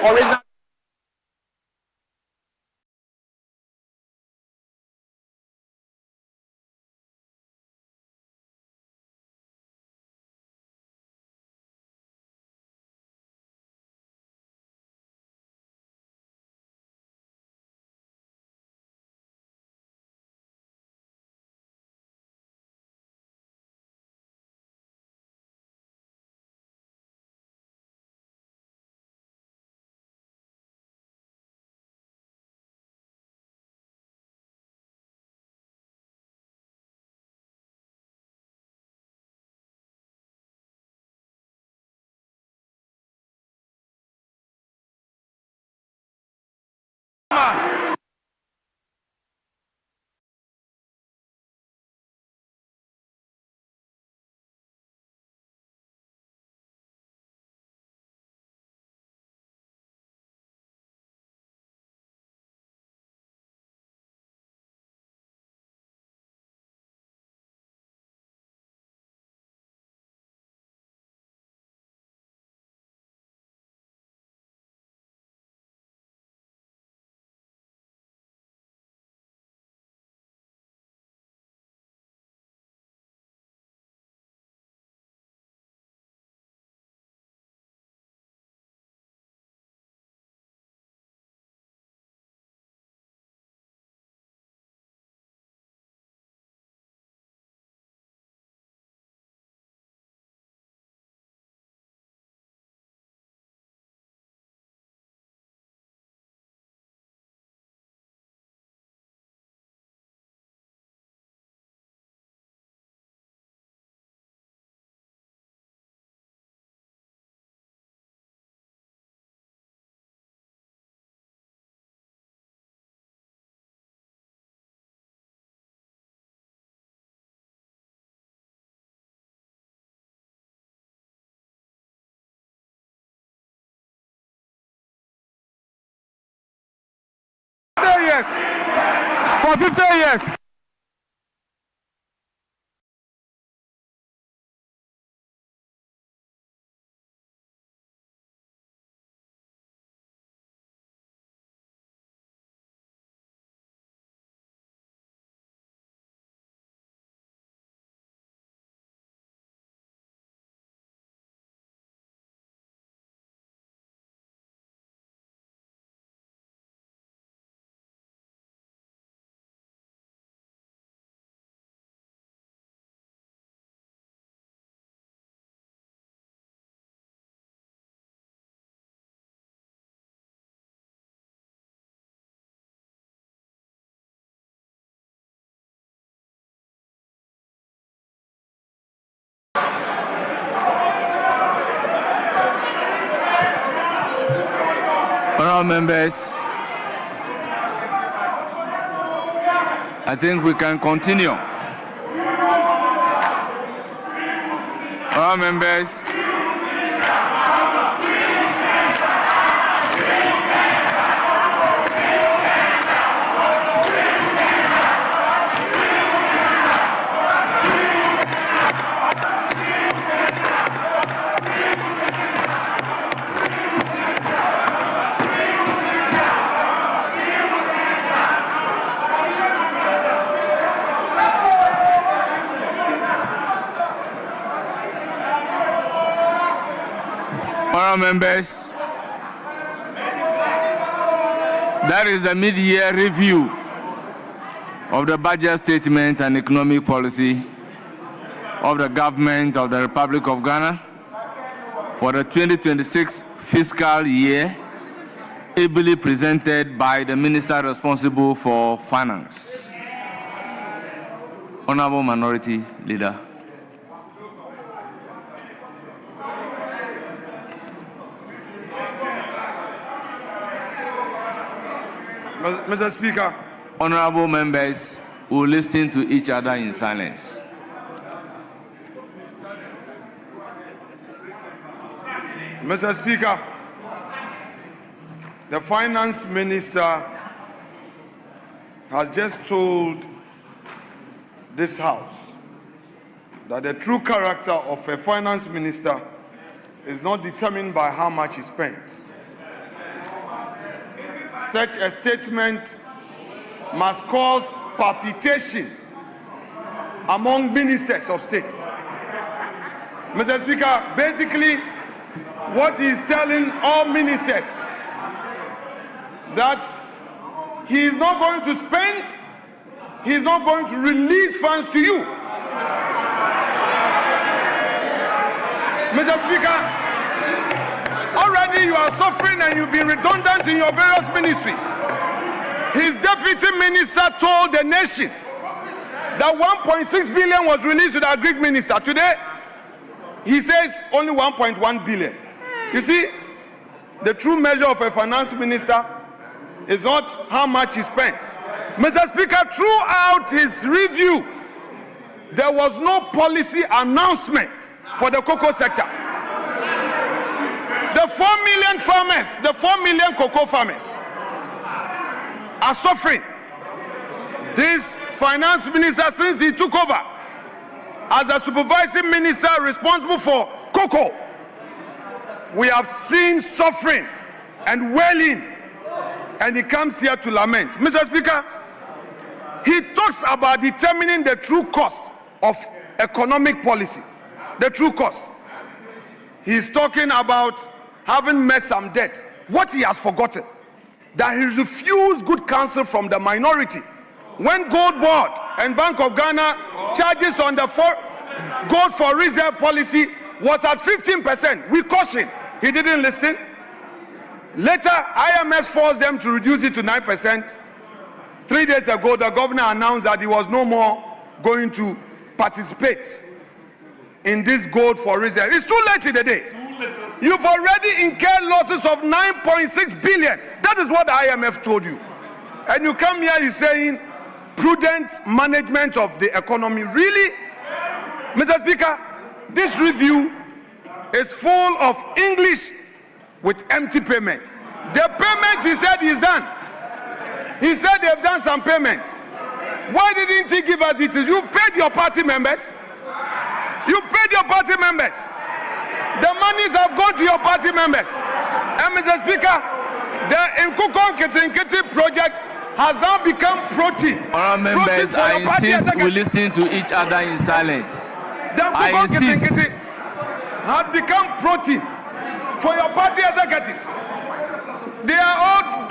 original. For 50 years. Honourable members, I think we can continue. Honourable members, members, that is the mid-year review of the budget statement and economic policy of the government of the Republic of Ghana for the 2026 fiscal year, ably presented by the Minister responsible for finance. Honourable Minority Leader. Mr. Speaker. Honourable members will listen to each other in silence. Mr. Speaker, the Finance Minister has just told this House that the true character of a Finance Minister is not determined by how much he spends, such a statement must cause palpitation among ministers of state. Mr. Speaker, basically, what he is telling all ministers that he is not going to spend, he is not going to release funds to you. Mr. Speaker, already you are suffering and you've been redundant in your various ministries. His deputy minister told the nation that 1.6 billion was released to the agri minister. Today, he says only 1.1 billion. You see, the true measure of a finance minister is not how much he spends. Mr. Speaker, throughout his review, there was no policy announcement for the cocoa sector. The 4 million farmers, the 4 million cocoa farmers are suffering. This finance minister, since he took over as a supervising minister responsible for cocoa, we have seen suffering and wailing, and he comes here to lament. Mr. Speaker, he talks about determining the true cost of economic policy. The true cost. He's talking about having met some debt. What he has forgotten, that he refused good counsel from the minority. When Gold Board and Bank of Ghana charges on the gold for reserve policy was at 15%, we cautioned. He didn't listen. Later, IMF forced them to reduce it to 9%. 3 days ago, the governor announced that he was no more going to participate in this gold for reserve. It's too late in the day. You've already incurred losses of 9.6 billion. That is what the IMF told you. And you come here, you're saying prudent management of the economy. Really? Mr. Speaker, this review is full of English with empty payment. The payment, he said, is done. He said they've done some payment. Why didn't he give us details? You paid your party members. You paid your party members. The monies have gone to your party members. And Mr. Speaker, the Nkukon Kitinkiti project has now become protein. Honourable members, I insist we listen to each other in silence. The Nkukon Kitinkiti has become protein for your party executives. They are all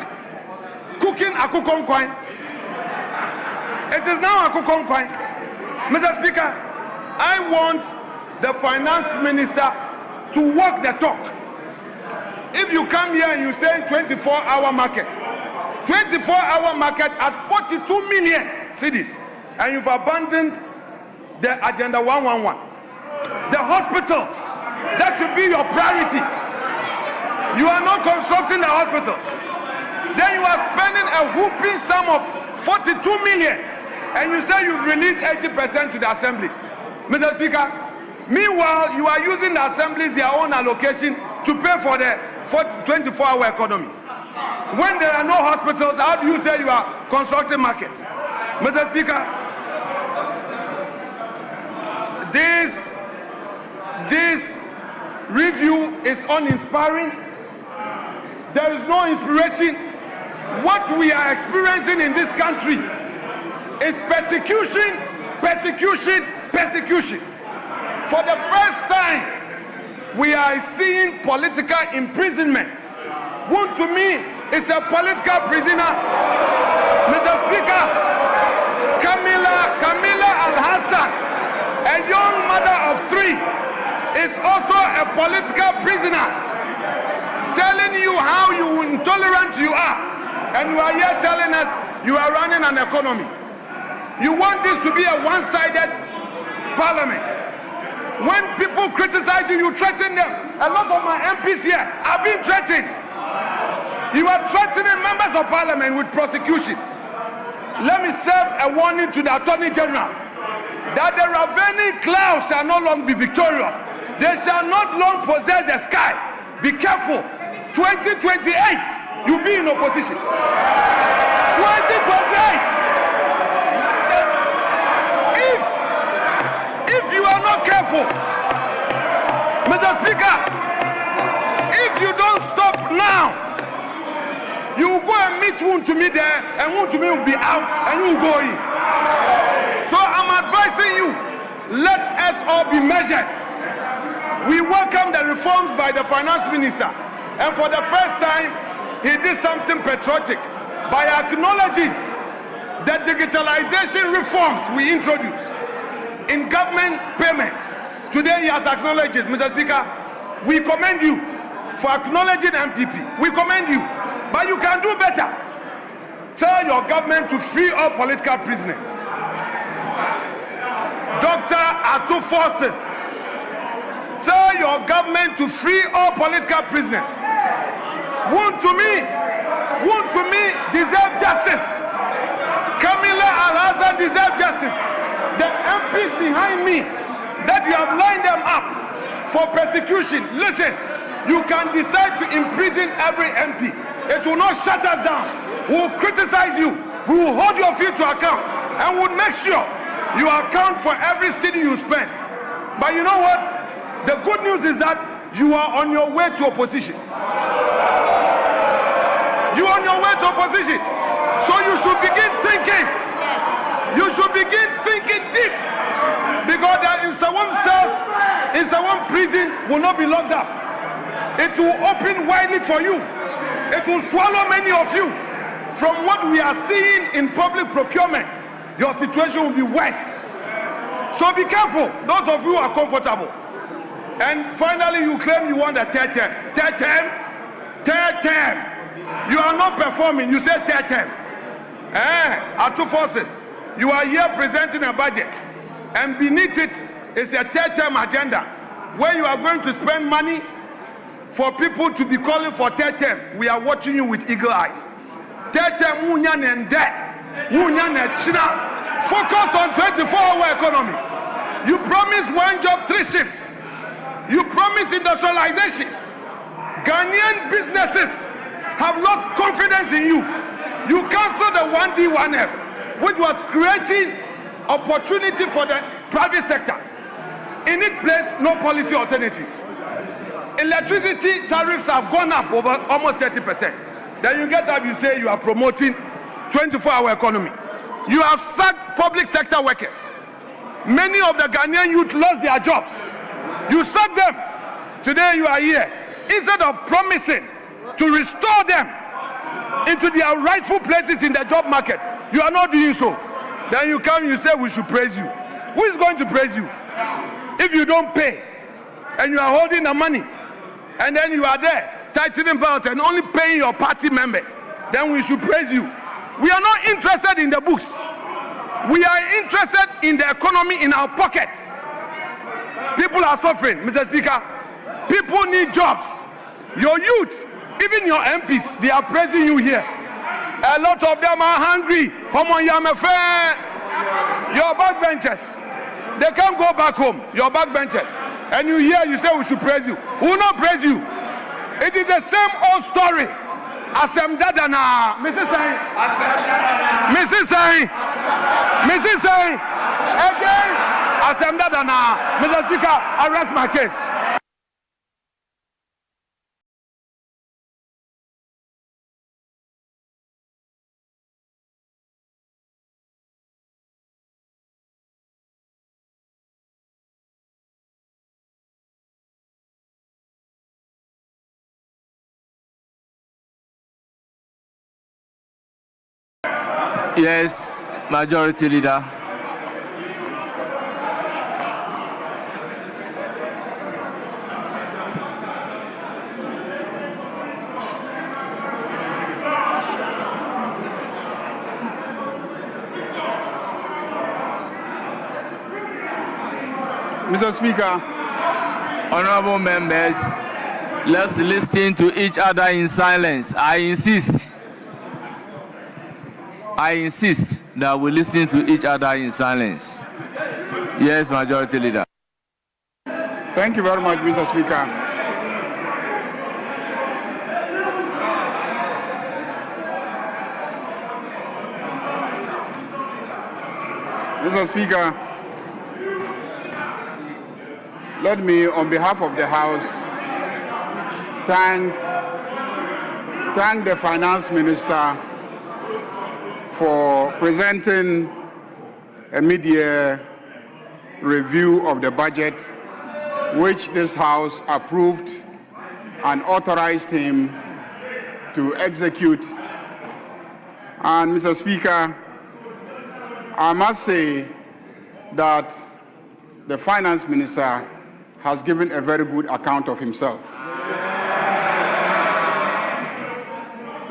cooking akukon kwai. It is now akukon kwai. Mr. Speaker, I want the finance minister to walk the talk. If you come here and you say 24-hour market, 24-hour market at 42 million cedis, and you've abandoned the Agenda 111. The hospitals, that should be your priority. You are not constructing the hospitals. Then you are spending a whooping sum of 42 million, and you say you've released 80% to the assemblies. Mr. Speaker, meanwhile, you are using the assemblies, their own allocation, to pay for the 24-hour economy. When there are no hospitals, how do you say you are constructing markets? Mr. Speaker, this review is uninspiring. There is no inspiration. What we are experiencing in this country is persecution, persecution, persecution. For the first time, we are seeing political imprisonment. Who to me is a political prisoner. Mr. Speaker, Camila Al-Hassan, a young mother of 3, is also a political prisoner, telling you how intolerant you are. And you are here telling us you are running an economy. You want this to be a one-sided parliament. When people criticize you, you threaten them. A lot of my MPs here have been threatened. You are threatening members of parliament with prosecution. Let me serve a warning to the Attorney General that the ravening clouds shall no longer be victorious. They shall not long possess the sky. Be careful. 2028, you'll be in opposition. 2028. If you are not careful, Mr. Speaker, if you don't stop now, you will go and meet be there and want to be out and you go in. So I'm advising you, let us all be measured. We welcome the reforms by the finance minister, and for the first time he did something patriotic by acknowledging the digitalization reforms we introduced in government payments. Today he has acknowledged it. Mr. Speaker, we commend you for acknowledging MPP. We commend you, but you can do better. Tell your government to free all political prisoners. Dr. Ato Forson, tell your government to free all political prisoners. Wound to me deserve justice. Camilla Al-Hassan deserve justice. The MPs behind me that you have lined them up for persecution. Listen, you can decide to imprison every MP. It will not shut us down. We will criticize you. We will hold your feet to account, and we'll make sure you account for every city you spend. But you know what? The good news is that you are on your way to opposition. You are on your way to opposition. So you should begin thinking. You should begin thinking deep. Because the Insawam cells, Insawam prison will not be locked up. It will open widely for you. It will swallow many of you. From what we are seeing in public procurement, your situation will be worse. So be careful, those of you who are comfortable. And finally, you claim you want a third term. Third term? Third term. You are not performing. You say third term. Ato Forson, you are here presenting a budget, and beneath it is a third term agenda where you are going to spend money for people to be calling for third term. We are watching you with eagle eyes. Third term, focus on 24-hour economy. You promise one job, 3 shifts. You promise industrialization. Ghanaian businesses have lost confidence in you. You cancelled the 1D, 1F, which was creating opportunity for the private sector. In its place, no policy alternatives. Electricity tariffs have gone up over almost 30%. Then you get up, you say you are promoting 24-hour economy. You have sacked public sector workers. Many of the Ghanaian youth lost their jobs. You sacked them. Today you are here. Instead of promising to restore them into their rightful places in the job market, you are not doing so. Then you come, you say we should praise you. Who is going to praise you? If you don't pay and you are holding the money and then you are there tightening belt and only paying your party members, then we should praise you. We are not interested in the books. We are interested in the economy in our pockets. People are suffering, Mr. Speaker. People need jobs. Your youth, even your MPs, they are praising you here. A lot of them are hungry. Your backbenchers, they can't go back home. Your backbenchers. And you hear, you say we should praise you. We will not praise you. It is the same old story. Asem Dadana, Mrs. Sai, Mrs. Sai, again, Asem Dadana, Mr. Speaker, I rest my case. Yes, Majority Leader. Mr. Speaker. Honorable members, let's listen to each other in silence. I insist that we listen to each other in silence. Yes, Majority Leader. Thank you very much, Mr. Speaker. Mr. Speaker, let me, on behalf of the House, thank the Finance Minister for presenting a mid-year review of the budget, which this House approved and authorized him to execute. And Mr. Speaker, I must say that the Finance Minister has given a very good account of himself.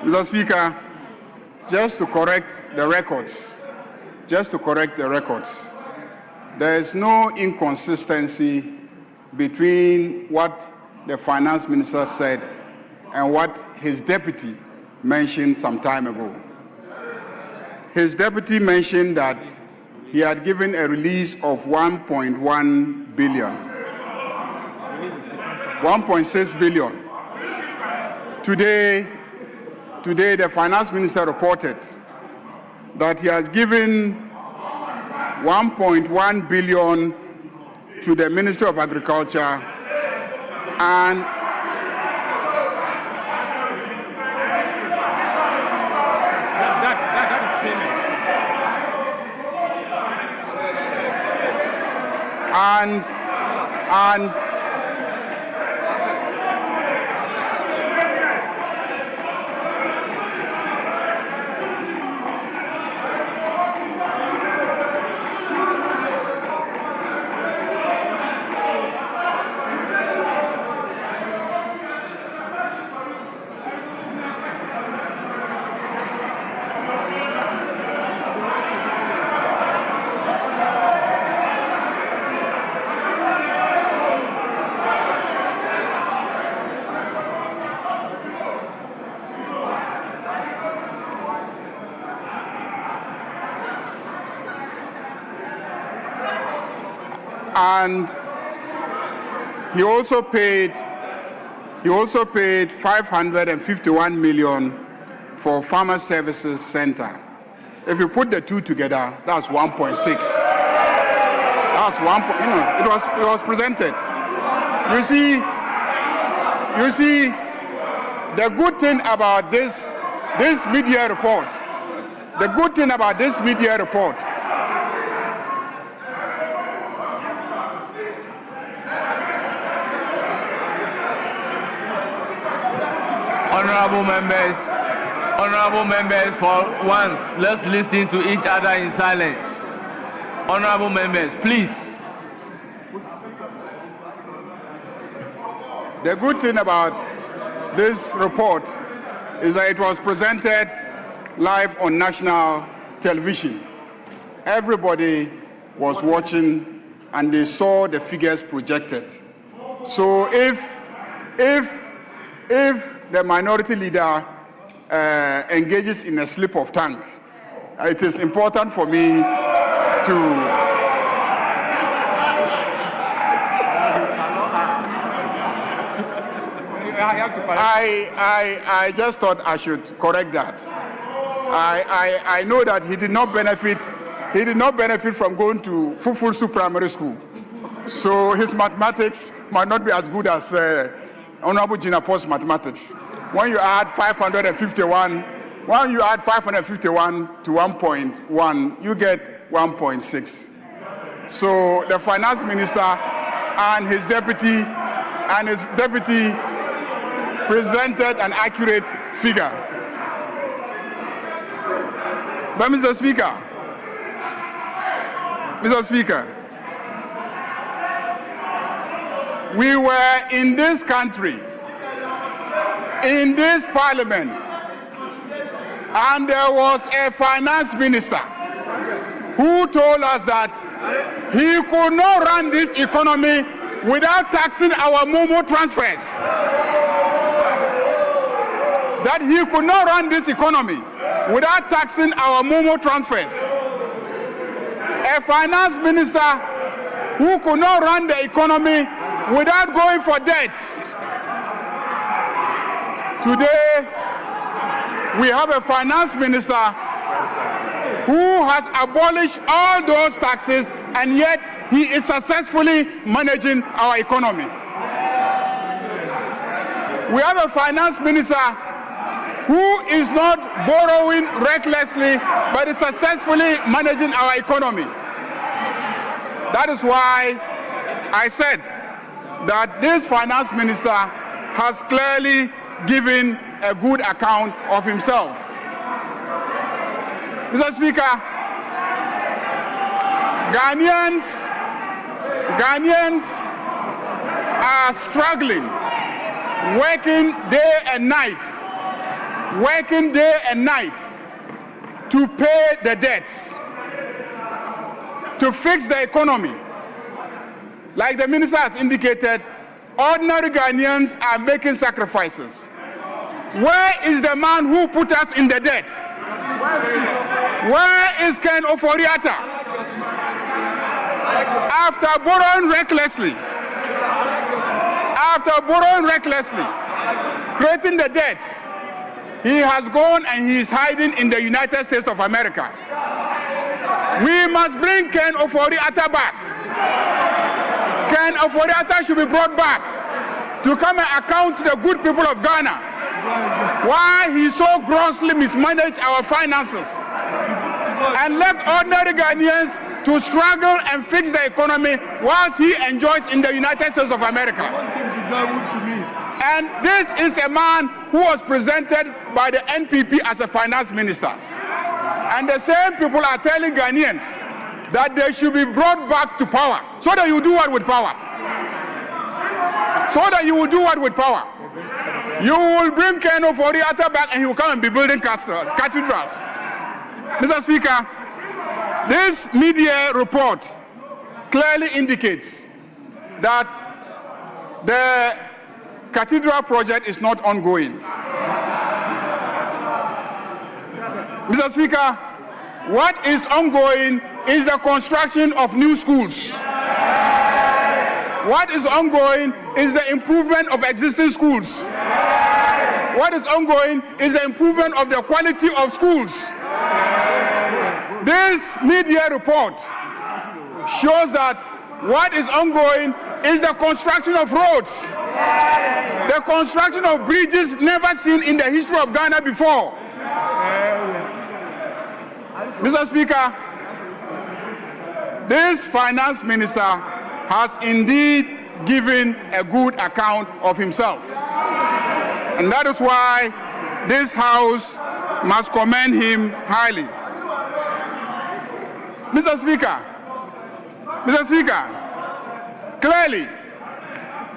Mr. Speaker, just to correct the records, there is no inconsistency between what the Finance Minister said and what his deputy mentioned some time ago. His deputy mentioned that he had given a release of 1.1 billion, 1.6 billion. Today, the Finance Minister reported that he has given 1.1 billion to the Ministry of Agriculture and that is payment. And he also paid 551 million for Farmer Services Center. If you put the two together, that's 1.6. That's one. It was presented. You see, the good thing about this mid-year report. The good thing about this mid-year report. Honorable members, for once, let's listen to each other in silence. Honorable members, please. The good thing about this report is that it was presented live on national television. Everybody was watching and they saw the figures projected. So if the minority leader engages in a slip of tongue, it is important for me to I just thought I should correct that. I know that he did not benefit from going to Fufusu Primary School. So his mathematics might not be as good as Honorable Gina Paul's mathematics. When you add 551 to 1.1, you get 1.6. So the Finance Minister and his deputy presented an accurate figure. But Mr. Speaker, we were in this country, in this parliament, and there was a finance minister who told us that he could not run this economy without taxing our Momo transfers. That he could not run this economy without taxing our Momo transfers. A finance minister who could not run the economy without going for debts. Today, we have a finance minister who has abolished all those taxes, and yet he is successfully managing our economy. We have a finance minister who is not borrowing recklessly, but is successfully managing our economy. That is why I said that this finance minister has clearly given a good account of himself. Mr. Speaker, Ghanaians are struggling, working day and night to pay the debts, to fix the economy. Like the minister has indicated, ordinary Ghanaians are making sacrifices. Where is the man who put us in the debt? Where is Ken Ofori-Atta? After borrowing recklessly, creating the debts, he has gone and he is hiding in the United States of America. We must bring Ken Ofori-Atta back. Ken Ofori-Atta should be brought back to come and account to the good people of Ghana why he so grossly mismanaged our finances and left ordinary Ghanaians to struggle and fix the economy whilst he enjoys in the United States of America. And this is a man who was presented by the NPP as a finance minister. And the same people are telling Ghanaians that they should be brought back to power. So that you do what with power? You will bring Ken Ofori-Atta back and he will come and be building cathedrals. Mr. Speaker, this media report clearly indicates that the cathedral project is not ongoing. Mr. Speaker, what is ongoing is the construction of new schools. What is ongoing is the improvement of existing schools. What is ongoing is the improvement of the quality of schools. This media report shows that what is ongoing is the construction of roads, the construction of bridges never seen in the history of Ghana before. Mr. Speaker, this finance minister has indeed given a good account of himself. And that is why this House must commend him highly. Mr. Speaker,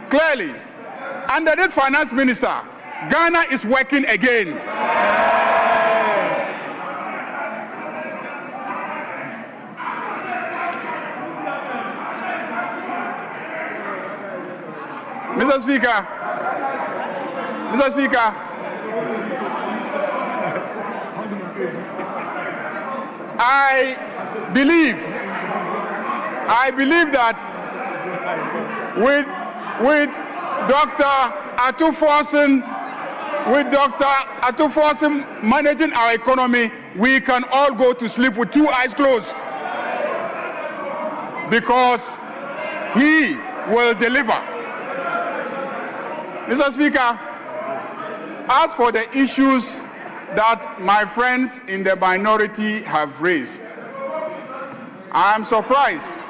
clearly, under this finance minister, Ghana is working again. Mr. Speaker, I believe that with Dr. Ato Forson managing our economy, we can all go to sleep with two eyes closed because he will deliver. Mr. Speaker, as for the issues that my friends in the minority have raised, I am surprised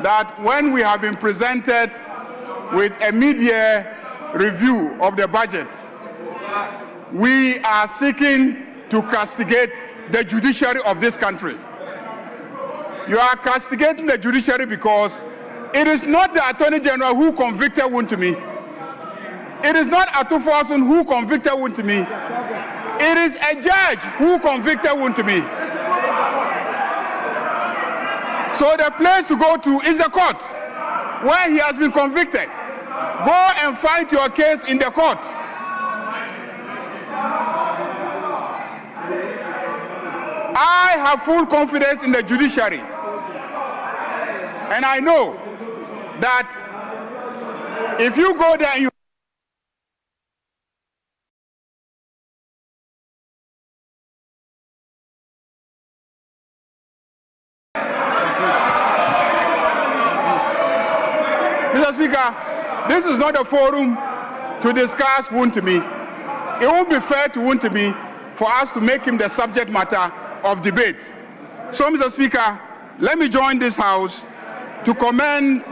that when we have been presented with a mid-year review of the budget, we are seeking to castigate the judiciary of this country. You are castigating the judiciary because it is not the Attorney General who convicted Wontumi. It is not Ato Forson who convicted Wontumi. It is a judge who convicted Wontumi. So the place to go to is the court where he has been convicted. Go and fight your case in the court. I have full confidence in the judiciary. And I know that if you go there and you Mr. Speaker, this is not a forum to discuss Wontumi. it won't be fair to Wontemi for us to make him the subject matter of debate. So, Mr. Speaker, let me join this House to commend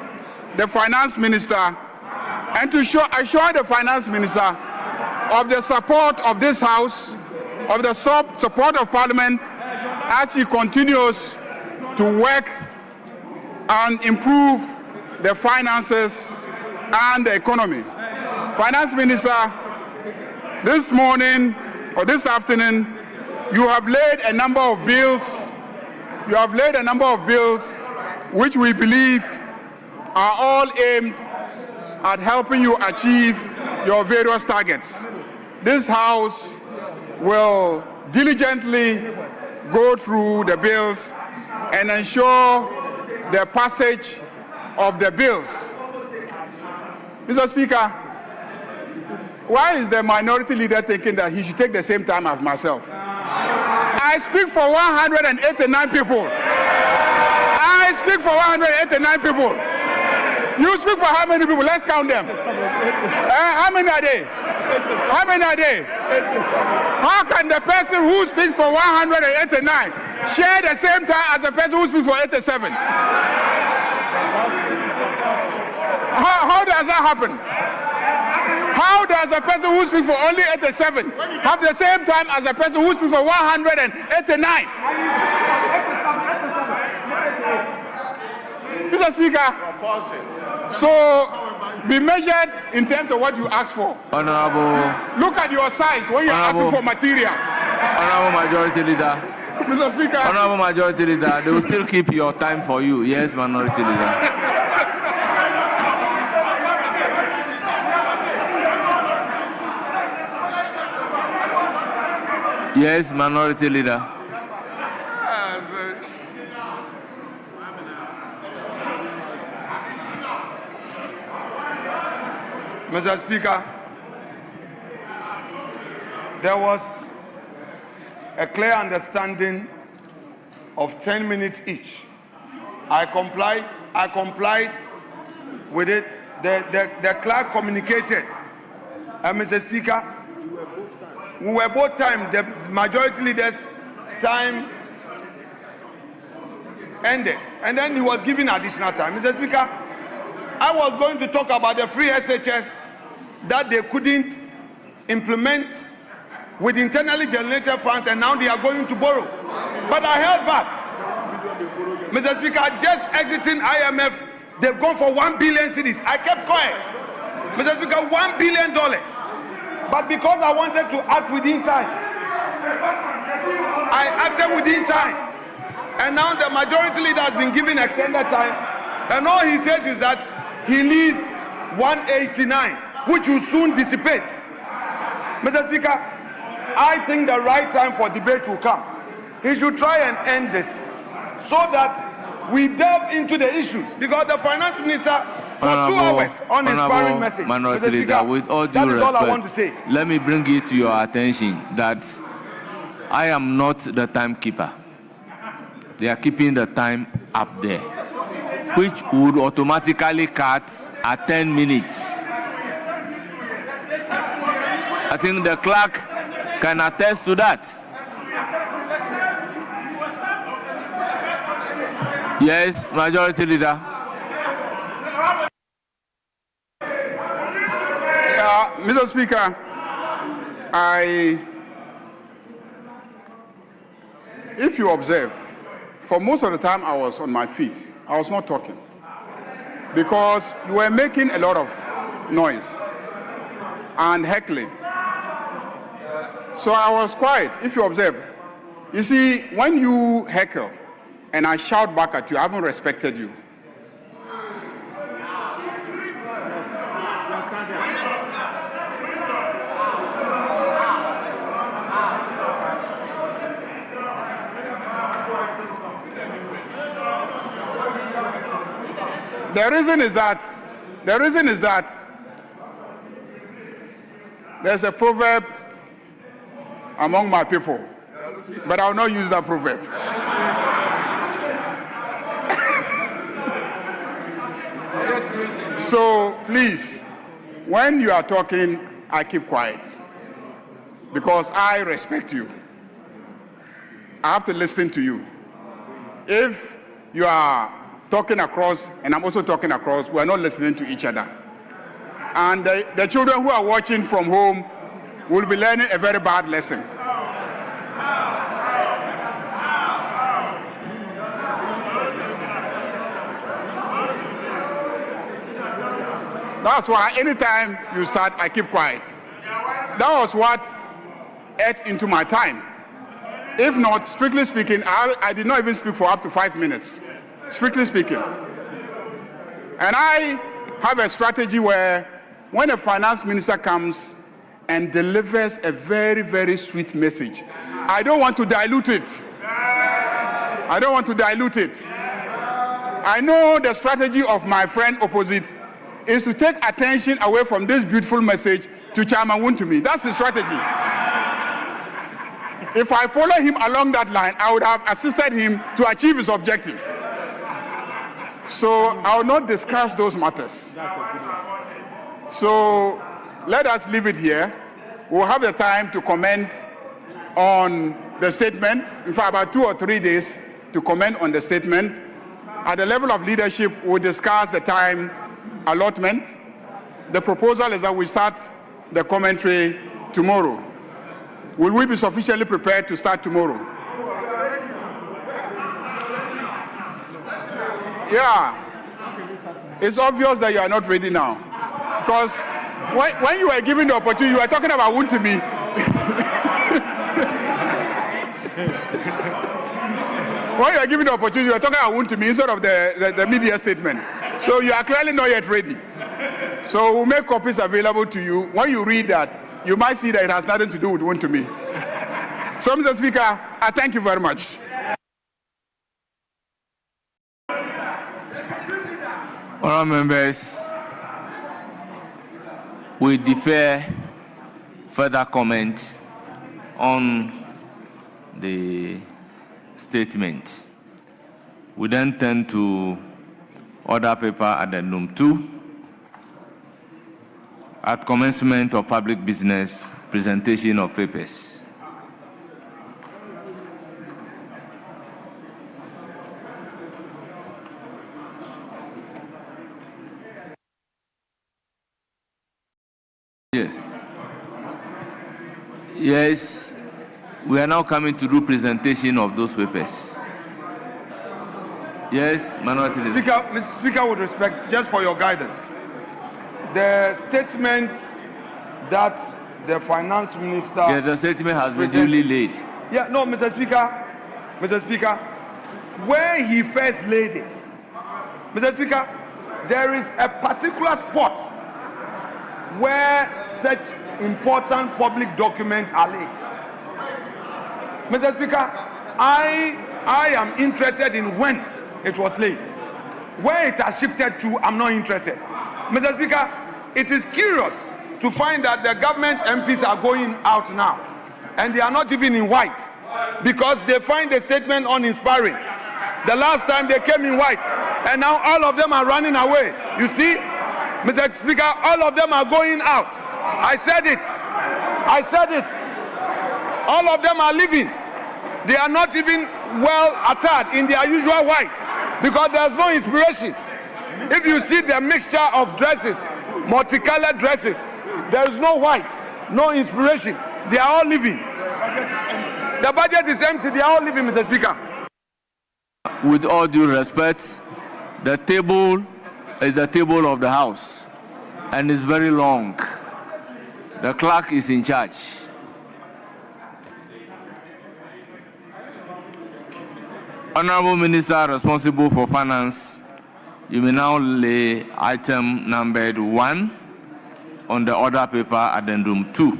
the Finance Minister and to assure the Finance Minister of the support of this House, of the support of Parliament as he continues to work and improve the finances and the economy. Finance Minister, this morning or this afternoon, you have laid a number of bills. You have laid a number of bills which we believe are all aimed at helping you achieve your various targets. This House will diligently go through the bills and ensure the passage of the bills. Mr. Speaker, why is the minority leader thinking that he should take the same time as myself? I speak for 189 people. I speak for 189 people. You speak for how many people? Let's count them. How many are they? How many are they? How can the person who speaks for 189 share the same time as the person who speaks for 87? How does that happen? How does the person who speaks for only 87 have the same time as the person who speaks for 189? Mr. Speaker, so be measured in terms of what you ask for. Honorable. Look at your size when you're asking for material. Honorable Majority Leader. Mr. Speaker. Honorable Majority Leader, they will still keep your time for you. Yes, Minority Leader. Yes, Minority Leader. Mr. Speaker, there was a clear understanding of 10 minutes each. I complied with it. The clerk communicated. Mr. Speaker, we were both time. The majority leader's time ended, and then he was given additional time. Mr. Speaker, I was going to talk about the free SHS that they couldn't implement with internally generated funds, and now they are going to borrow. But I held back. Mr. Speaker, just exiting IMF, they've gone for 1 billion cedis. I kept quiet. Mr. Speaker, $1 billion. But because I wanted to act within time, I acted within time. And now the majority leader has been given extended time. And all he says is that he needs 189, which will soon dissipate. Mr. Speaker, I think the right time for debate will come. He should try and end this so that we delve into the issues, because the finance minister for 2 hours on inspiring message. Minority Leader, with all due that is respect, all I want to say. Let me bring it to your attention that I am not the timekeeper. They are keeping the time up there, which would automatically cut at 10 minutes. I think the clerk can attest to that. Yes, Majority Leader. Mr. Speaker, if you observe, for most of the time I was on my feet. I was not talking because you were making a lot of noise and heckling. So I was quiet, if you observe. You see, when you heckle and I shout back at you, I haven't respected you. The reason is that there's a proverb among my people, but I will not use that proverb. So please, when you are talking, I keep quiet. because I respect you. I have to listen to you. If you are talking across and I'm also talking across, we are not listening to each other. And the children who are watching from home will be learning a very bad lesson. That's why anytime you start, I keep quiet. That was what ate into my time. If not, strictly speaking, I did not even speak for up to 5 minutes, strictly speaking. And I have a strategy where when a finance minister comes and delivers a very, very sweet message, I don't want to dilute it. I don't want to dilute it. I know the strategy of my friend opposite is to take attention away from this beautiful message to Chairman Wontumi. That's the strategy. If I follow him along that line, I would have assisted him to achieve his objective. So I will not discuss those matters. So let us leave it here. We'll have the time to comment on the statement. In fact, about 2 or 3 days to comment on the statement. At the level of leadership, we'll discuss the time allotment. The proposal is that we start the commentary tomorrow. Will we be sufficiently prepared to start tomorrow? Yeah. It's obvious that you are not ready now. Because when you were given the opportunity, you were talking about Wontumi. When you were given the opportunity, you were talking about Wontumi instead of the media statement. So you are clearly not yet ready. So we'll make copies available to you. When you read that, you might see that it has nothing to do with Wontumi. So, Mr. Speaker, I thank you very much. Honourable members, we defer further comment on the statement. We then turn to order paper addendum 2. At commencement of public business, presentation of papers. Yes. Yes, we are now coming to do presentation of those papers. Yes, Manuel. Mr. Speaker, with respect, just for your guidance, the statement that the finance minister... Yeah, the statement has been duly laid. Yeah, no, Mr. Speaker, where he first laid it, Mr. Speaker, there is a particular spot where such important public documents are laid. Mr. Speaker, I am interested in when it was laid. Where it has shifted to, I'm not interested. Mr. Speaker, it is curious to find that the government MPs are going out now, and they are not even in white, because they find the statement uninspiring. The last time they came in white, and now all of them are running away. You see, Mr. Speaker, all of them are going out. I said it. All of them are leaving. They are not even well attired in their usual white, because there's no inspiration. If you see the mixture of dresses, multicolored dresses, there is no white, no inspiration. They are all leaving. The budget is empty. They are all leaving, Mr. Speaker. With all due respect, the table is the table of the House, and it's very long. The clerk is in charge. Honorable Minister responsible for finance, you may now lay item numbered 1 on the order paper addendum 2.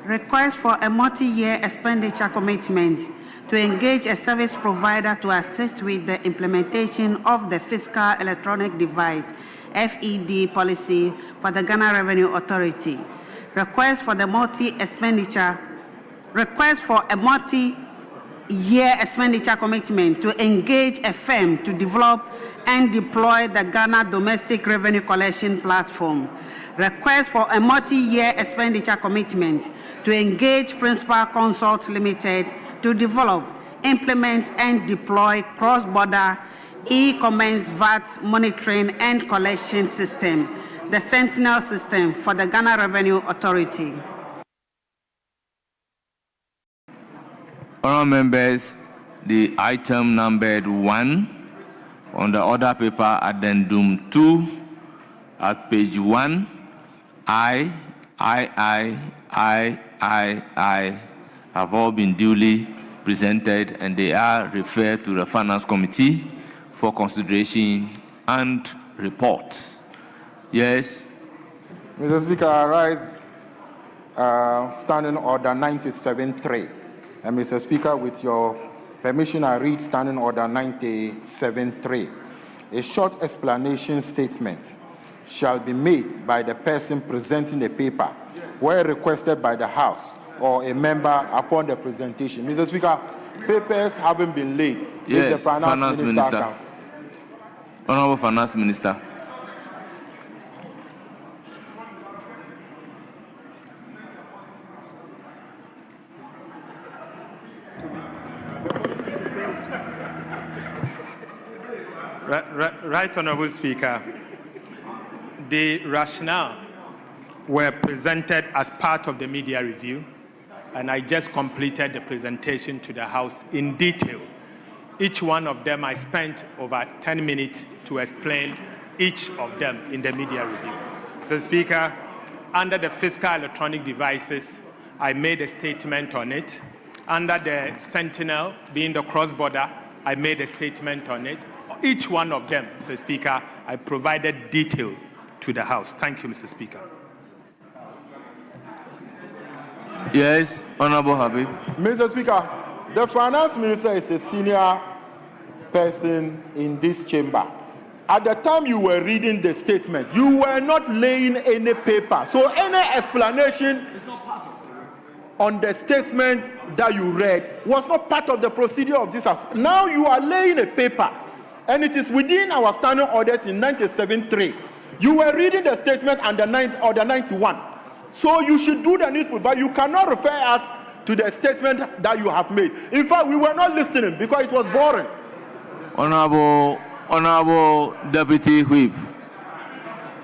Request for a multi-year expenditure commitment to engage a service provider to assist with the implementation of the Fiscal Electronic Device (FED) policy for the Ghana Revenue Authority. Request for a multi-year expenditure commitment to engage a firm to develop and deploy the Ghana Domestic Revenue Collection Platform. request for a multi-year expenditure commitment to engage Principal Consult Limited to develop, implement, and deploy cross-border e-commerce VAT monitoring and collection system, the Sentinel system for the Ghana Revenue Authority. Honourable members, the item numbered 1 on the order paper addendum 2 at page 1, I have all been duly presented and they are referred to the Finance Committee for consideration and reports. Yes. Mr. Speaker, I rise Standing Order 97.3. And Mr. Speaker, with your permission, I read Standing Order 97.3. A short explanation statement shall be made by the person presenting the paper where requested by the House or a member upon the presentation. Mr. Speaker, papers haven't been laid. Yes, the Finance Minister. Honourable Finance Minister. Right, Honourable Speaker. The rationale were presented as part of the media review, and I just completed the presentation to the House in detail. Each one of them, I spent over 10 minutes to explain each of them in the media review. Mr. Speaker, under the fiscal electronic devices, I made a statement on it. Under the Sentinel, being the cross-border, I made a statement on it. Each one of them, Mr. Speaker, I provided detail to the House. Thank you, Mr. Speaker. Yes, Honourable Habib. Mr. Speaker, the Finance Minister is a senior person in this chamber. At the time you were reading the statement, you were not laying any paper. So any explanation on the statement that you read was not part of the procedure of this House. Now you are laying a paper, and it is within our standing orders in 97.3. You were reading the statement under 91. So you should do the needful, but you cannot refer us to the statement that you have made. In fact, we were not listening because it was boring. Honourable Deputy Whip,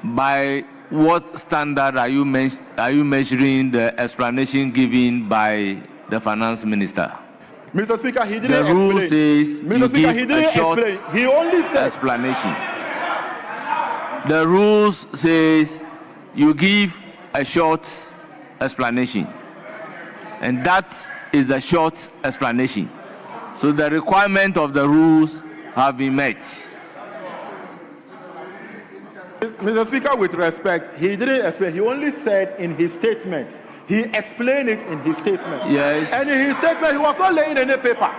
by what standard are you measuring the explanation given by the Finance Minister? Mr. Speaker, he didn't explain. The rule says Mr. Speaker, he didn't explain. He only said explanation. The rules says you give a short explanation, and that is the short explanation. So the requirement of the rules have been met. Mr. Speaker, with respect, he didn't explain. He only said in his statement. He explained it in his statement. Yes. And in his statement, he was not laying any paper.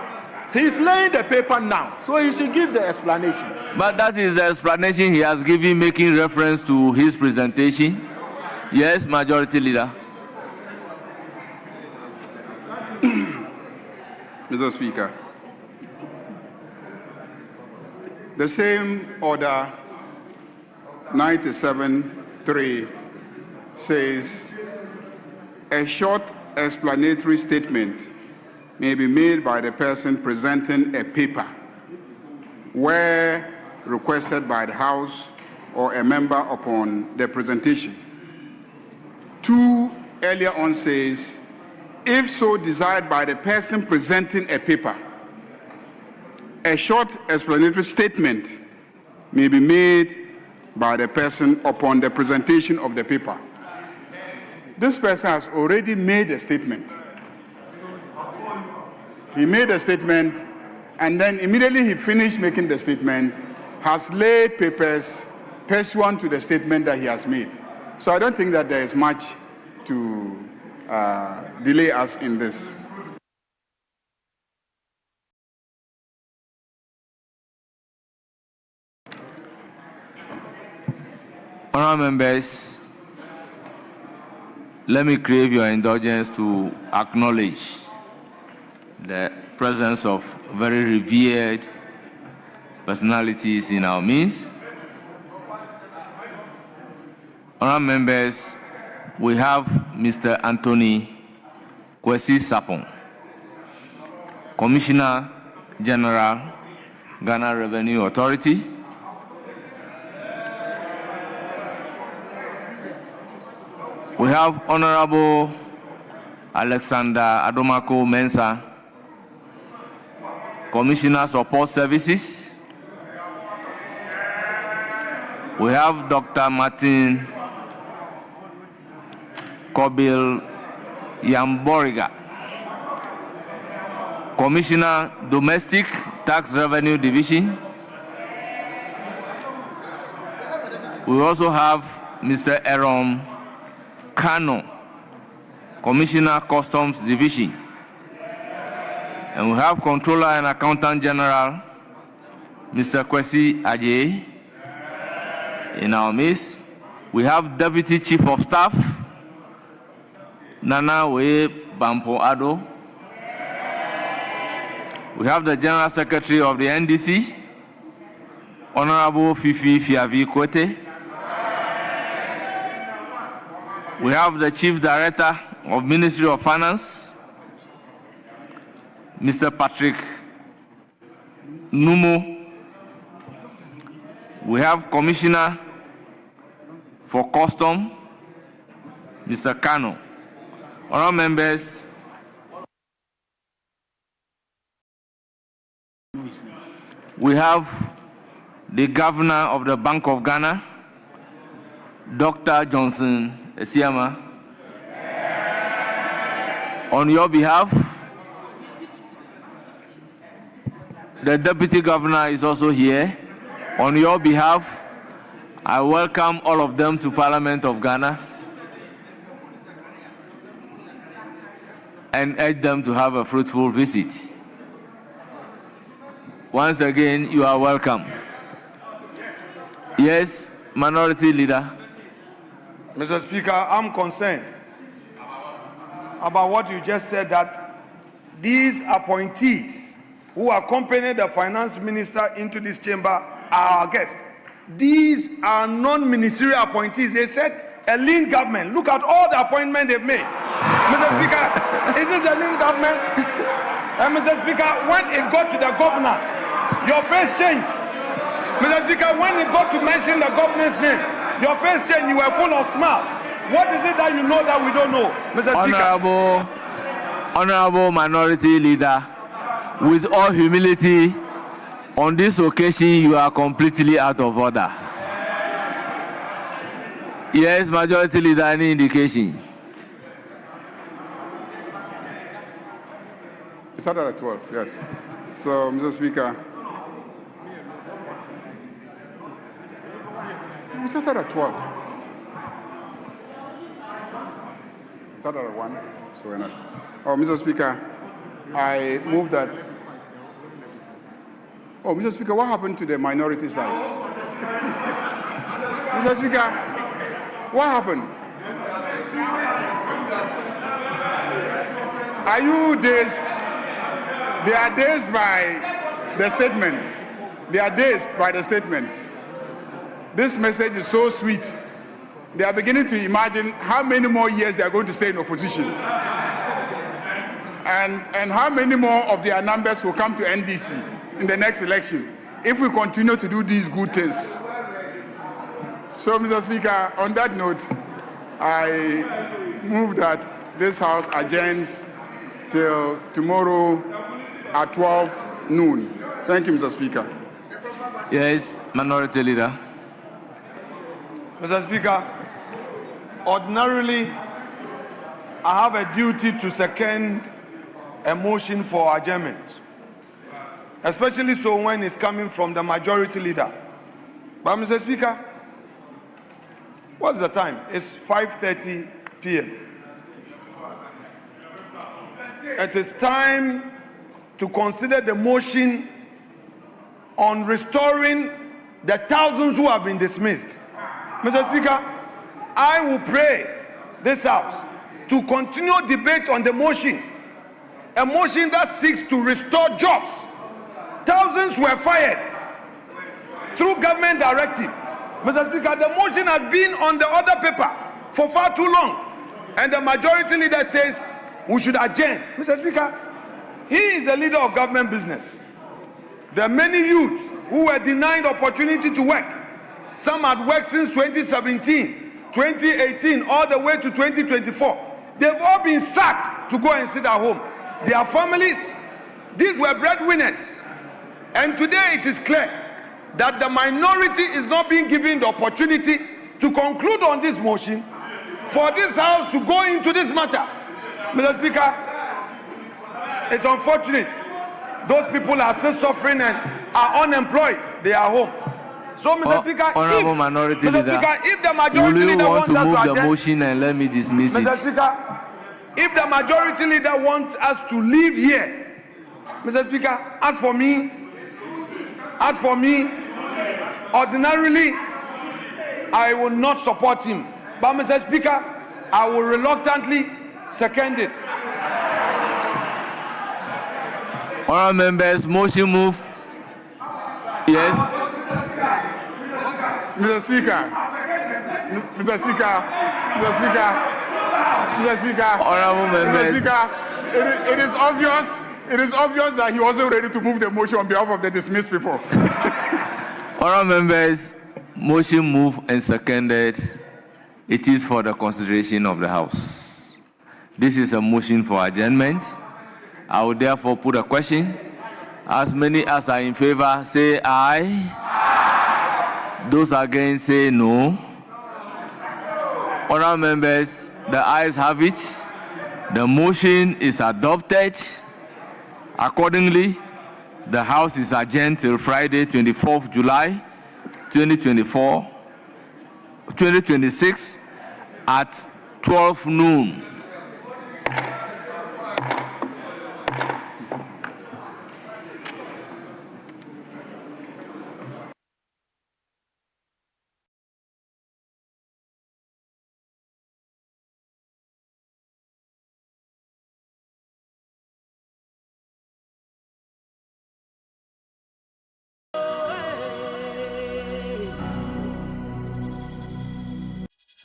He's laying the paper now, so he should give the explanation. But that is the explanation he has given, making reference to his presentation. Yes, Majority Leader. Mr. Speaker, the same order 97.3 says a short explanatory statement may be made by the person presenting a paper where requested by the House or a member upon the presentation. 2 earlier on says, if so desired by the person presenting a paper, a short explanatory statement may be made by the person upon the presentation of the paper. This person has already made a statement. He made a statement, and then immediately he finished making the statement, has laid papers pursuant to the statement that he has made. So I don't think that there is much to delay us in this. Honourable members, let me crave your indulgence to acknowledge the presence of very revered personalities in our midst. Honourable members, we have Mr. Anthony Kwesi Sapon, Commissioner General, Ghana Revenue Authority. We have Honorable Alexander Adomako Mensah, Commissioner Support Services. We have Dr. Martin Kobil Yamboriga, Commissioner Domestic Tax Revenue Division. We also have Mr. Aaron Kano, Commissioner Customs Division. And we have Controller and Accountant General, Mr. Kwesi Ajay, in our midst. We have Deputy Chief of Staff, Nana Wee Bampo Ado. We have the General Secretary of the NDC, Honorable Fifi Fiavi Kwete. We have the Chief Director of Ministry of Finance, Mr. Patrick Numo. We have Commissioner for Custom, Mr. Kano. Honourable members, we have the Governor of the Bank of Ghana, Dr. Johnson Esiama. On your behalf, the Deputy Governor is also here. On your behalf, I welcome all of them to Parliament of Ghana and urge them to have a fruitful visit. Once again, you are welcome. Yes, Minority Leader. Mr. Speaker, I'm concerned about what you just said, that these appointees who accompany the finance minister into this chamber are our guests. These are non-ministerial appointees. They said a lean government. Look at all the appointments they've made. Mr. Speaker, is this a lean government? And Mr. Speaker, when it got to the governor, your face changed. Mr. Speaker, when it got to mention the governor's name, your face changed. You were full of smiles. What is it that you know that we don't know, Mr. Speaker? Honorable Minority Leader, with all humility, on this occasion, you are completely out of order. Yes, Majority Leader, any indication? It started at 12, yes. So, Mr. Speaker, we started at 12. It started at 1, so we're not. Oh, Mr. Speaker, I move that. Oh, Mr. Speaker, what happened to the minority side? Mr. Speaker, what happened? Are you dazed? They are dazed by the statement. They are dazed by the statement. This message is so sweet. They are beginning to imagine how many more years they are going to stay in opposition. And how many more of their numbers will come to NDC in the next election if we continue to do these good things. So, Mr. Speaker, on that note, I move that this House adjourns till tomorrow at 12 noon. Thank you, Mr. Speaker. Yes, Minority Leader. Mr. Speaker, ordinarily, I have a duty to second a motion for adjournment, especially so when it's coming from the Majority Leader. But, Mr. Speaker, what's the time? It's 5:30 p.m. It is time to consider the motion on restoring the thousands who have been dismissed. Mr. Speaker, I will pray this House to continue debate on the motion, a motion that seeks to restore jobs. Thousands were fired through government directive. Mr. Speaker, the motion has been on the other paper for far too long. And the majority leader says we should adjourn. Mr. Speaker, he is the leader of government business. There are many youths who were denied opportunity to work. Some had worked since 2017, 2018, all the way to 2024. They've all been sacked to go and sit at home. Their families, these were breadwinners. And today it is clear that the minority is not being given the opportunity to conclude on this motion for this House to go into this matter. Mr. Speaker, it's unfortunate. Those people are still suffering and are unemployed. They are home. So, Mr. Speaker, Honorable Minority Leader, if the majority will you leader want to wants us move to the attend, motion and let me dismiss Mr. it? Speaker, if the majority leader wants us to leave here, Mr. Speaker, as for me, ordinarily, I will not support him. But, Mr. Speaker, I will reluctantly second it. Honourable members, motion move. Yes. Mr. Speaker, Honourable members. it is obvious that he wasn't ready to move the motion on behalf of the dismissed people. Honourable members, motion moved and seconded. It is for the consideration of the House. This is a motion for adjournment. I will therefore put a question. As many as are in favor, say aye. Aye. Those against, say no. Honourable members, the ayes have it. The motion is adopted. Accordingly, the House is adjourned till Friday, 24th July, 2026 at 12 noon.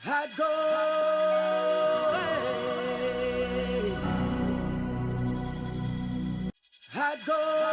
I go. I go.